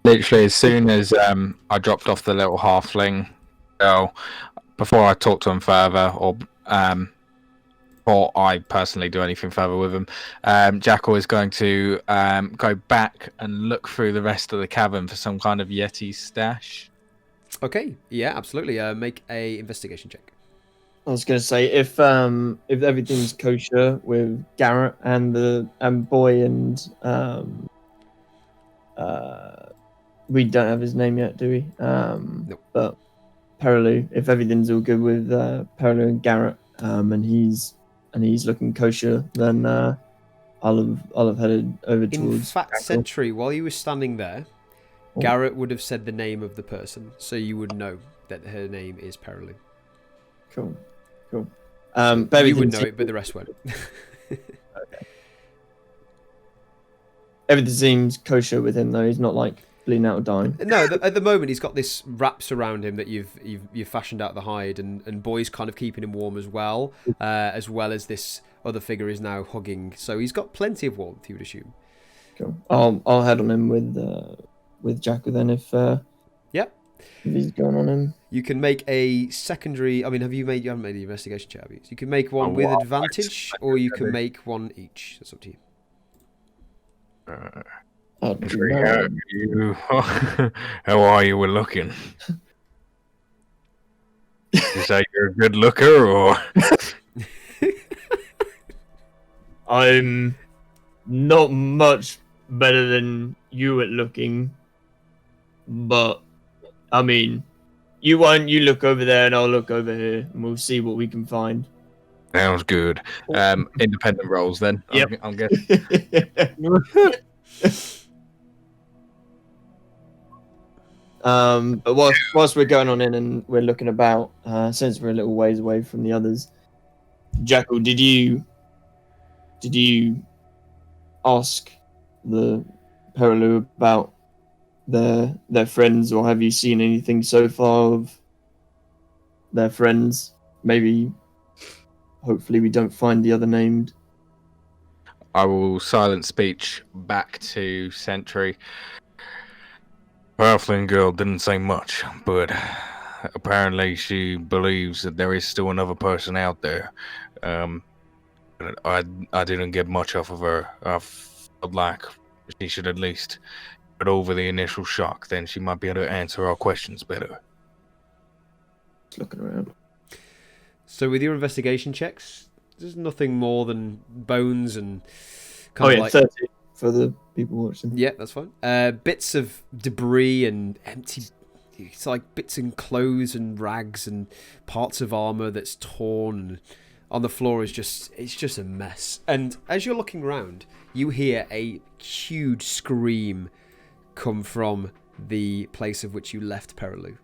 Literally, as soon as I dropped off the little halfling girl, before I talk to him further, or I personally do anything further with him, Jackal is going to go back and look through the rest of the cavern for some kind of Yeti stash. Okay, yeah, absolutely. Make a investigation check. I was going to say, if everything's kosher with Garret and Boy and we don't have his name yet, do we? Nope. But Perilu, if everything's all good with Perilu and Garret, and he's looking kosher, then I'll have headed over towards. In fact, Jackal. Sentry, while you were standing there, Garret would have said the name of the person, so you would know that her name is Perilu. Cool. But you would know it, but the rest won't. Okay. Everything seems kosher with him, though. He's not like bleeding out or dying. No, at the moment he's got this wraps around him that you've fashioned out the hide, and Boy's kind of keeping him warm as well as this other figure is now hugging. So he's got plenty of warmth, you would assume. Cool. I'll head on him with Jackal then if he's going on him. You can make a secondary. I mean, you haven't made the investigation check, have you? So you can make one with advantage, or you can make one each. That's up to you. How are you with looking? Is that you're a good looker, or? I'm not much better than you at looking, but I mean, you look over there and I'll look over here, and we'll see what we can find. Sounds good. Independent roles, then. Yep. I'm guessing. But whilst we're going on in and we're looking about, since we're a little ways away from the others, Jackal, did you ask the Perilu about their friends, or have you seen anything so far of their friends? Maybe, hopefully, we don't find the other named. I will silent speech back to Sentry. Halfling girl didn't say much, but apparently she believes that there is still another person out there. But I didn't get much off of her. I felt like she should at least get over the initial shock. Then she might be able to answer our questions better. Looking around. So with your investigation checks, there's nothing more than bones and kind of like 30 for the people watching. Yeah, that's fine. Bits of debris and empty. It's like bits and clothes and rags and parts of armor that's torn. On the floor is just a mess. And as you're looking around, you hear a huge scream come from the place of which you left Perilou.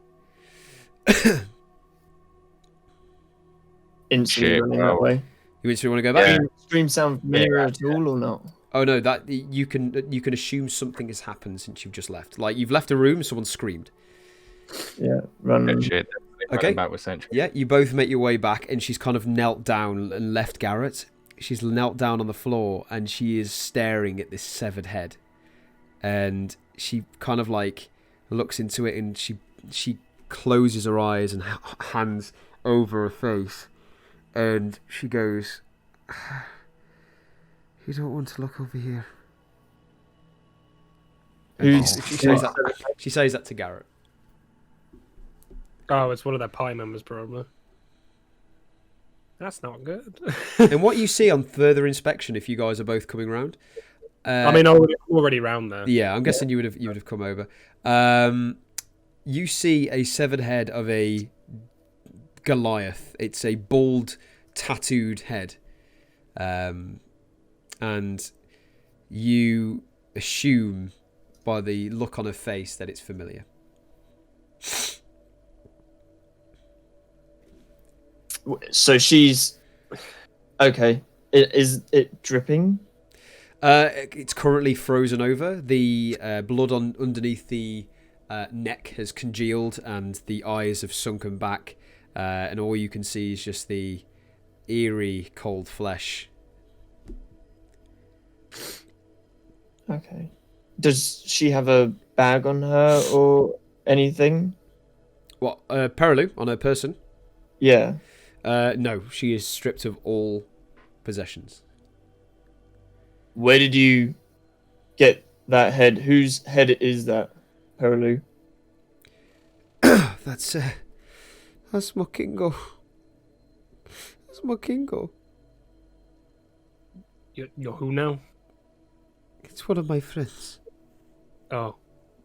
Instantly running that way. You instantly want to go back? Stream sound familiar at all or not? Oh no, that you can assume something has happened since you've just left. Like you've left a room, someone screamed. Yeah, run. Shit. Okay. Back with Sentry. Yeah, you both make your way back, and she's kind of knelt down and left Garret. She's knelt down on the floor, and she is staring at this severed head. And she kind of like looks into it, and she closes her eyes and hands over her face, and she goes, "You don't want to look over here." She says that to Garret. Oh, it's one of their party members, probably. That's not good. And what you see on further inspection, if you guys are both coming round, I mean, I'm already round there. yeah, I'm guessing you would have come over. You see a severed head of a Goliath. It's a bald, tattooed head, and you assume by the look on her face that it's familiar. So she's okay. Is it dripping? It's currently frozen over. The blood underneath the neck has congealed, and the eyes have sunken back, and all you can see is just the eerie, cold flesh. Okay. Does she have a bag on her or anything? What, Perilou on her person? Yeah. No, she is stripped of all possessions. Where did you get that head? Whose head is that, Perilou? That's my Kingo. That's my Kingo. You're who now? It's one of my friends. Oh.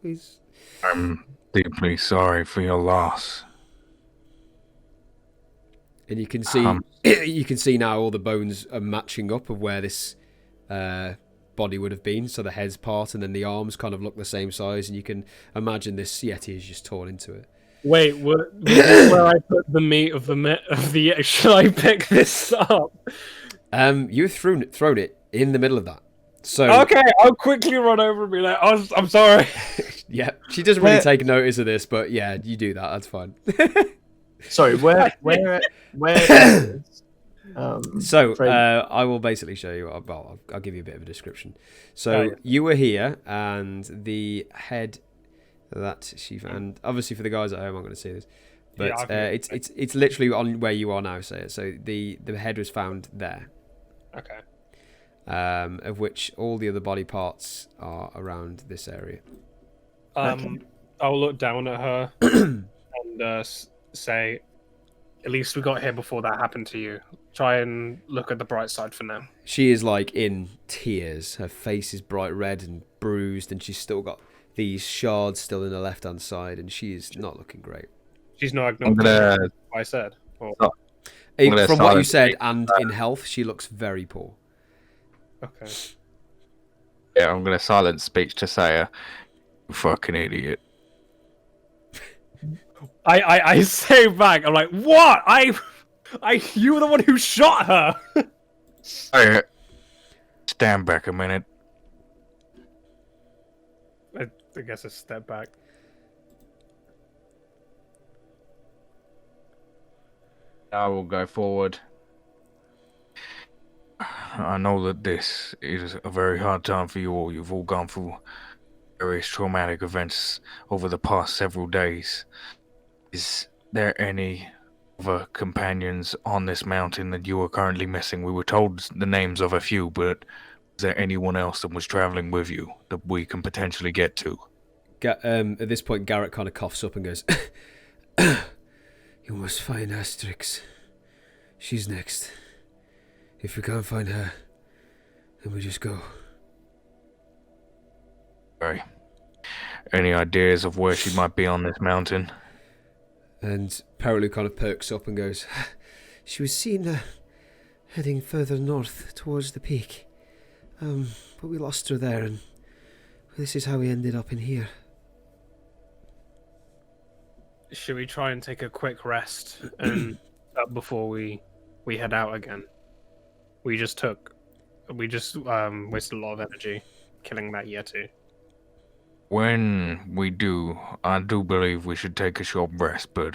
He's... I'm deeply sorry for your loss. And you can see you can see now all the bones are matching up of where this body would have been. So the head's part, and then the arms kind of look the same size, and you can imagine this Yeti is just torn into it. Wait, where I put the meat of the should I pick this up? You've thrown it in the middle of that. So Okay, I'll quickly run over and be like, I'm sorry. yeah, she doesn't really take notice of this, but yeah, you do that. That's fine. Sorry, where So I will basically show you. Well, I'll give you a bit of a description. So you were here, and the head that she found. Obviously, for the guys at home, I'm going to see this, but it's literally on where you are now. So the head was found there. Okay. Of which all the other body parts are around this area. I'll look down at her and say, at least we got here before that happened to you. Try and look at the bright side for now. She is like in tears. Her face is bright red and bruised, and she's still got these shards still in her left hand side, and she is not looking great. She's not acknowledging what I said. Or... From what you said and in health, she looks very poor. Okay. Yeah, I'm gonna silent speech to Seiya. You fucking idiot. I say back, I'm like, what? You were the one who shot her. Hey, stand back a minute. I guess a step back. I will go forward. I know that this is a very hard time for you all. You've all gone through various traumatic events over the past several days. Is there any other companions on this mountain that you are currently missing? We were told the names of a few, but is there anyone else that was traveling with you that we can potentially get to? At this point, Garret kind of coughs up and goes, "You must find Asterix. She's next. If we can't find her, then we just go." Right. Any ideas of where she might be on this mountain? And Perlu kind of perks up and goes, "She was seen heading further north towards the peak. But we lost her there, and this is how we ended up in here." Should we try and take a quick rest and before we head out again? We just wasted a lot of energy killing that Yeti. When we do, I do believe we should take a short rest, but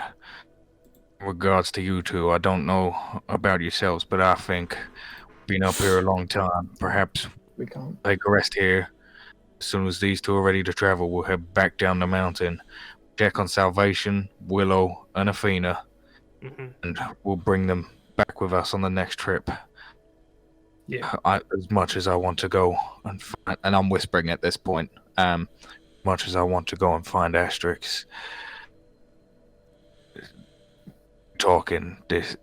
in regards to you two, I don't know about yourselves, but I think we've been up here a long time. Perhaps We can't. take a rest here. As soon as these two are ready to travel, we'll head back down the mountain, check on Salvation, Willow, and Athena, and we'll bring them back with us on the next trip. Yeah. As much as I want to go, and I'm whispering at this point, much as I want to go and find Asterix, talking this,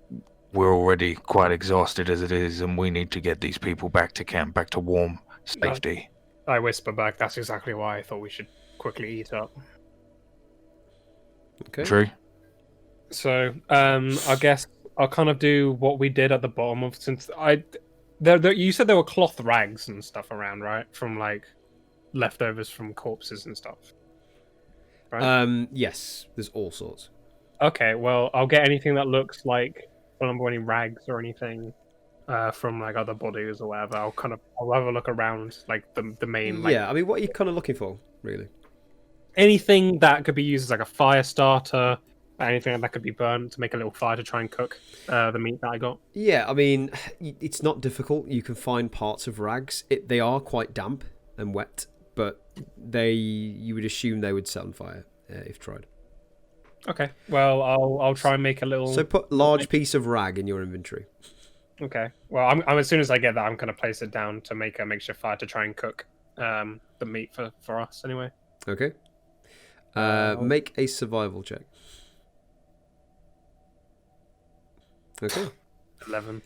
we're already quite exhausted as it is, and we need to get these people back to camp, back to warm safety. I whisper back, that's exactly why I thought we should quickly eat up. Okay. True. So, I guess I'll kind of do what we did at the bottom of, since you said there were cloth rags and stuff around, right? From like leftovers from corpses and stuff. Right? Yes, there's all sorts. Okay, well, I'll get anything that looks like, I don't know, any rags or anything from like other bodies or whatever. I'll have a look around, like the main. Like, Yeah, I mean, what are you kind of looking for, really? anything that could be used as like a fire starter, anything that could be burned to make a little fire to try and cook the meat that I got. Yeah, I mean, it's not difficult. You can find parts of rags. They are quite damp and wet, but you would assume they would set on fire if tried. Okay, well, I'll try and make a little. So put large piece of rag in your inventory. Okay, well, I'm as soon as I get that, I'm gonna place it down to make a makeshift fire to try and cook the meat for us anyway. Okay. Make a survival check. Okay. 11.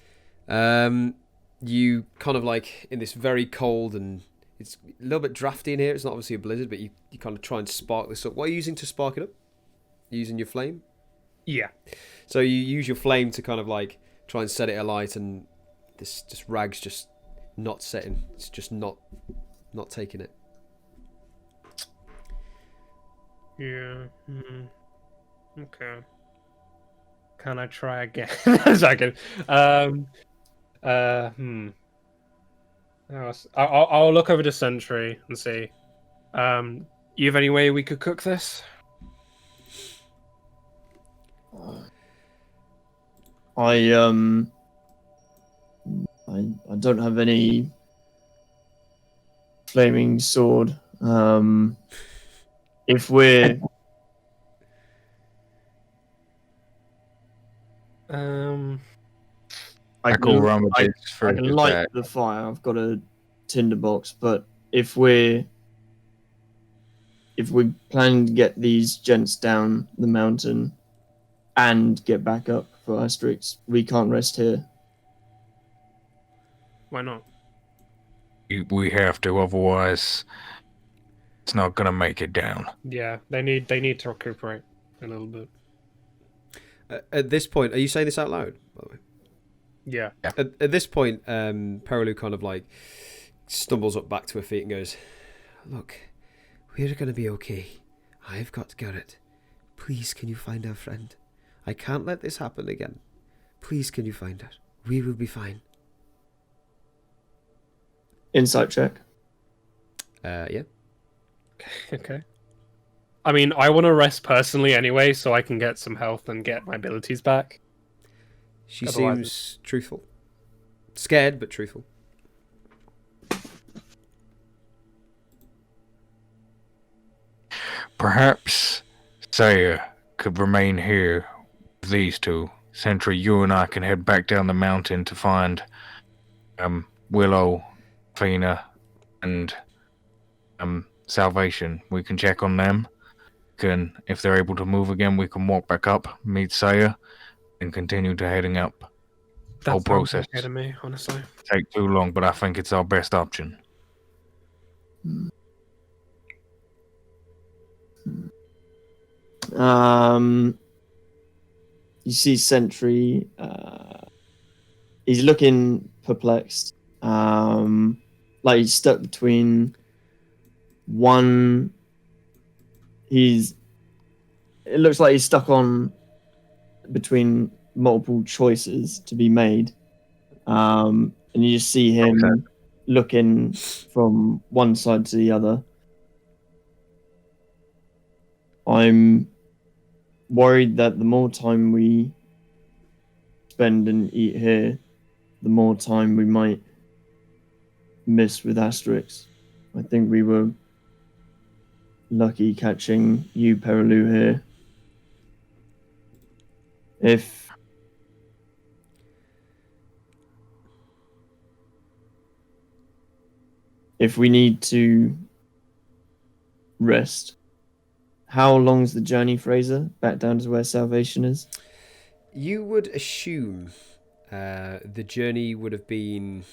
You kind of like in this very cold and it's a little bit drafty in here. It's not obviously a blizzard, but you kind of try and spark this up. What are you using to spark it up? Using your flame? Yeah. So you use your flame to kind of like try and set it alight, and this rag's just not setting. It's just not taking it. Yeah. Okay. Can I try again? A second. I'll look over the Sentry and see. You have any way we could cook this? I don't have any flaming sword. If we're I Jackal can rummages through his light bag. the fire. I've got a tinderbox, but if we're planning to get these gents down the mountain and get back up for Asterix, we can't rest here. Why not? We have to, otherwise it's not gonna make it down. Yeah, they need to recuperate a little bit. At this point, are you saying this out loud, by the way? Yeah. At this point, Perlu kind of like stumbles up back to her feet and goes, "Look, we're going to be okay. I've got Garret. Please, can you find our friend? I can't let this happen again. Please, can you find her? We will be fine." Insight check. Yeah. Okay. I mean, I want to rest personally anyway, so I can get some health and get my abilities back. She Otherwise- seems truthful. Scared, but truthful. Perhaps Seiya could remain here with these two. Sentry, you and I can head back down the mountain to find Willow, Athena, and Salvation. We can check on them. If they're able to move again, we can walk back up, meet Seiya, and continue to heading up. That Whole sounds process okay to me, honestly. take too long, but I think it's our best option. You see Sentry. He's looking perplexed. Like he's stuck between one. It looks like he's stuck on between multiple choices to be made. And you just see him looking from one side to the other. I'm worried that the more time we spend and eat here, the more time we might miss with Asterix. I think we were lucky catching you, Perilou, here. If we need to rest, how long's the journey, Fraser, back down to where Salvation is? You would assume the journey would have been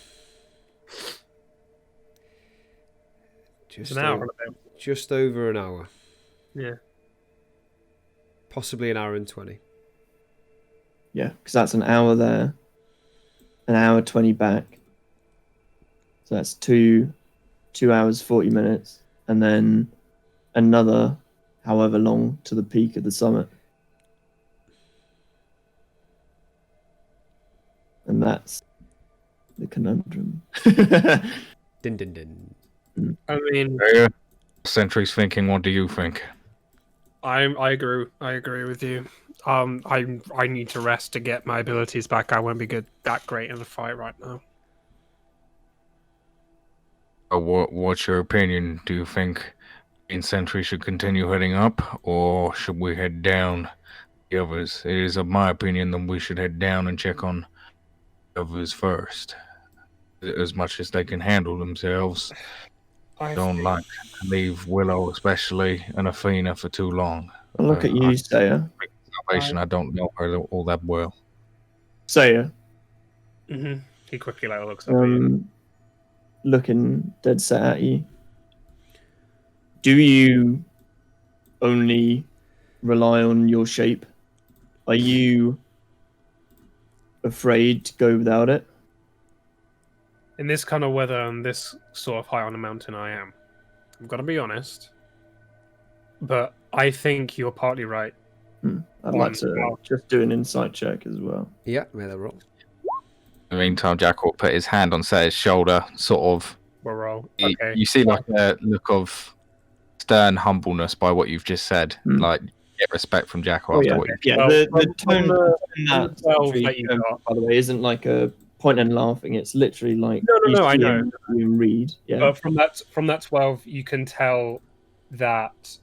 just An hour. just over an hour, Yeah. possibly an hour and 20. Yeah, because that's an hour there, an hour 20 back. So that's 2 hours 40 minutes, and then another however long to the peak of the summit. And that's the conundrum. Din din din. I mean, Seiya, Sentry's thinking, what do you think? I agree. I agree with you. I need to rest to get my abilities back. I won't be that great in the fight right now. What's your opinion? Do you think Sentry should continue heading up, or should we head down the others? It is of my opinion that we should head down and check on the others first, as much as they can handle themselves. Don't like to leave Willow, especially, and Athena for too long. Well, look at you, Seiya. Salvation, I don't know her all that well. Seiya, Mm-hmm. He quickly looks up at you. looking dead set at you. Do you only rely on your shape? Are you afraid to go without it? In this kind of weather and this sort of high on a mountain, I am. I've got to be honest. But I think you're partly right. I'd like to just do an insight check as well. Yeah, made that roll. In the meantime, Jackal put his hand on Seiya's shoulder, sort of. We'll roll. You, Okay. you see like a look of stern humbleness by what you've just said. Like, get respect from Jackal after what you've Yeah, Well, the tone from that 12 Sentry that you turned, got. by the way, isn't like a point and laughing. It's literally like No, I know. You read, yeah. But from that 12, you can tell that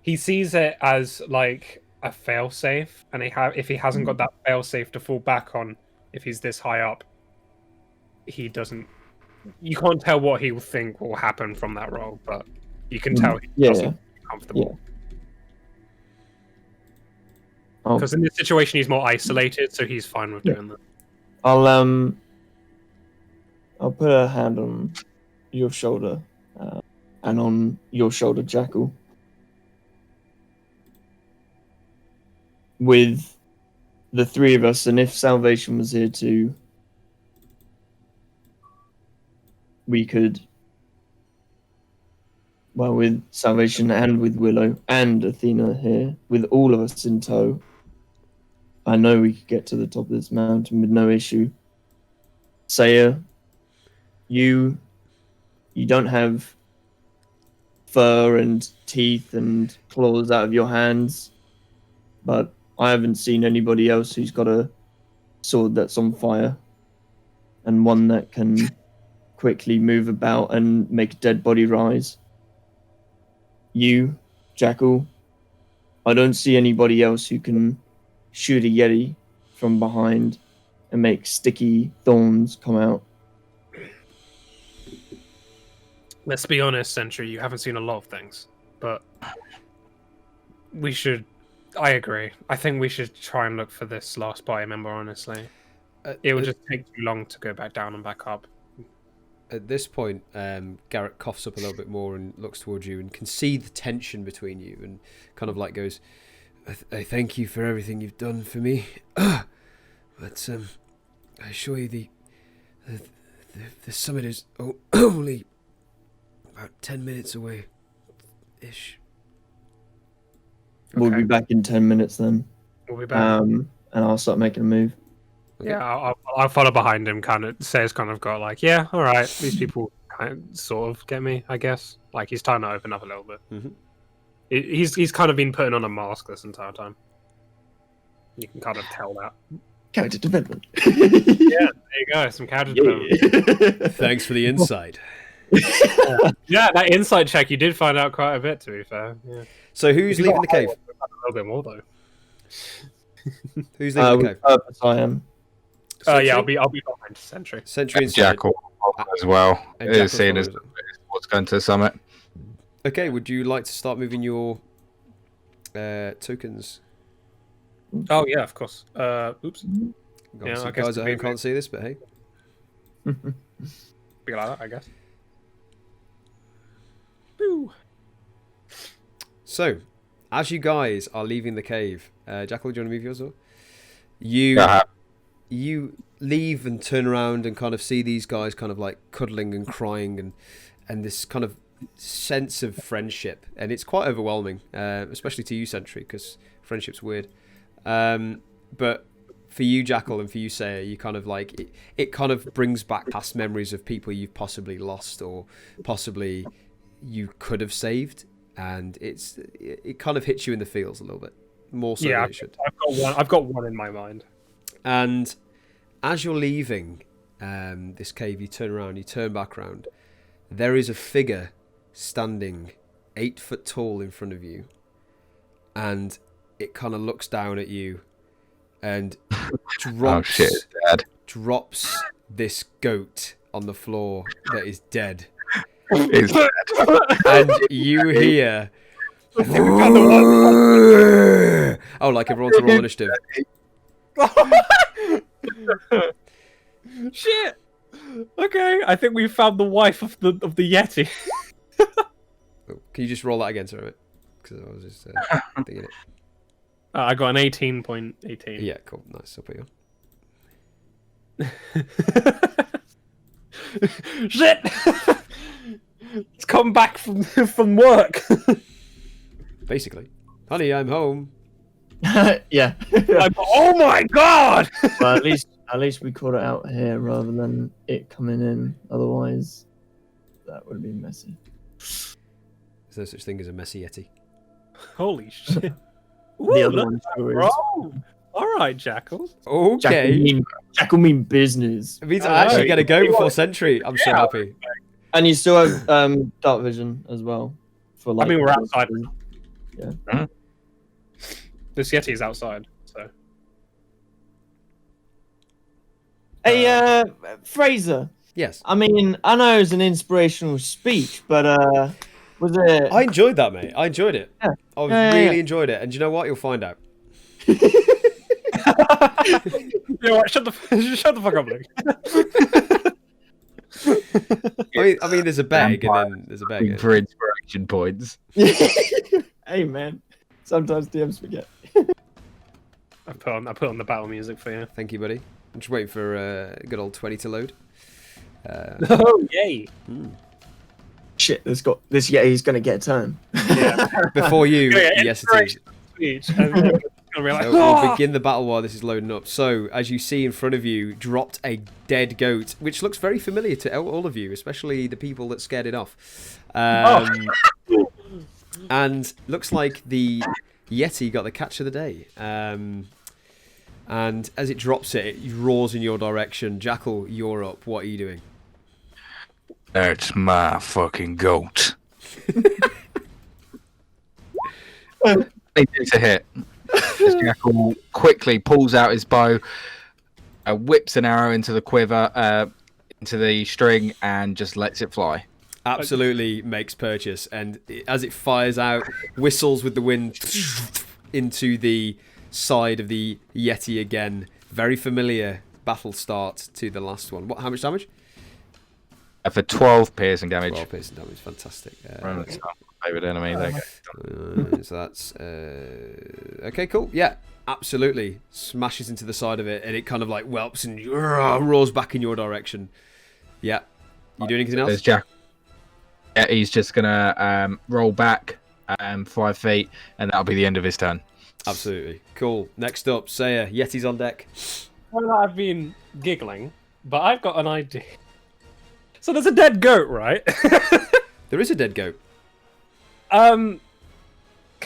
he sees it as like a failsafe, and if he hasn't got that failsafe to fall back on, if he's this high up, he doesn't. You can't tell what he will think will happen from that roll, but you can tell he doesn't feel comfortable. Because in this situation, he's more isolated, so he's fine with doing that. I'll put a hand on your shoulder, and on your shoulder, Jackal. With the three of us, and if Salvation was here too, we could, well, with Salvation and with Willow and Athena here, with all of us in tow, I know we could get to the top of this mountain with no issue. Seiya, you You don't have fur and teeth and claws out of your hands, but I haven't seen anybody else who's got a sword that's on fire and one that can quickly move about and make a dead body rise. You, Jackal, I don't see anybody else who can shoot a Yeti from behind and make sticky thorns come out. Let's be honest, Sentry, you haven't seen a lot of things, but we should... I agree. I think we should try and look for this last party member, honestly. It would just take too long to go back down and back up. At this point, Garret coughs up a little bit more and looks towards you and can see the tension between you and kind of like goes, I thank you for everything you've done for me. But I assure you the summit is only about 10 minutes away ish. We'll be back in 10 minutes then. We'll be back. And I'll start making a move. Okay. Yeah, I'll follow behind him. Kind of says, kind of got like, yeah, all right. These people kind of sort of get me, I guess. Like he's trying to open up a little bit. Mm-hmm. He's kind of been putting on a mask this entire time. You can kind of tell that. Character development. Yeah, there you go. Some character development. Thanks for the insight. Yeah, that insight check you did find out quite a bit. To be fair. Yeah. So who's leaving the cave? A little bit more though. Who's leaving the With cave? purpose, I am. Yeah, I'll be behind Sentry. Sentry and Jackal as well. And Jackal Seeing as follows what's going to the summit. Okay, would you like to start moving your tokens? Oh yeah, of course. Oops. Guys, I guess guys at home maybe- can't see this, but hey. Be like that, I guess. Woo. So, as you guys are leaving the cave, Jackal, do you want to move yours or? You leave and turn around and kind of see these guys kind of like cuddling and crying and this kind of sense of friendship, and it's quite overwhelming, especially to you, Sentry, because friendship's weird. But for you, Jackal, and for you, Seiya, you kind of like it kind of brings back past memories of people you've possibly lost or possibly you could have saved, and it kind of hits you in the feels a little bit more so than it should. I've got one in my mind. And as you're leaving this cave, you turn around, you turn back around. There is a figure standing 8 foot tall in front of you, and it kind of looks down at you and drops, oh shit, Dad. drops this goat on the floor that is dead. Is And you hear... Oh, like everyone's roll initiative. Shit. Okay, I think we found the wife of the Yeti. Oh, can you just roll that again, sorry, because I was just thinking it. I got an 18.18. Yeah, cool, nice. I'll put you on. Shit! It's come back from work. Basically, honey, I'm home. Yeah. Oh my god! Well, at least we caught it out here rather than it coming in. Otherwise, that would be messy. There's no such thing as a messy Yeti. Holy shit! The other one sure is. All right, Jackal. Okay. Jackal mean business. It means I actually get a go before Sentry. I'm so happy. And you still have dark vision as well. For like, I mean, we're outside. Yeah. Mhm. This Yeti is outside, so. Hey, Fraser. Yes. I mean, I know it was an inspirational speech, but was it? I enjoyed that, mate. I enjoyed it. Yeah. I really enjoyed it. And you know what? You'll find out. You know what? Shut the fuck up, Luke. I mean, there's a bag, and then there's a bag. for inspiration points. Hey, man. Sometimes DMs forget. I put on the battle music for you. Thank you, buddy. I'm just waiting for a good old 20 to load. Oh yay! Shit, this Yeti's gonna get a turn. Yeah. Before you, Yeah, yes, it is. Speech, and then Gonna be like, So we'll begin the battle while this is loading up. So, as you see in front of you, dropped a dead goat, which looks very familiar to all of you, especially the people that scared it off. And looks like the Yeti got the catch of the day. And as it drops it roars in your direction. Jackal, you're up. What are you doing? That's my fucking goat. He takes a hit. As Jackal quickly pulls out his bow, whips an arrow into the quiver, into the string, and just lets it fly. Absolutely makes purchase, and as it fires out, whistles with the wind into the side of the Yeti again. Very familiar battle start to the last one. How much damage? For 12 piercing damage. 12 piercing damage, fantastic. Favorite enemy. There you go. So that's okay, cool. Yeah, absolutely. Smashes into the side of it, and it kind of like whelps and roars back in your direction. Yeah. You doing anything else? There's Jack. Yeah, he's just gonna roll back 5 feet, and that'll be the end of his turn. Absolutely. Cool. Next up, Seiya. Yeti's on deck. Well, I've been giggling, but I've got an idea. So there's a dead goat, right? There is a dead goat. Can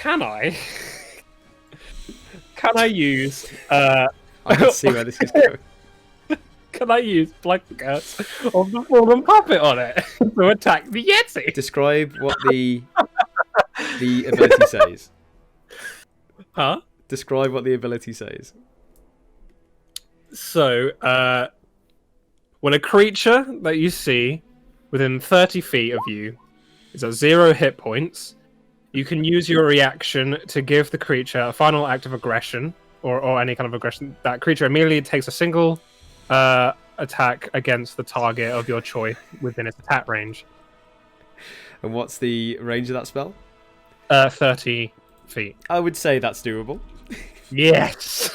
I? Can I use? I can see where this is going. Can I use blankets of the fallen puppet on it to attack the Yeti? Describe what the ability says. Huh? Describe what the ability says. So, when a creature that you see within 30 feet of you is at 0 hit points, you can use your reaction to give the creature a final act of aggression, or any kind of aggression. That creature immediately takes a single attack against the target of your choice within its attack range. And what's the range of that spell? 30 feet. I would say that's doable. Yes!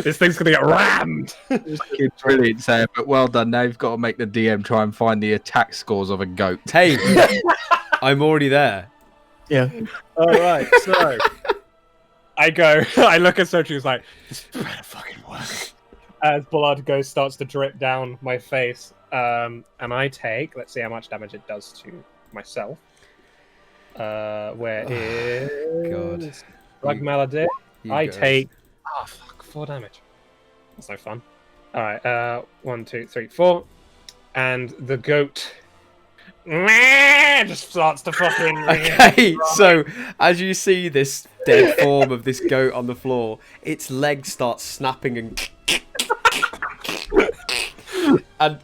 This thing's gonna get rammed! It's brilliant, Seiya, but well done. Now you've got to make the DM try and find the attack scores of a goat. Hey, I'm already there. Yeah. Alright, so I look at Sentry, who's like, this better fucking work. As blood starts to drip down my face, and I take, let's see how much damage it does to myself. Where is Drug Malady? I take 4 damage. That's no fun. Alright, 1, 2, 3, 4. And the goat just starts to fucking Okay, so as you see this dead form of this goat on the floor, its legs start snapping and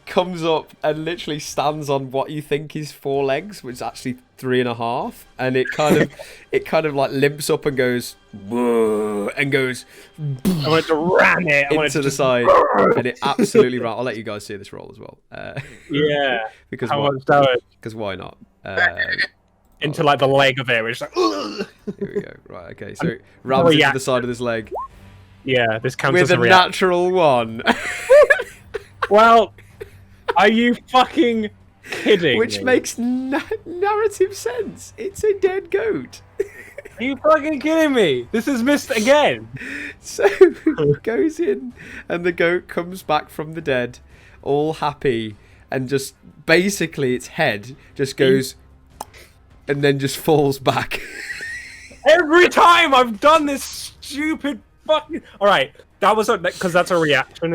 comes up and literally stands on what you think is 4 legs, which is actually 3.5, and it kind of like limps up and goes whoa, and goes I wanted to ram it into the side, and it absolutely ran. I'll let you guys see this roll as well. Yeah. because How why? much damage? Because why not? Into like the leg of it, which is like Here we go. Right, okay. So it rams into the side of this leg yeah, this counts with as a a reaction. natural 1. Well, are you fucking kidding Which me? makes narrative sense. It's a dead goat. Are you fucking kidding me? This is missed again. So it goes in, and the goat comes back from the dead, all happy, and just basically its head just goes, and then just falls back. Every time I've done this stupid fucking. All right, that was because that's a reaction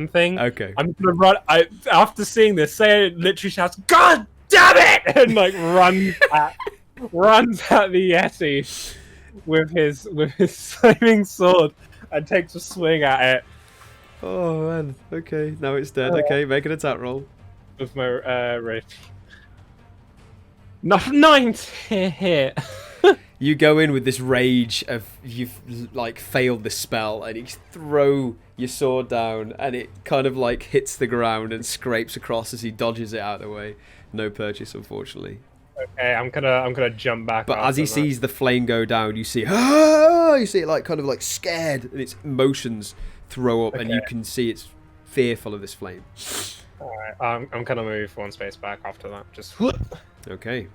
thing. Okay. I'm gonna run. After seeing this, Seiya literally shouts, "God damn it!" and like runs at the Yeti with his flaming sword and takes a swing at it Oh man. Okay. Now it's dead. Okay. Make an attack roll. with my rage. Not 90 hit. You go in with this rage of you've like failed the spell, and you throw your sword down, and it kind of like hits the ground and scrapes across as he dodges it out of the way. No purchase, unfortunately. Okay, I'm gonna jump back. But as he after that. sees the flame go down, you see it like kind of like scared, and its emotions throw up, and you can see it's fearful of this flame. Alright, I'm gonna move 1 space back after that. Just Okay.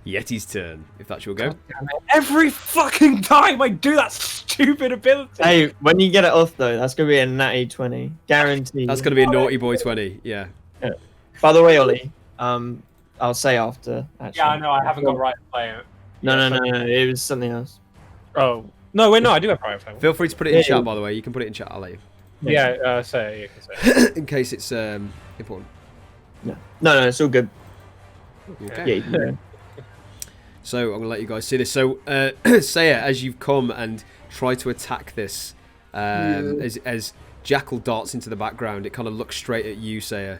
Yeti's turn, if that's your go. Every fucking time I do that stupid ability. Hey, when you get it off though, that's gonna be a natty 20, guaranteed. That's going to be a naughty boy 20. Yeah. By the way, Ollie, I'll say after. Actually. Yeah, I know. I haven't got right to play it. No. It was something else. Oh no, wait, no, I do have right to play. Feel free to put it in chat, by the way. You can put it in chat. I'll let you. Yeah, say it. In case it's important. No, it's all good. Okay. Yeah, you can go. So I'm gonna let you guys see this. So Seiya, as you've come and try to attack this, as Jackal darts into the background, it kind of looks straight at you, Seiya.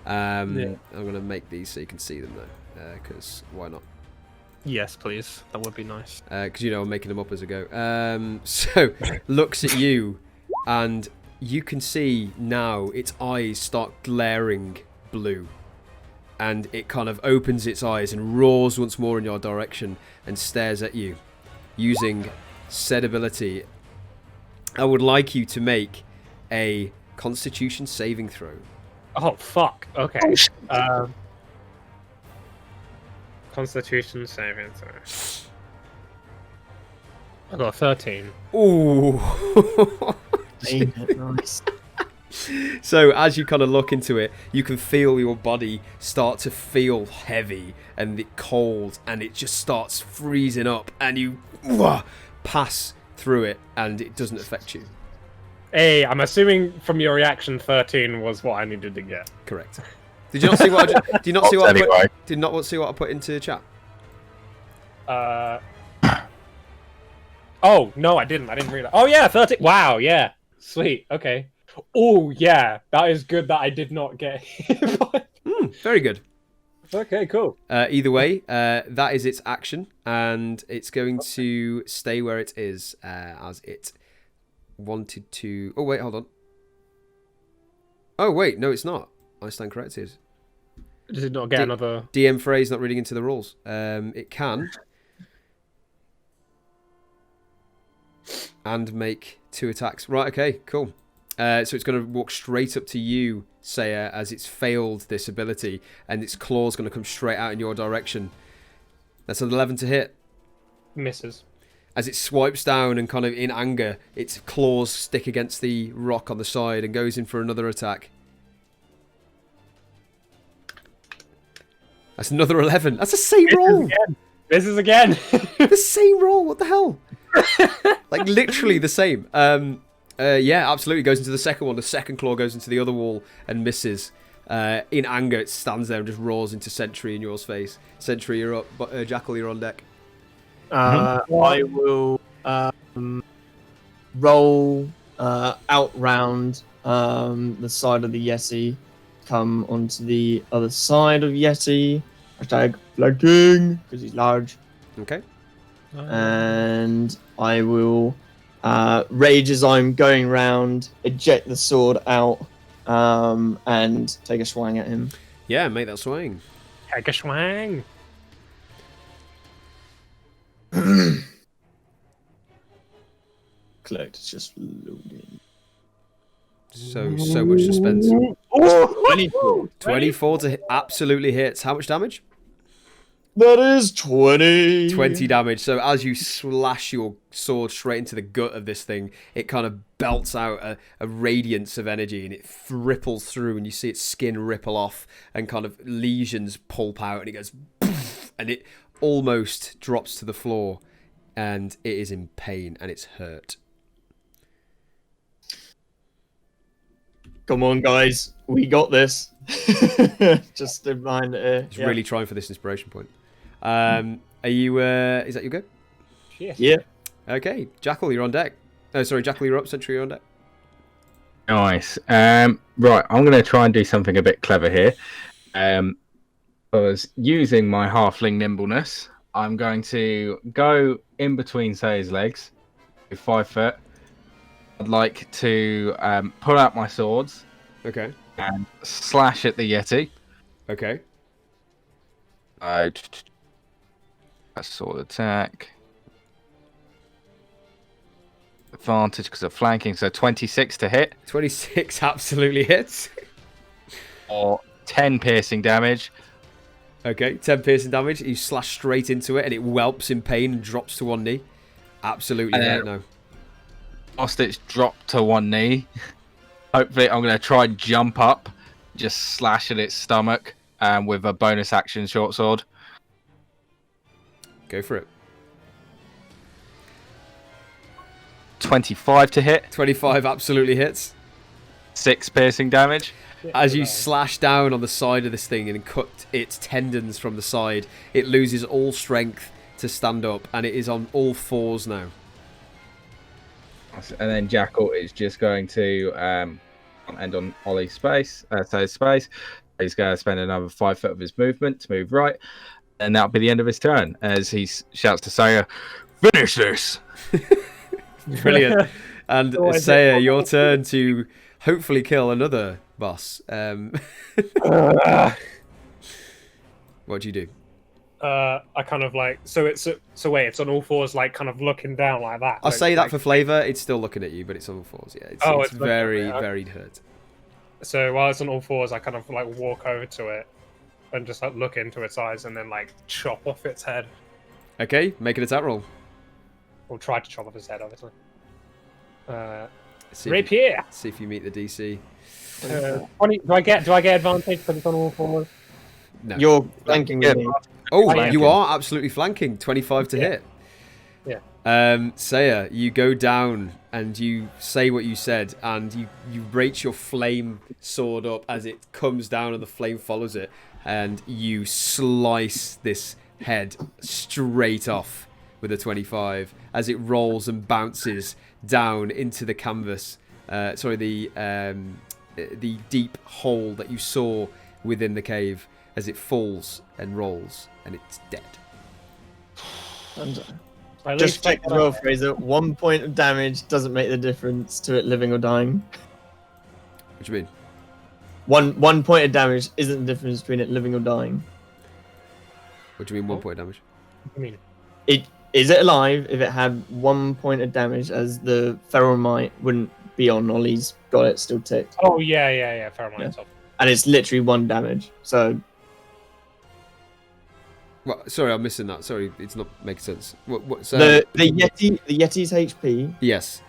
I'm gonna make these so you can see them though, because why not? Yes, please. That would be nice. Because I'm making them up as I go. So looks at you, and you can see now its eyes start glaring blue. And it kind of opens its eyes and roars once more in your direction and stares at you using said ability. I would like you to make a Constitution saving throw. Oh fuck. Okay. Constitution saving throw. I got a 13. Ooh. Nice. So as you kind of look into it, you can feel your body start to feel heavy and cold, and it just starts freezing up, and you pass through it, and it doesn't affect you. Hey, I'm assuming from your reaction, 13 was what I needed to get. Correct. Did you not see what? Did you not see what? Anyway. Did not see what I put into chat? Oh no, I didn't. I didn't read it. Oh yeah, 13. Wow. Yeah. Sweet. Okay. Oh yeah, that is good that I did not get hit by. Very good. Okay, cool. Either way, that is its action, and it's going to stay where it is, as it wanted to... Oh, wait, hold on. Oh, wait, no, it's not. I stand corrected. Does it not get another... DM phrase not reading into the rules. It can. And make 2 attacks. Right, okay, cool. So it's going to walk straight up to you, Seiya, as it's failed this ability, and its claw's going to come straight out in your direction. That's an 11 to hit. Misses. As it swipes down and kind of in anger, its claws stick against the rock on the side and goes in for another attack. That's another 11. That's the same roll. This is again. The same roll. What the hell? Like literally the same. Yeah, absolutely. Goes into the second one. The second claw goes into the other wall and misses. In anger, it stands there and just roars into Sentry in yours face. Sentry, you're up. Jackal, you're on deck. I will roll out round the side of the Yeti, come onto the other side of Yeti. Hashtag flanking, because he's large. Okay. And I will rage as I'm going round, eject the sword out, and take a swing at him. Yeah, make that swing. Take a swing. Collect, it's just loading. So much suspense. 24. 24 to hit, absolutely hits. How much damage? That is 20. 20 damage. So as you slash your sword straight into the gut of this thing, it kind of belts out a radiance of energy, and it ripples through, and you see its skin ripple off, and kind of lesions pulp out, and it goes poof, and it almost drops to the floor, and it is in pain, and it's hurt. Come on, guys. We got this. Just in mind. It's really trying for this inspiration point. Are you, is that your go? Yeah. Okay. Jackal, you're on deck. Oh, sorry, Jackal, you're up. Sentry, you're on deck. Nice. Right, I'm going to try and do something a bit clever here. I was using my halfling nimbleness. I'm going to go in between Seiya's legs with 5 foot. I'd like to pull out my swords. Okay. And slash at the Yeti. Okay. A sword attack. Advantage because of flanking, so 26 to hit. 26 absolutely hits. Or 10 piercing damage. Okay, 10 piercing damage. You slash straight into it and it whelps in pain and drops to one knee. Absolutely hurt now. Whilst it's dropped to one knee, hopefully I'm going to try and jump up, just slash at its stomach with a bonus action short sword. Go for it. 25 to hit. 25 absolutely hits. 6 piercing damage. As you slash down on the side of this thing and cut its tendons from the side, it loses all strength to stand up, and it is on all fours now. And then Jackal is just going to end on Ollie's space. Space. He's going to spend another 5 foot of his movement to move right, and that'll be the end of his turn. As he shouts to Seiya, "Finish this!" Brilliant. And Seiya, your turn to hopefully kill another boss. What do you do? I kind of like it's on all fours, like kind of looking down like that. I'll like, say that like, for flavour. It's still looking at you, but it's on all fours. Yeah, it's very, very hurt. So while it's on all fours, I kind of like walk over to it and just like look into its eyes and then like chop off its head. Okay, make an attack roll. Or try to chop off its head, obviously. See Rapier. see if you meet the DC. 20, do I get advantage because it's on all fours? No. You're flanking with me. Oh, I am. you are absolutely flanking. 25 to hit. Yeah. Seiya, you go down and you say what you said, and you reach your flame sword up as it comes down and the flame follows it, and you slice this head straight off with a 25 as it rolls and bounces down into the canvas. The deep hole that you saw within the cave as it falls and rolls, and it's dead. Just check as well, Fraser. 1 point of damage doesn't make the difference to it living or dying. What do you mean? One point of damage isn't the difference between it living or dying. What do you mean 1 point of damage? I mean, Is it alive if it had 1 point of damage, as the feral might wouldn't be on Ollie's got it still ticked. oh yeah, fair enough. Yeah. And it's literally 1 damage. So Well, sorry, I'm missing that. Sorry, it's not making sense. So the Yeti's HP, yes.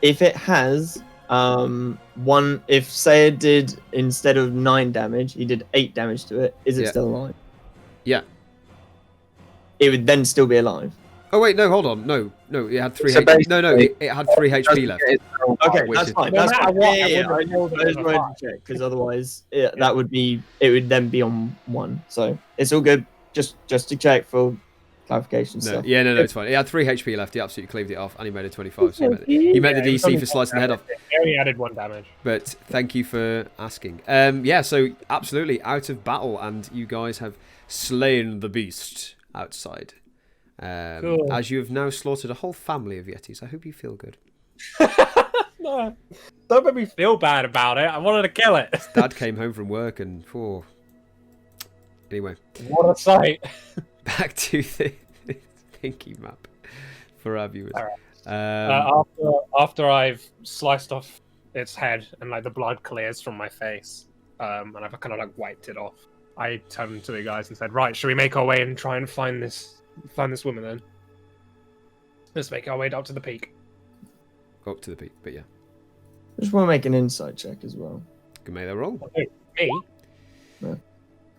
if it has if Seiya did, instead of 9 damage, he did 8 damage to it, is it Yeah. still alive? Yeah. It would then still be alive. Oh wait, no, hold on. No, it had 3 So HP. No, it had 3 HP left. Okay, which that's is- fine. No That's matter fine. what, Yeah, I I wouldn't just wanted to check, because otherwise that would be, it would then be on 1. So it's all good. Just to check for clarification No, stuff. yeah, no, it's fine. It had 3 HP left. He absolutely cleaved it off, and he made a 25. So he made the DC for slicing the head off. He only added 1 damage. But thank you for asking. Yeah, so absolutely out of battle, and you guys have slain the beast outside. Cool. As you have now slaughtered a whole family of Yetis. I hope you feel good. No, don't make me feel bad about it. I wanted to kill it. Dad came home from work and anyway, What a sight. back to the thinking map for our viewers. After I've sliced off its head and like the blood clears from my face, and I've kind of like wiped it off, I turned to the guys and said, "Right, should we make our way and try and find this woman then? Let's make our way up to the peak." Go up to the peak, but yeah, Just want to make an insight check as well. can make that roll. Me?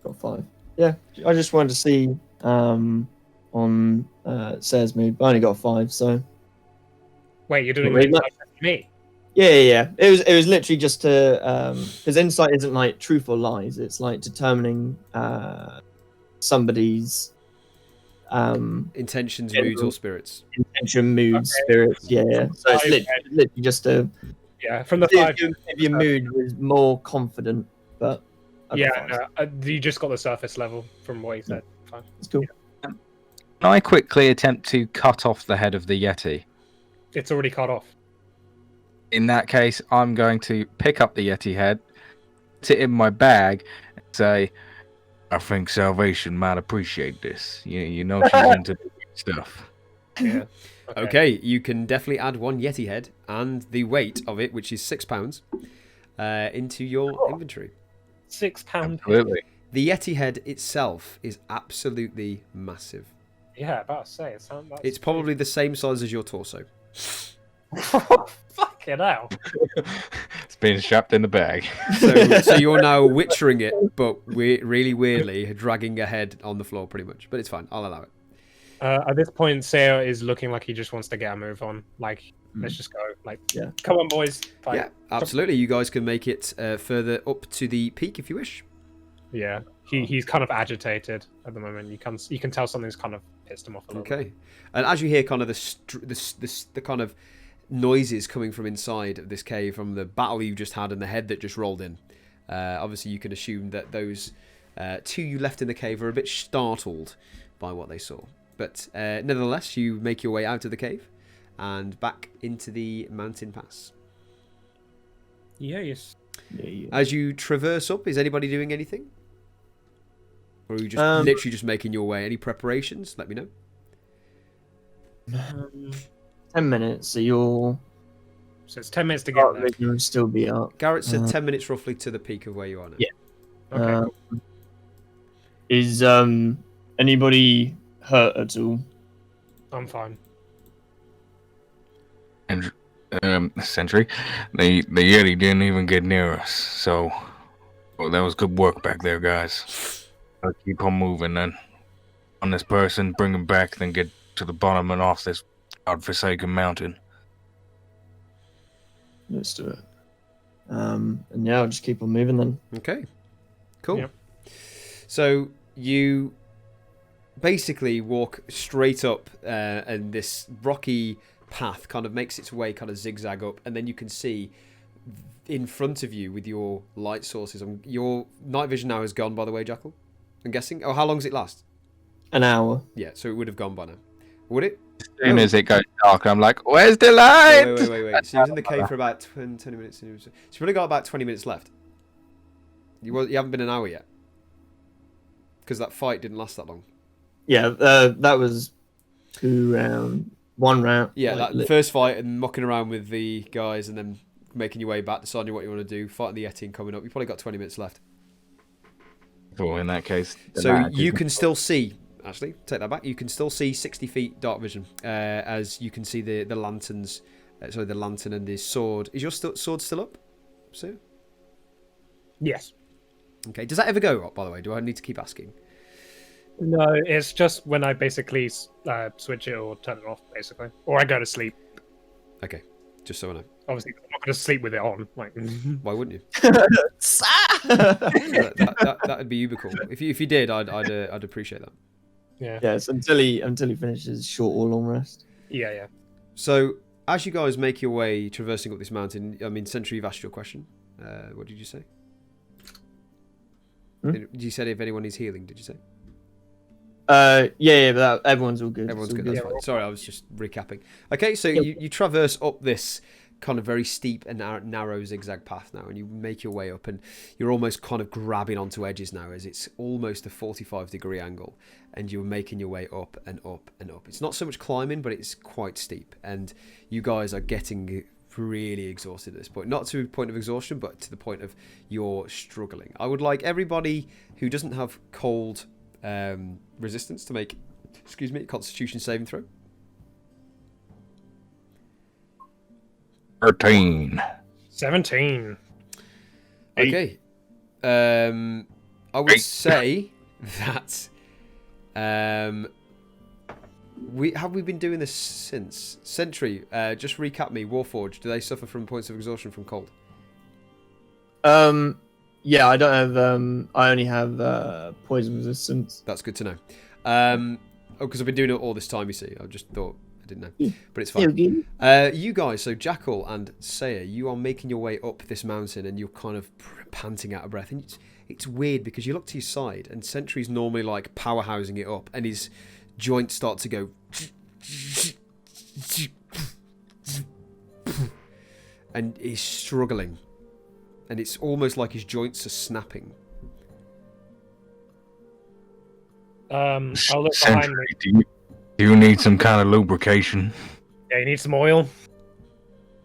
Got 5. Yeah, I just wanted to see on Seiya's mood, but I only got 5, so Wait, you're doing Wait, an insight check for me? yeah. It was literally just to because insight isn't like truth or lies. It's like determining somebody's Intentions, General. moods, or spirits. intention, mood, spirits. Yeah. So it's literally just to Yeah, from the see 5. if your mood was more confident. But I got Yeah, 5. no, you just got the surface level from what you said. Fine. It's cool. Can I quickly attempt to cut off the head of the Yeti? It's already cut off. In that case, I'm going to pick up the Yeti head, put it in my bag, and say, "I think Salvation might appreciate this. You know she's into the good stuff." Yeah. Okay, you can definitely add 1 Yeti head and the weight of it, which is £6, into your inventory. £6. Absolutely. The Yeti head itself is absolutely massive. Yeah, about to say It's probably the same size as your torso. Fucking hell. It's being strapped in the bag. So you're now witchering it, but really weirdly dragging a head on the floor, pretty much. But it's fine. I'll allow it. At this point, Seiya is looking like he just wants to get a move on. Like, let's just go. Like, come on, boys. Fight. Yeah, absolutely. You guys can make it further up to the peak if you wish. Yeah, he's kind of agitated at the moment. You can tell something's kind of pissed him off a little. Okay, and as you hear kind of the kind of noises coming from inside of this cave, from the battle you just had and the head that just rolled in, obviously you can assume that those two you left in the cave are a bit startled by what they saw. But nevertheless, you make your way out of the cave and back into the mountain pass. Yes. As you traverse up, is anybody doing anything? Or are you just literally just making your way? Any preparations? Let me know. 10 minutes, so you'll... So it's 10 minutes to get there. You'll still be up. Garret said 10 minutes roughly to the peak of where you are now. Yeah. Okay. Is anybody hurt at all? I'm fine. And Sentry, the Yeti didn't even get near us, so that was good work back there, guys. I'll keep on moving then. On this person, bring him back, then get to the bottom and off this godforsaken mountain. Let's do it. And yeah, I'll just keep on moving then. Okay. Cool. Yep. So you basically walk straight up, and this rocky path kind of makes its way kind of zigzag up, and then you can see in front of you with your light sources. Your night vision now has gone, by the way, Jackal, I'm guessing. Oh, how long does it last? An hour. Yeah, so it would have gone by now. Would it? As soon as it goes dark, I'm like, where's the light? Wait. So you was in the cave for about 20 minutes. So you've only got about 20 minutes left. You haven't been an hour yet. Because that fight didn't last that long. Yeah, that was 2 rounds. 1 round. Yeah, like, that first fight and mucking around with the guys and then making your way back, deciding what you want to do, fighting the Yeti and coming up. You've probably got 20 minutes left. Well, in that case... So you can still see... Actually, take that back. You can still see 60 feet dark vision, as you can see the lanterns. The lantern and the sword. Is your sword still up, Sue? Yes. Okay. Does that ever go up, by the way? Do I need to keep asking? No, it's just when I basically switch it or turn it off, basically. Or I go to sleep. Okay. Just so I know. Obviously, I'm not going to sleep with it on. Like, Why wouldn't you? That'd be uber cool. If you did, I'd appreciate that. yeah. Yes, until he finishes short or long rest. Yeah. So, as you guys make your way traversing up this mountain, I mean, Sentry, you've asked your question. What did you say? You said if anyone is healing, did you say? Yeah, but everyone's all good. Everyone's It's all good, that's fine. Sorry, I was just recapping. Okay, so you traverse up this kind of very steep and narrow zigzag path now, and you make your way up, and you're almost kind of grabbing onto edges now, as it's almost a 45-degree angle, and you're making your way up and up and up. It's not so much climbing, but it's quite steep, and you guys are getting really exhausted at this point. Not to the point of exhaustion, but to the point of you're struggling. I would like everybody who doesn't have cold resistance to make, a Constitution saving throw. 13. 17. Okay. I would say that we've been doing this since Sentry. Just recap me. Warforged. Do they suffer from points of exhaustion from cold? Yeah, I don't have. I only have poison resistance. That's good to know. Because I've been doing it all this time. You see, I just thought I didn't know, but it's fine. You guys, so Jackal and Seiya, you are making your way up this mountain, and you're kind of panting out of breath, and it's weird because you look to your side, and Sentry's normally like powerhousing it up, and his joints start to go, and he's struggling, and it's almost like his joints are snapping. I'll look behind me. Sentry, do you need some kind of lubrication? Yeah, you need some oil.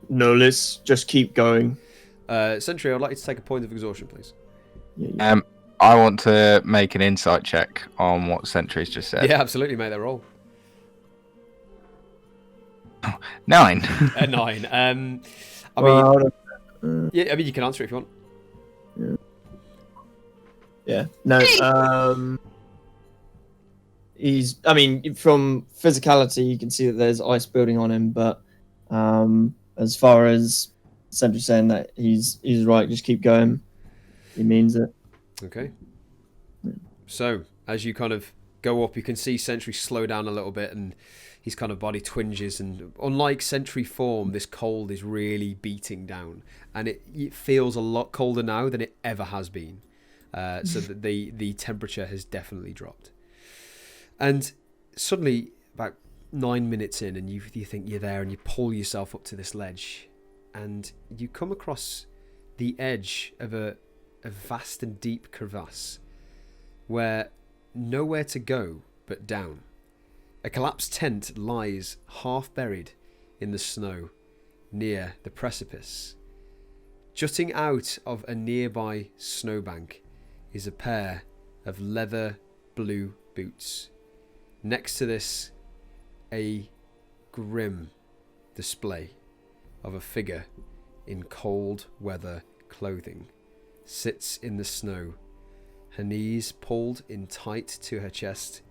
No, let's just keep going. Sentry, I'd like you to take a point of exhaustion, please. Yeah. I want to make an insight check on what Sentry's just said. Yeah, absolutely, mate. They're all 9. a 9. I mean, yeah. I mean, you can answer if you want. Yeah. No. He's. I mean, from physicality, you can see that there's ice building on him. But as far as Sentry saying that he's right, just keep going. He means it. Okay. So as you kind of go up, you can see Sentry slow down a little bit, and his kind of body twinges. And unlike Sentry form, this cold is really beating down, and it feels a lot colder now than it ever has been. So that the temperature has definitely dropped. And suddenly, about 9 minutes in, and you think you're there, and you pull yourself up to this ledge, and you come across the edge of a vast and deep crevasse where nowhere to go but down. A collapsed tent lies half buried in the snow near the precipice. Jutting out of a nearby snowbank is a pair of leather blue boots. Next to this, a grim display of a figure in cold weather clothing sits in the snow, her knees pulled in tight to her chest.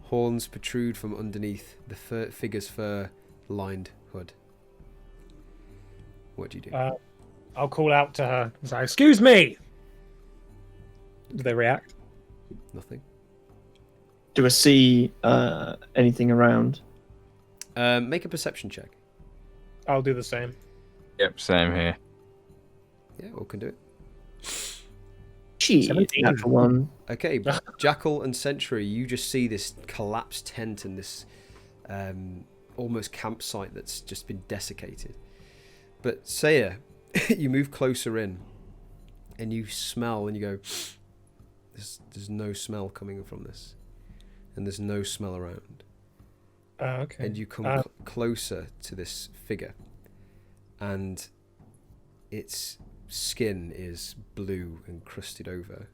Horns protrude from underneath the figure's fur-lined hood. What do you do? I'll call out to her and say, "Excuse me!" Do they react? Nothing. Do I see anything around? Make a perception check. I'll do the same. Yep, same here. Yeah, all can do it. Gee, 17. natural one. Okay, Jackal and Sentry, you just see this collapsed tent and this almost campsite that's just been desiccated. But Seiya, you move closer in and you smell and you go, there's no smell coming from this. And there's no smell around. Okay. And you come closer to this figure, and its skin is blue and crusted over.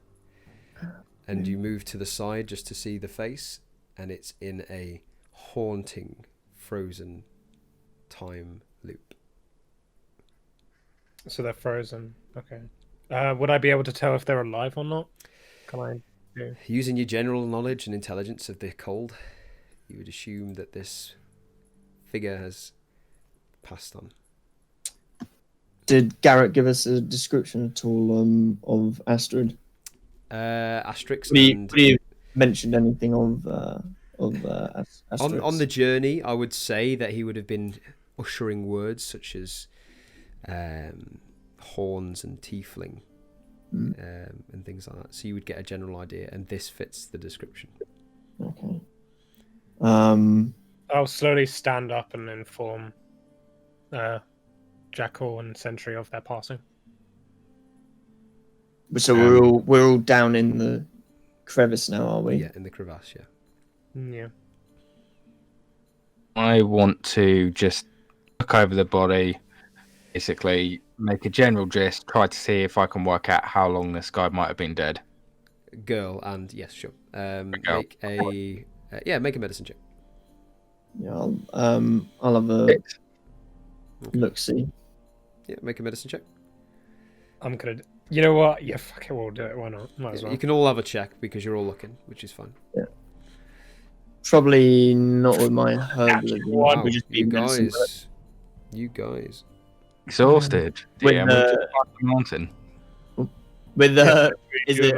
And you move to the side just to see the face, and it's in a haunting, frozen time loop. So they're frozen. Okay. Would I be able to tell if they're alive or not? Can I? Yeah. Using your general knowledge and intelligence of the cold, you would assume that this figure has passed on. Did Garret give us a description at all of Astrid? Asterix Would he mentioned anything of Asterix? on the journey, I would say that he would have been ushering words such as horns and tiefling. And things like that, so you would get a general idea, and this fits the description. Okay. I'll slowly stand up and inform Jackal and Sentry of their passing. So we're all down in the crevice now, are we? Yeah, in the crevasse. Yeah. Yeah. I want to just look over the body, basically make a general gist, try to see if I can work out how long this guy might have been dead. Girl, and yes, sure. Make a medicine check. Yeah, I'll have a look. See. Yeah, make a medicine check. I'm gonna. You know what? Yeah, fuck it. We'll do it. Why not? Might as well. You can all have a check because you're all looking, which is fine. Yeah. Probably not with my herbalism. Wow, Would just be medicine, but- you guys. Exhausted. With Yeah, the- we just climbed the mountain. With is it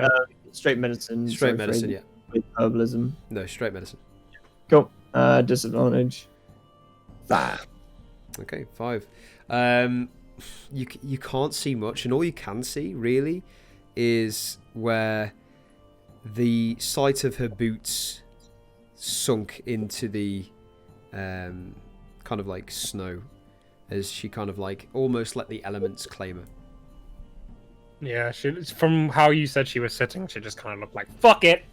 straight medicine? Straight medicine, yeah. With herbalism. No, straight medicine. Cool. Disadvantage. That. Okay, 5. You can't see much, and all you can see really is where the sight of her boots sunk into the kind of like snow, as she kind of like almost let the elements claim her. Yeah, from how you said she was sitting, she just kind of looked like, fuck it!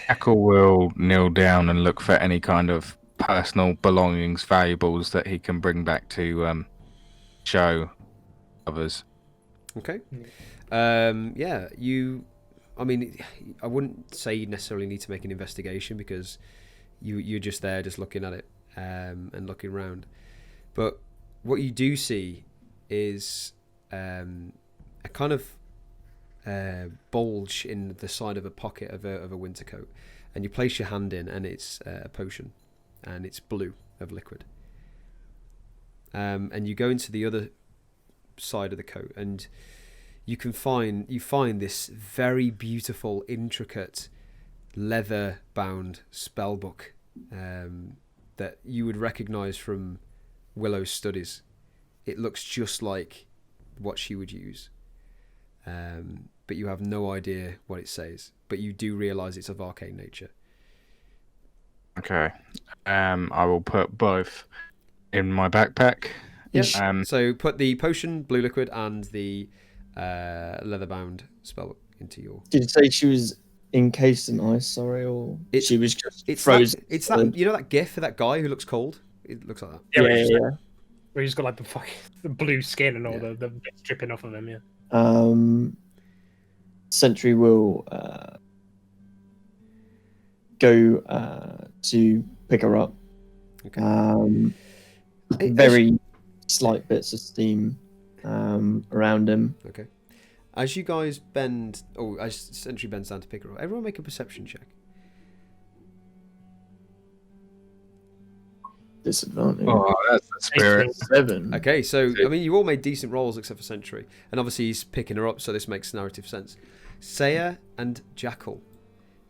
Jackal will kneel down and look for any kind of personal belongings, valuables that he can bring back to show others. Okay. Yeah, I mean, I wouldn't say you necessarily need to make an investigation because you're just there, just looking at it and looking around. But what you do see is a kind of bulge in the side of a pocket of a winter coat, and you place your hand in, and it's a potion, and it's blue of liquid. And you go into the other side of the coat, and you find this very beautiful, intricate, leather-bound spell book that you would recognise from Willow's studies. It looks just like what she would use, but you have no idea what it says. But you do realise it's of arcane nature. Okay. I will put both in my backpack. Yes. So put the potion, blue liquid, and the leather-bound spellbook into your. Did you say she was encased in ice? Sorry, or she was just frozen? It's that you know that gif of that guy who looks cold. It looks like that. Yeah. Where he's got like the blue skin and all the bits dripping off of him. Yeah. Sentry will go to pick her up. Okay. Very slight bits of steam around him. Okay. As you guys bend, as Sentry bends down to pick her up, everyone make a perception check. Disadvantage. Oh, that's the spirit. 7. Okay, so I mean, you all made decent rolls except for Sentry, and obviously he's picking her up, so this makes narrative sense. Seiya and Jackal,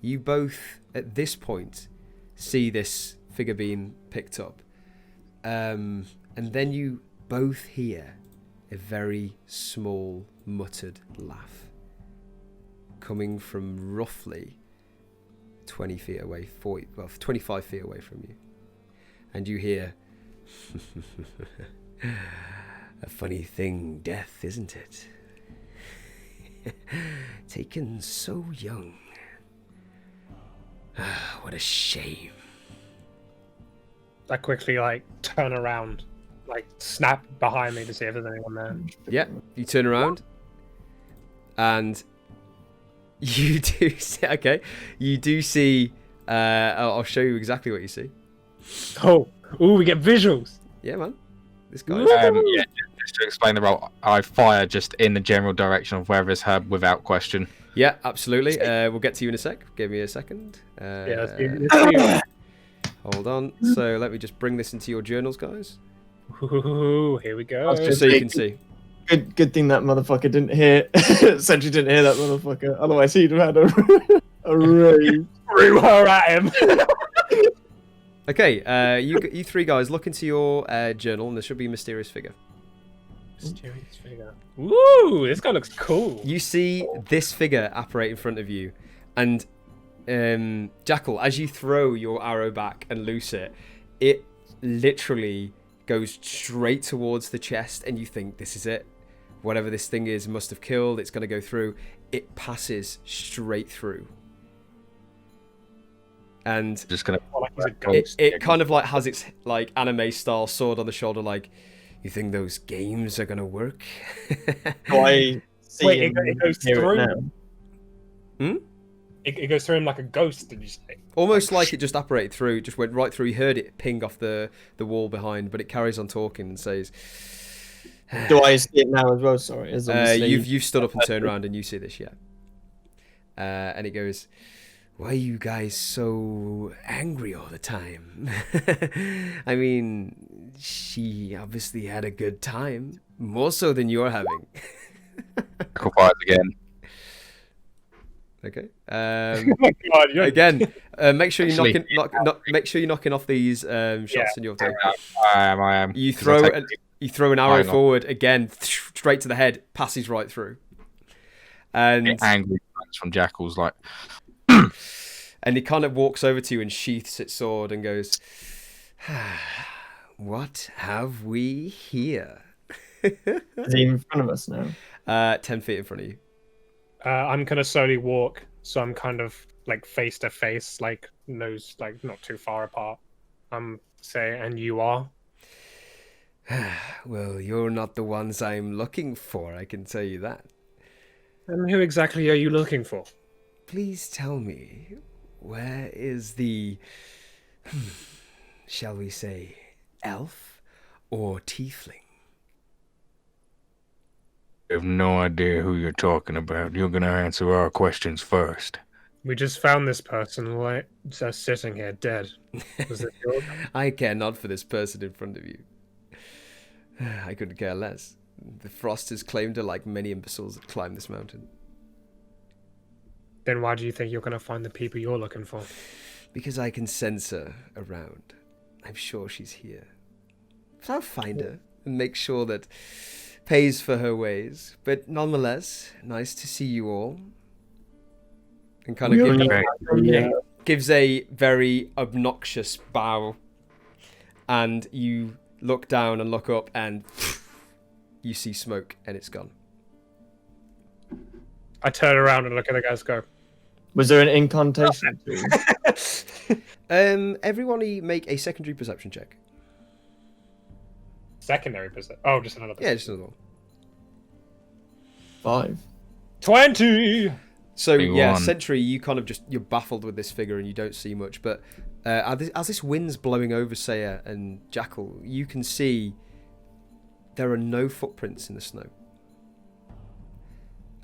you both at this point see this figure being picked up, and then you both hear a very small muttered laugh coming from roughly 20 feet away, 25 feet away from you. And you hear, a funny thing, death, isn't it? Taken so young. What a shame. I quickly turn around, snap behind me to see if there's anyone there. Yeah, you turn around, and you do see. Okay, you do see. I'll show you exactly what you see. Oh, we get visuals. Yeah, man. This guy. Yeah, just to explain the role, I fire just in the general direction of wherever it's heard without question. Yeah, absolutely. We'll get to you in a sec. Give me a second. Hold on. So let me just bring this into your journals, guys. Ooh, here we go. Just so you can see. Good thing that motherfucker didn't hear. Sentry didn't hear that motherfucker. Otherwise, he'd have had a rage. Threw her at him. Okay, you three guys look into your journal, and there should be a mysterious figure. Mysterious figure. Woo! This guy looks cool. You see this figure apparate in front of you, and Jackal, as you throw your arrow back and loose it, it literally goes straight towards the chest, and you think, this is it. Whatever this thing is must have killed. It's going to go through. It passes straight through. And Just gonna. it kind of has its anime style sword on the shoulder, you think those games are gonna work? Do I see Wait, him it goes hear through? it now? It goes through him like a ghost, did you say? Almost like it just apparated through, just went right through. He heard it ping off the wall behind, but it carries on talking and says, Do I see it now as well? Sorry. You've stood up and turned around and you see this, yeah. And it goes, why are you guys so angry all the time? I mean, she obviously had a good time, more so than you're having. Jackal fires again. Okay. Oh my God, again, make sure you're Actually, make sure you're knocking off these shots in your turn. I am. You throw an arrow forward again, straight to the head, passes right through. And angry from Jackal's and he kind of walks over to you and sheaths its sword and goes, what have we here? Is he in front of us now? 10 feet in front of you. I'm gonna slowly walk, so I'm kind of face to face, nose not too far apart. And you are? Well, you're not the ones I'm looking for, I can tell you that. And who exactly are you looking for? Please tell me, where is the, shall we say, elf or tiefling? I have no idea who you're talking about. You're gonna answer our questions first. We just found this person just sitting here dead. Was it yours? I care not for this person in front of you. I couldn't care less. The frost has claimed her like many imbeciles that climb this mountain. Then why do you think you're going to find the people you're looking for? Because I can sense her around. I'm sure she's here. So I'll find her and make sure that pays for her ways. But nonetheless, nice to see you all. And kind of gives a very obnoxious bow. And you look down and look up and you see smoke and it's gone. I turn around and look at the guys go. Was there an incantation? Everyone make a secondary perception check. Secondary percent. Oh, just another percent. Yeah, just another one. 5. 20! So yeah, 21. Sentry, you kind of you're baffled with this figure and you don't see much, but as this wind's blowing over Seiya and Jackal, you can see there are no footprints in the snow.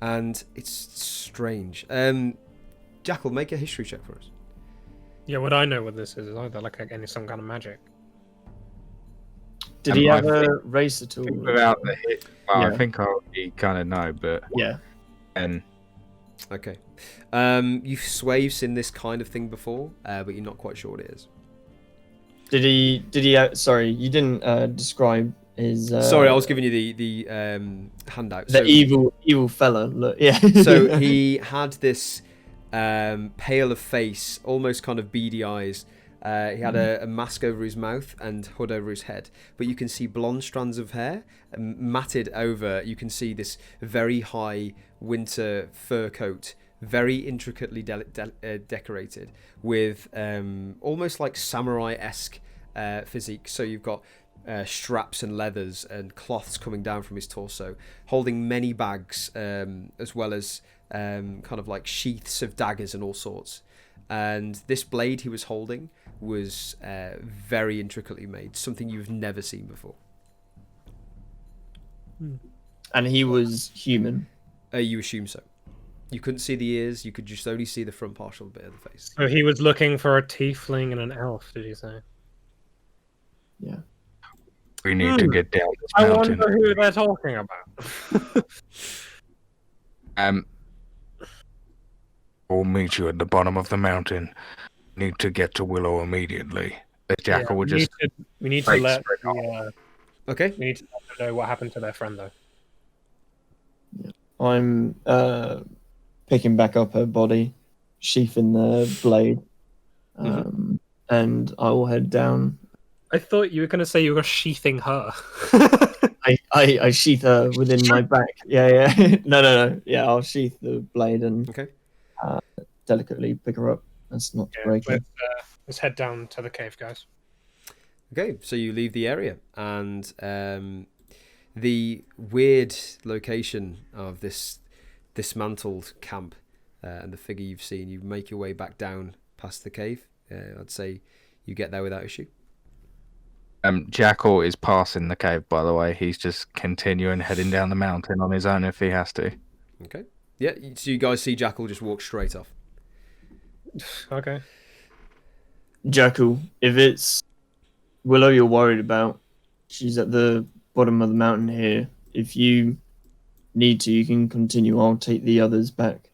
And it's strange. Jackal, make a history check for us. Yeah, would I know what this is? Is either like some kind of magic? Did he have a race at all? Without the hit, well, Yeah. I think I already kind of know, but Yeah. and Okay. You swear you've seen this kind of thing before, but you're not quite sure what it is. Did he? Sorry, you didn't describe his. Sorry, I was giving you the handout. The evil fella. Look, yeah. So he had this pale of face, almost kind of beady eyes. He had a mask over his mouth and hood over his head, but you can see blonde strands of hair matted over. You can see this very high winter fur coat, very intricately decorated with almost like samurai-esque physique. So you've got straps and leathers and cloths coming down from his torso, holding many bags, as well as kind of like sheaths of daggers and all sorts. And this blade he was holding was very intricately made, something you've never seen before. And he was human. You assume so. You couldn't see the ears, you could just only see the front partial bit of the face. So he was looking for a tiefling and an elf, did you say? Yeah. we need to get down this I mountain. wonder who they're talking about. We'll meet you at the bottom of the mountain. Need to get to Willow immediately. The Jackal would just we need to break let straight Okay. we need to let them know what happened to their friend though. I'm picking back up her body, sheathing the blade, and I will head down. I thought you were going to say you were sheathing her. I sheath her within my back. Yeah. No. Yeah, I'll sheath the blade and Okay. delicately pick her up. That's not breaking. Let's head down to the cave, guys. Okay, so you leave the area, and the weird location of this dismantled camp and the figure you've seen, you make your way back down past the cave. I'd say you get there without issue. Jackal is passing the cave, by the way. He's just continuing heading down the mountain on his own if he has to. Okay. Yeah, so you guys see Jackal just walk straight off. Okay. Jackal, if it's Willow you're worried about, she's at the bottom of the mountain here. If you need to, you can continue. I'll take the others back.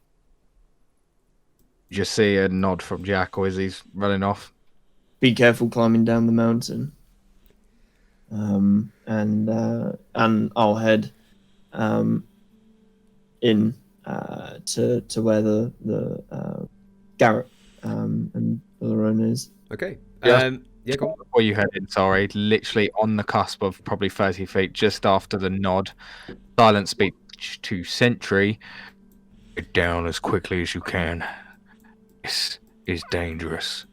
You just see a nod from Jackal as he's running off. Be careful climbing down the mountain. And I'll head in to where the Garret and Lorone is. Okay. Yeah. Yeah, go on. Before you head in, sorry, literally on the cusp of probably 30 feet, just after the nod, silent speech to Sentry. Get down as quickly as you can. This is dangerous.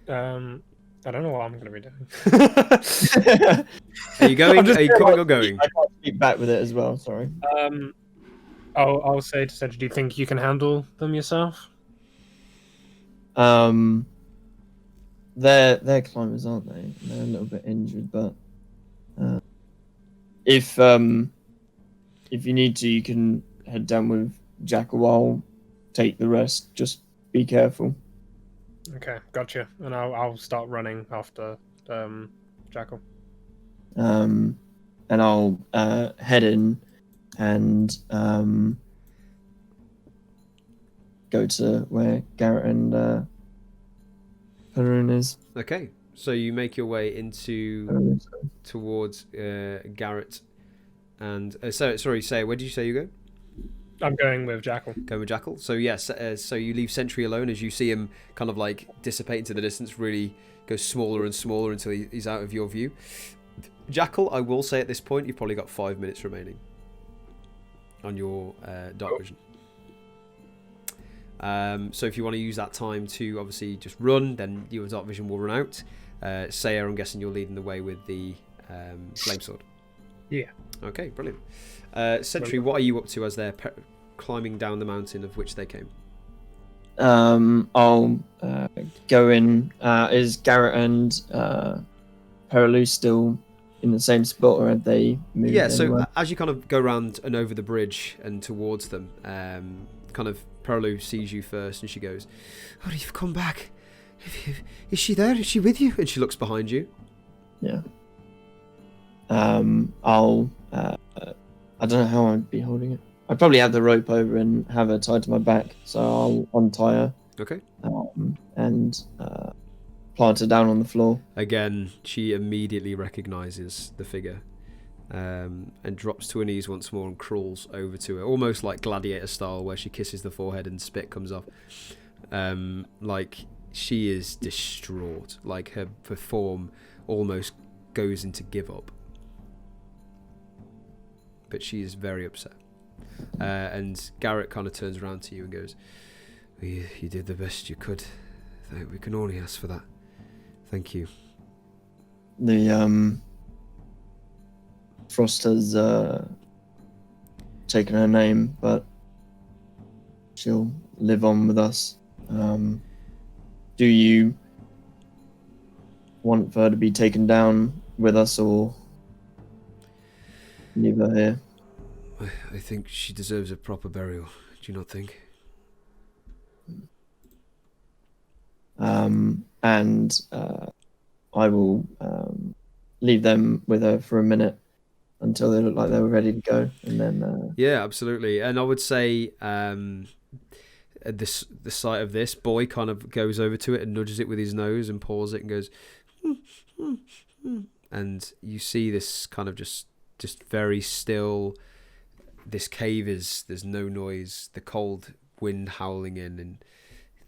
And I don't know what I'm going to be doing. Are you going? Are you coming or going? I can't speak back with it as well. Sorry. I'll say to Sentry, do you think you can handle them yourself? They're climbers, aren't they? They're a little bit injured, but if you need to, you can head down with Jackal. I'll take the rest. Just be careful. Okay, gotcha. And I'll start running after Jackal. And I'll head in and go to where Garret and Haroon is. Okay, so you make your way into towards Garret and sorry, say where did you say you go? I'm going with Jackal. Go with Jackal. So yes, so you leave Sentry alone as you see him kind of like dissipate into the distance, really go smaller and smaller until he's out of your view. Jackal, I will say at this point, you've probably got 5 minutes remaining on your dark vision. So if you want to use that time to obviously just run, then your dark vision will run out. Seiya, I'm guessing you're leading the way with the flame sword. Yeah. Okay, brilliant. Sentry, what are you up to as they're climbing down the mountain of which they came? I'll go in. Is Garret and Peraloo still in the same spot, or have they moved? Yeah, so anywhere? as you kind of go around and over the bridge and towards them, kind of Peraloo sees you first and she goes, "Oh, you've come back. Is she there? Is she with you?" And she looks behind you. Yeah. I'll. I don't know how I'd be holding it. I'd probably have the rope over and have her tied to my back, so I'll untie her. Okay. And plant her down on the floor. Again, she immediately recognises the figure, and drops to her knees once more and crawls over to her, almost like gladiator style, where she kisses the forehead and spit comes off. Like she is distraught. Like her form almost goes into give up. But she is very upset. And Garret kind of turns around to you and goes, "You did the best you could. We can only ask for that. Thank you." The Frost has taken her name, but she'll live on with us. Do you want her to be taken down with us, or leave her here? I think she deserves a proper burial. Do you not think? And I will leave them with her for a minute until they look like they were ready to go, and then Yeah, absolutely. And I would say at the sight of this, Boy kind of goes over to it and nudges it with his nose and paws it and goes, and you see this kind of just very still. This cave there's no noise, the cold wind howling in, and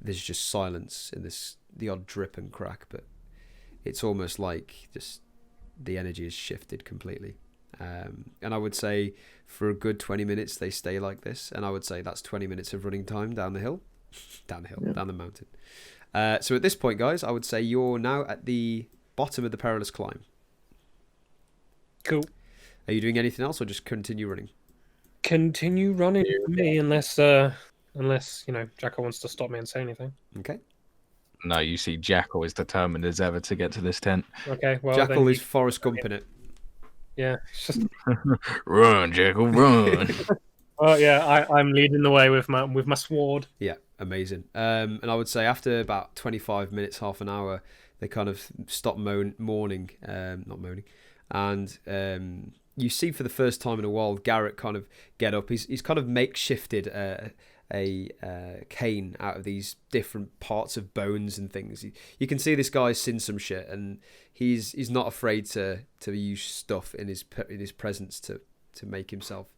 there's just silence and the odd drip and crack, but it's almost like just the energy has shifted completely. And I would say for a good 20 minutes they stay like this, and I would say that's 20 minutes of running time down the mountain. So at this point, guys, I would say you're now at the bottom of the perilous climb. Cool. Are you doing anything else or just continue running? Continue running for me, unless Jackal wants to stop me and say anything. Okay. No, you see, Jackal is determined as ever to get to this tent. Okay, well Jackal then is Forrest Gump in it. Yeah. It's just... Run, Jackal, run! Well, yeah, I'm leading the way with my sword. Yeah, amazing. And I would say after about 25 minutes, half an hour, they kind of stop mourning, not moaning, and you see for the first time in a while Garret kind of get up. He's kind of makeshifted a cane out of these different parts of bones and things. You can see this guy's seen some shit, and he's not afraid to use stuff in his presence to make himself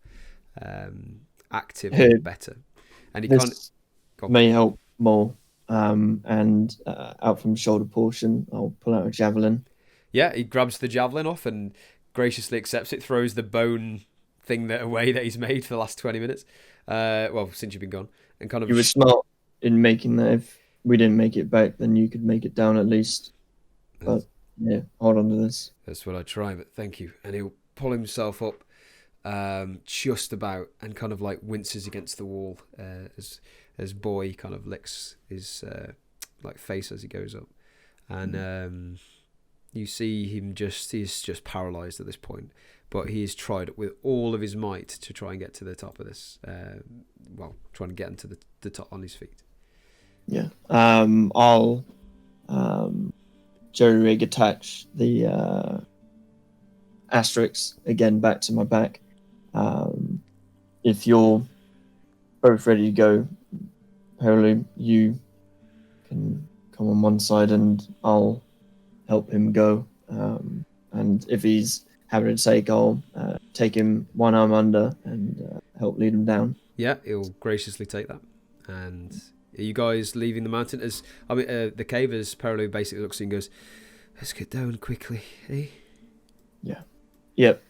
active and better. And he may help more. And out from shoulder portion, I'll pull out a javelin. Yeah, he grabs the javelin off and graciously accepts it, throws the bone thing away that he's made for the last 20 minutes. Well, since you've been gone. And kind of. You were smart in making that. If we didn't make it back, then you could make it down at least. But yeah, hold on to this. That's what I try, but thank you. And he'll pull himself up just about and kind of like winces against the wall as Boy kind of licks his like face as he goes up. And you see him he's just paralyzed at this point, but he's tried with all of his might to try and get to the top of this, trying to get into the top on his feet. Yeah. I'll jerry rig attach the asterisks again back to my back. If you're both ready to go, Paolo, you can come on one side and I'll help him go. And if he's having a take, I'll take him one arm under and help lead him down. Yeah, he'll graciously take that. And are you guys leaving the mountain? The cave, as Paolo basically looks and goes, let's get down quickly, eh? Yeah. Yep.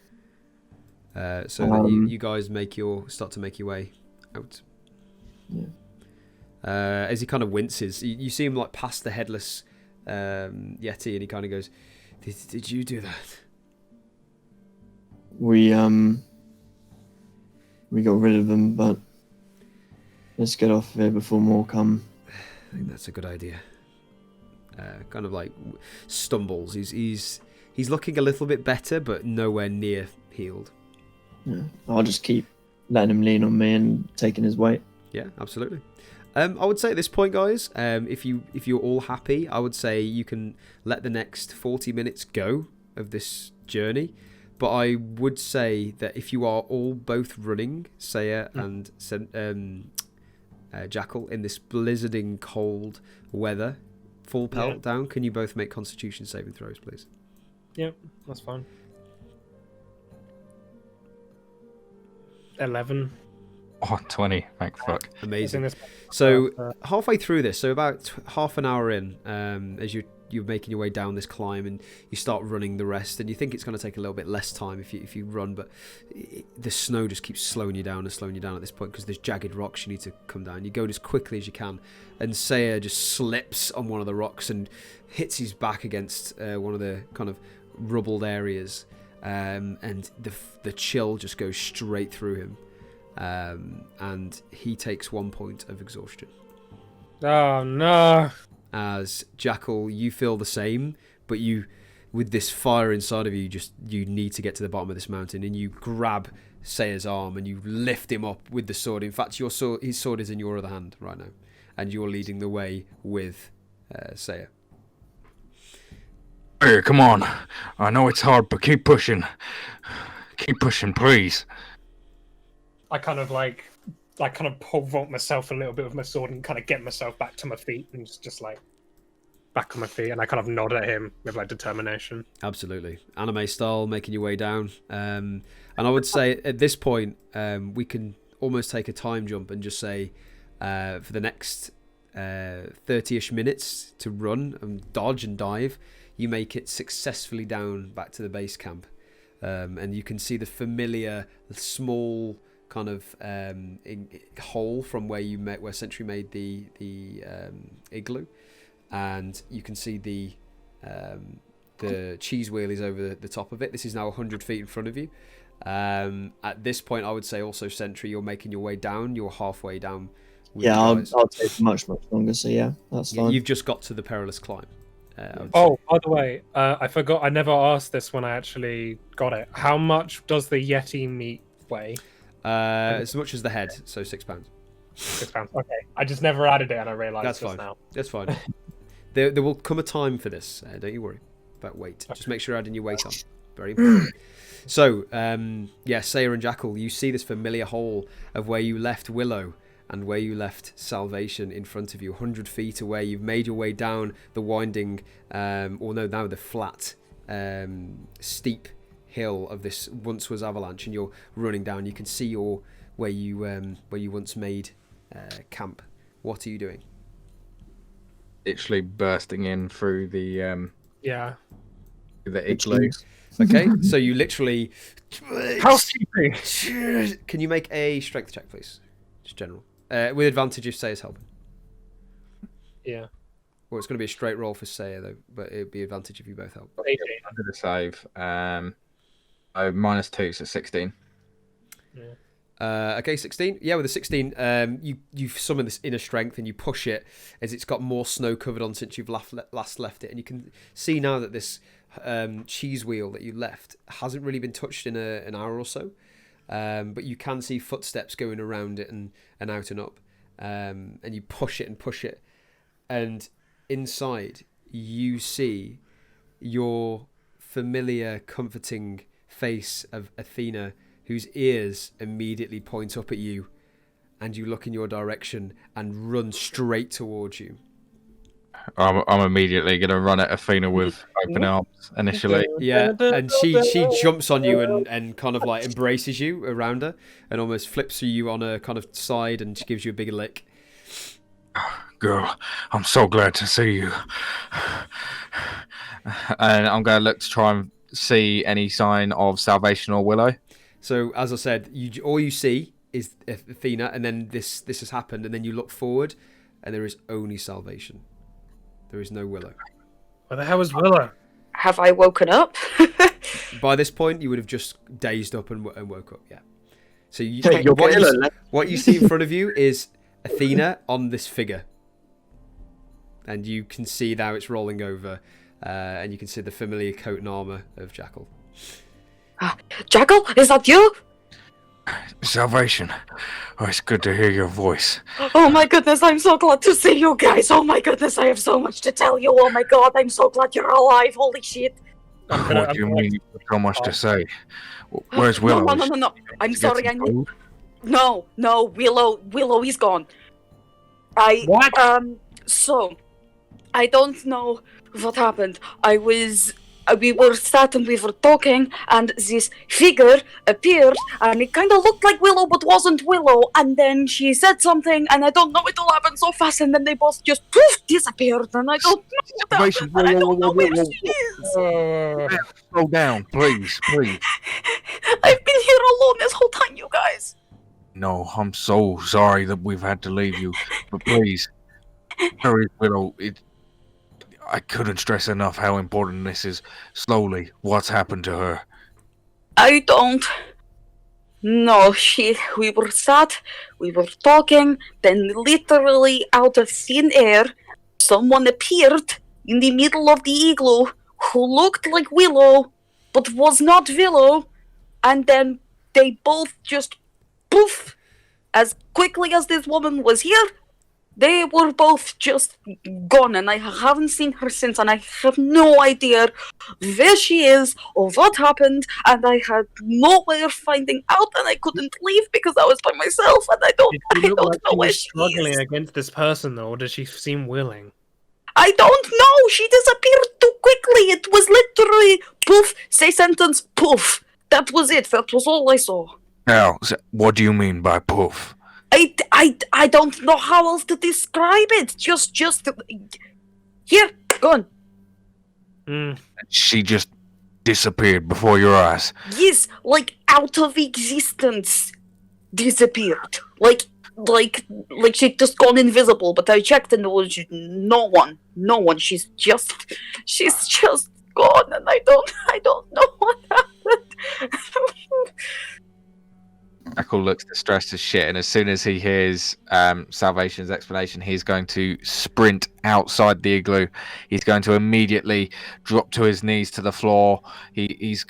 So that you guys start to make your way out. Yeah. As he kind of winces, you see him like past the headless Yeti, and he kind of goes, "Did you do that?" We got rid of them, but let's get off here before more come. I think that's a good idea. Kind of like stumbles. He's looking a little bit better, but nowhere near healed. Yeah. I'll just keep letting him lean on me and taking his weight. Yeah, absolutely. I would say at this point, guys, if you're all happy, I would say you can let the next 40 minutes go of this journey. But I would say that if you are all both running, Seiya and Jackal, in this blizzarding cold weather, full pelt down, can you both make Constitution saving throws, please? Yep, that's fine. 11. Oh, 20. Thank fuck. Amazing. So halfway through this, so about half an hour in, as you're making your way down this climb and you start running the rest, and you think it's going to take a little bit less time if you run, but the snow just keeps slowing you down at this point because there's jagged rocks you need to come down. You go as quickly as you can, and Seiya just slips on one of the rocks and hits his back against one of the kind of rubbled areas, and the chill just goes straight through him. And he takes 1 point of exhaustion. Oh no! As Jackal, you feel the same, but you, with this fire inside of you, you need to get to the bottom of this mountain, and you grab Seiya's arm and you lift him up with the sword. In fact, his sword is in your other hand right now, and you're leading the way with Seiya. Hey, come on. I know it's hard, but keep pushing. Keep pushing, please. I kind of pole vault myself a little bit with my sword and kind of get myself back to my feet and just like back on my feet, and I kind of nod at him with like determination. Absolutely, anime style, making your way down. And I would say at this point, we can almost take a time jump and just say for the next 30-ish minutes to run and dodge and dive, you make it successfully down back to the base camp, and you can see the familiar small kind of hole from where Sentry made the igloo, and you can see the cheese wheelies over the top of it. This is now 100 feet in front of you. At this point, I would say also Sentry, you're making your way down. You're halfway down. I'll take much longer. So yeah, that's fine. You've just got to the perilous climb. By the way, I forgot. I never asked this when I actually got it. How much does the Yeti meat weigh? As much as the head, so 6 pounds. 6 pounds. Okay, I just never added it, and I realised That's just fine. now. That's fine. There will come a time for this. Don't you worry about weight. Just make sure you're adding your weight on. Very important. So, Seiya and Jackal, you see this familiar hole of where you left Willow and where you left Salvation in front of you, 100 feet away. You've made your way down the winding, now the flat, steep hill of this once was avalanche, and you're running down. You can see where you once made camp. What are you doing? Literally bursting in through the igloo. Okay, so you literally Housekeeping. Can you make a strength check, please? Just general, with advantage if Seiya's helping. Yeah. Well, it's going to be a straight roll for Seiya though, but it'd be advantage if you both help. 18. Under the save. -2, so 16. Okay, 16. Yeah, with a 16, you summon this inner strength and you push it as it's got more snow covered on since you've last left it, and you can see now that this cheese wheel that you left hasn't really been touched in an hour or so, but you can see footsteps going around it and out and up, and you push it, and inside you see your familiar, comforting face of Athena, whose ears immediately point up at you, and you look in your direction and run straight towards you. I'm immediately going to run at Athena with open arms initially. Yeah, and she jumps on you and kind of like embraces you around her and almost flips you on her kind of side, and she gives you a big lick. Girl, I'm so glad to see you. And I'm going to look to try and see any sign of Salvation or Willow. So as I said, all you see is Athena, and then this has happened, and then you look forward, and there is only Salvation. There is no Willow. Where the hell was Willow? Have I woken up? By this point, you would have just dazed up and woke up. Yeah. So what you see in front of you is Athena on this figure, and you can see now it's rolling over, and you can see the familiar coat and armor of Jackal. Jackal, is that you? Salvation. Oh, it's good to hear your voice. Oh my goodness, I'm so glad to see you guys. Oh my goodness, I have so much to tell you. Oh my god, I'm so glad you're alive. Holy shit. What do you mean you've got so much to say? Where's Willow? No. I'm sorry, I need... No, Willow is gone. What? So, I don't know what happened. We were sat and we were talking, and this figure appeared, and it kind of looked like Willow, but wasn't Willow. And then she said something, and I don't know, it all happened so fast, and then they both just poof, disappeared, and I don't know what happened, and I don't know where she is. Slow down, please. I've been here alone this whole time, you guys. No, I'm so sorry that we've had to leave you, but please, hurry, Willow. I couldn't stress enough how important this is. Slowly, what's happened to her? I don't know. We were sat, we were talking, then literally out of thin air, someone appeared in the middle of the igloo who looked like Willow, but was not Willow, and then they both just poof, as quickly as this woman was here. They were both just gone, and I haven't seen her since, and I have no idea where she is or what happened, and I had no way of finding out, and I couldn't leave because I was by myself, and I don't know where she struggling is. against this person, though, or does she seem willing? I don't know. She disappeared too quickly. It was literally poof, say sentence, poof. That was it. That was all I saw. Now, what do you mean by poof? I don't know how else to describe it. Just here, gone. She just disappeared before your eyes. Yes, like out of existence, disappeared. Like she'd just gone invisible. But I checked and there was no one. She's just gone, and I don't know what happened. Jackal looks distressed as shit, and as soon as he hears Salvation's explanation, he's going to sprint outside the igloo. He's going to immediately drop to his knees to the floor. His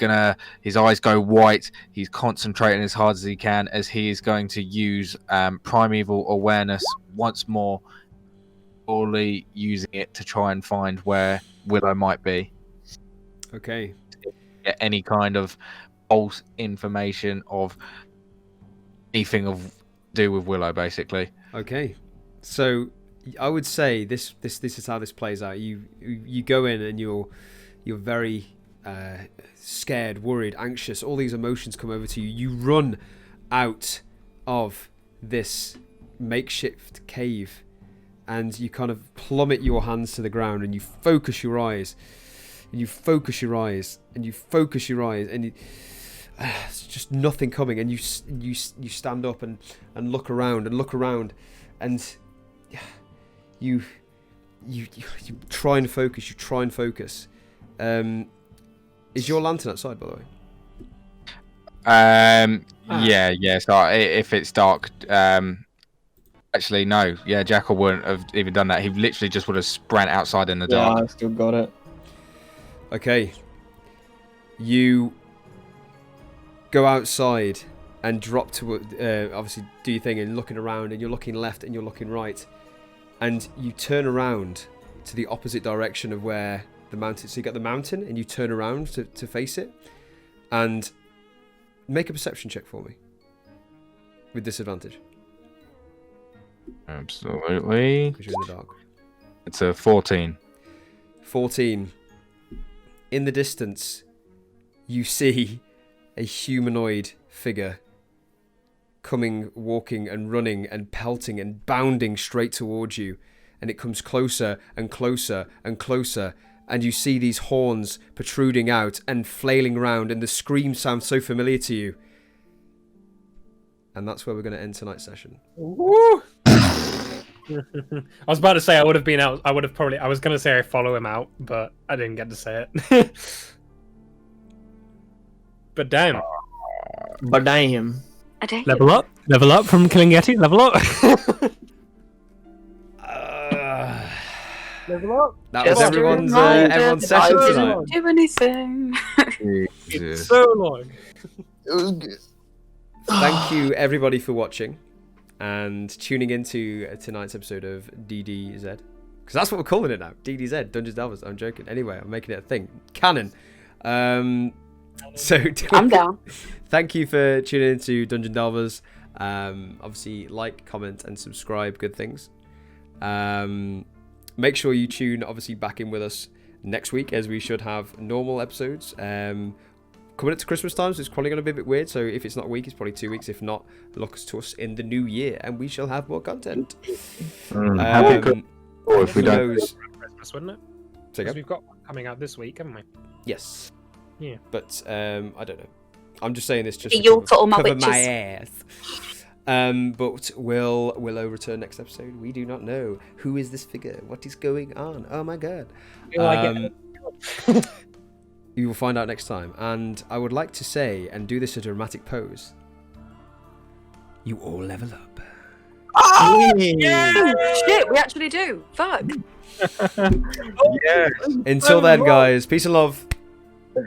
eyes go white. He's concentrating as hard as he can, as he is going to use primeval awareness once more, fully using it to try and find where Willow might be. Okay. Get any kind of false information of anything of do with Willow, basically. Okay, so I would say this is how this plays out. You go in and you're very scared, worried, anxious. All these emotions come over to you. You run out of this makeshift cave, and you kind of plummet your hands to the ground, and you focus your eyes, and you focus your eyes, and you focus your eyes, and it's just nothing coming, and you stand up and look around, and you you try and focus. You try and focus. Is your lantern outside, by the way? Yeah. So if it's dark, actually no. Yeah, Jackal wouldn't have even done that. He literally just would have sprint outside in the dark. Yeah, I still got it. Okay. You go outside and drop to obviously do your thing and looking around, and you're looking left and you're looking right, and you turn around to the opposite direction of where the mountain. So you got the mountain and you turn around to face it, and make a perception check for me with disadvantage. Absolutely. Because you're in the dark. It's a 14. 14. In the distance, you see a humanoid figure coming, walking and running and pelting and bounding straight towards you. And it comes closer and closer and closer. And you see these horns protruding out and flailing around, and the scream sounds so familiar to you. And that's where we're going to end tonight's session. Woo! I was about to say I would have been out. I was going to say I follow him out, but I didn't get to say it. But damn. But damn. I don't Level up from killing Yeti. Level up. Level up. That Just was everyone's reminder everyone's that I session didn't tonight. do anything. It's so long. It was good. Thank you everybody for watching and tuning into tonight's episode of DDZ, because that's what we're calling it now. DDZ, Dungeons Delverz. I'm joking. Anyway, I'm making it a thing. Canon. So I'm down. Thank you for tuning into Dungeon Delverz. Obviously, like, comment, and subscribe. Good things. Make sure you tune obviously back in with us next week, as we should have normal episodes. Coming up to Christmas time, so it's probably going to be a bit weird. So if it's not a week, it's probably 2 weeks. If not, look to us in the new year, and we shall have more content. Or if we don't. knows? Christmas, wouldn't it? Say Because again? we've got one coming out this week, haven't we? Yes. Yeah. But I don't know. I'm just saying this just to You'll put all my cover witches. my ass. But will Willow return next episode? We do not know. Who is this figure? What is going on? Oh my god. You will find out next time. And I would like to say, and do this a dramatic pose, you all level up. Oh, shit, we actually do. Fuck. Yeah. Until then, guys, peace and love.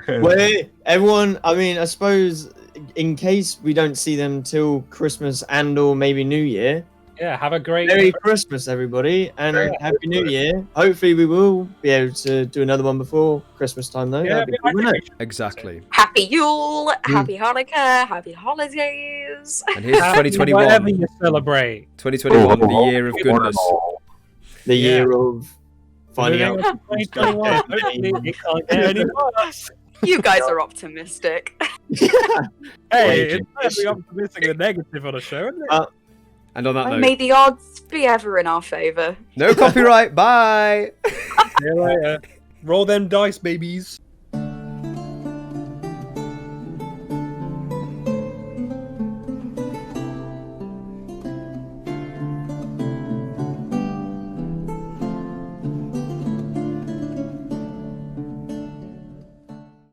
Wait, everyone, I mean, I suppose in case we don't see them till Christmas and or maybe New Year, Yeah, have a great. Merry Christmas, everybody, and Happy New Year. Hopefully we will be able to do another one before Christmas time, though. Yeah, That'd be cool, wouldn't it? Exactly. Happy Yule, Happy Hanukkah, Happy holidays. And here's Whatever 2021. you celebrate. 2021, the year of goodness. The Yeah. year of finding out. Moving on to 2021. Hopefully it can't get any worse. You guys are optimistic. Hey, it's better to be optimistic than negative on a show, isn't it? And on that And note, may the odds be ever in our favour. no copyright. Bye. See you later. Roll them dice, babies.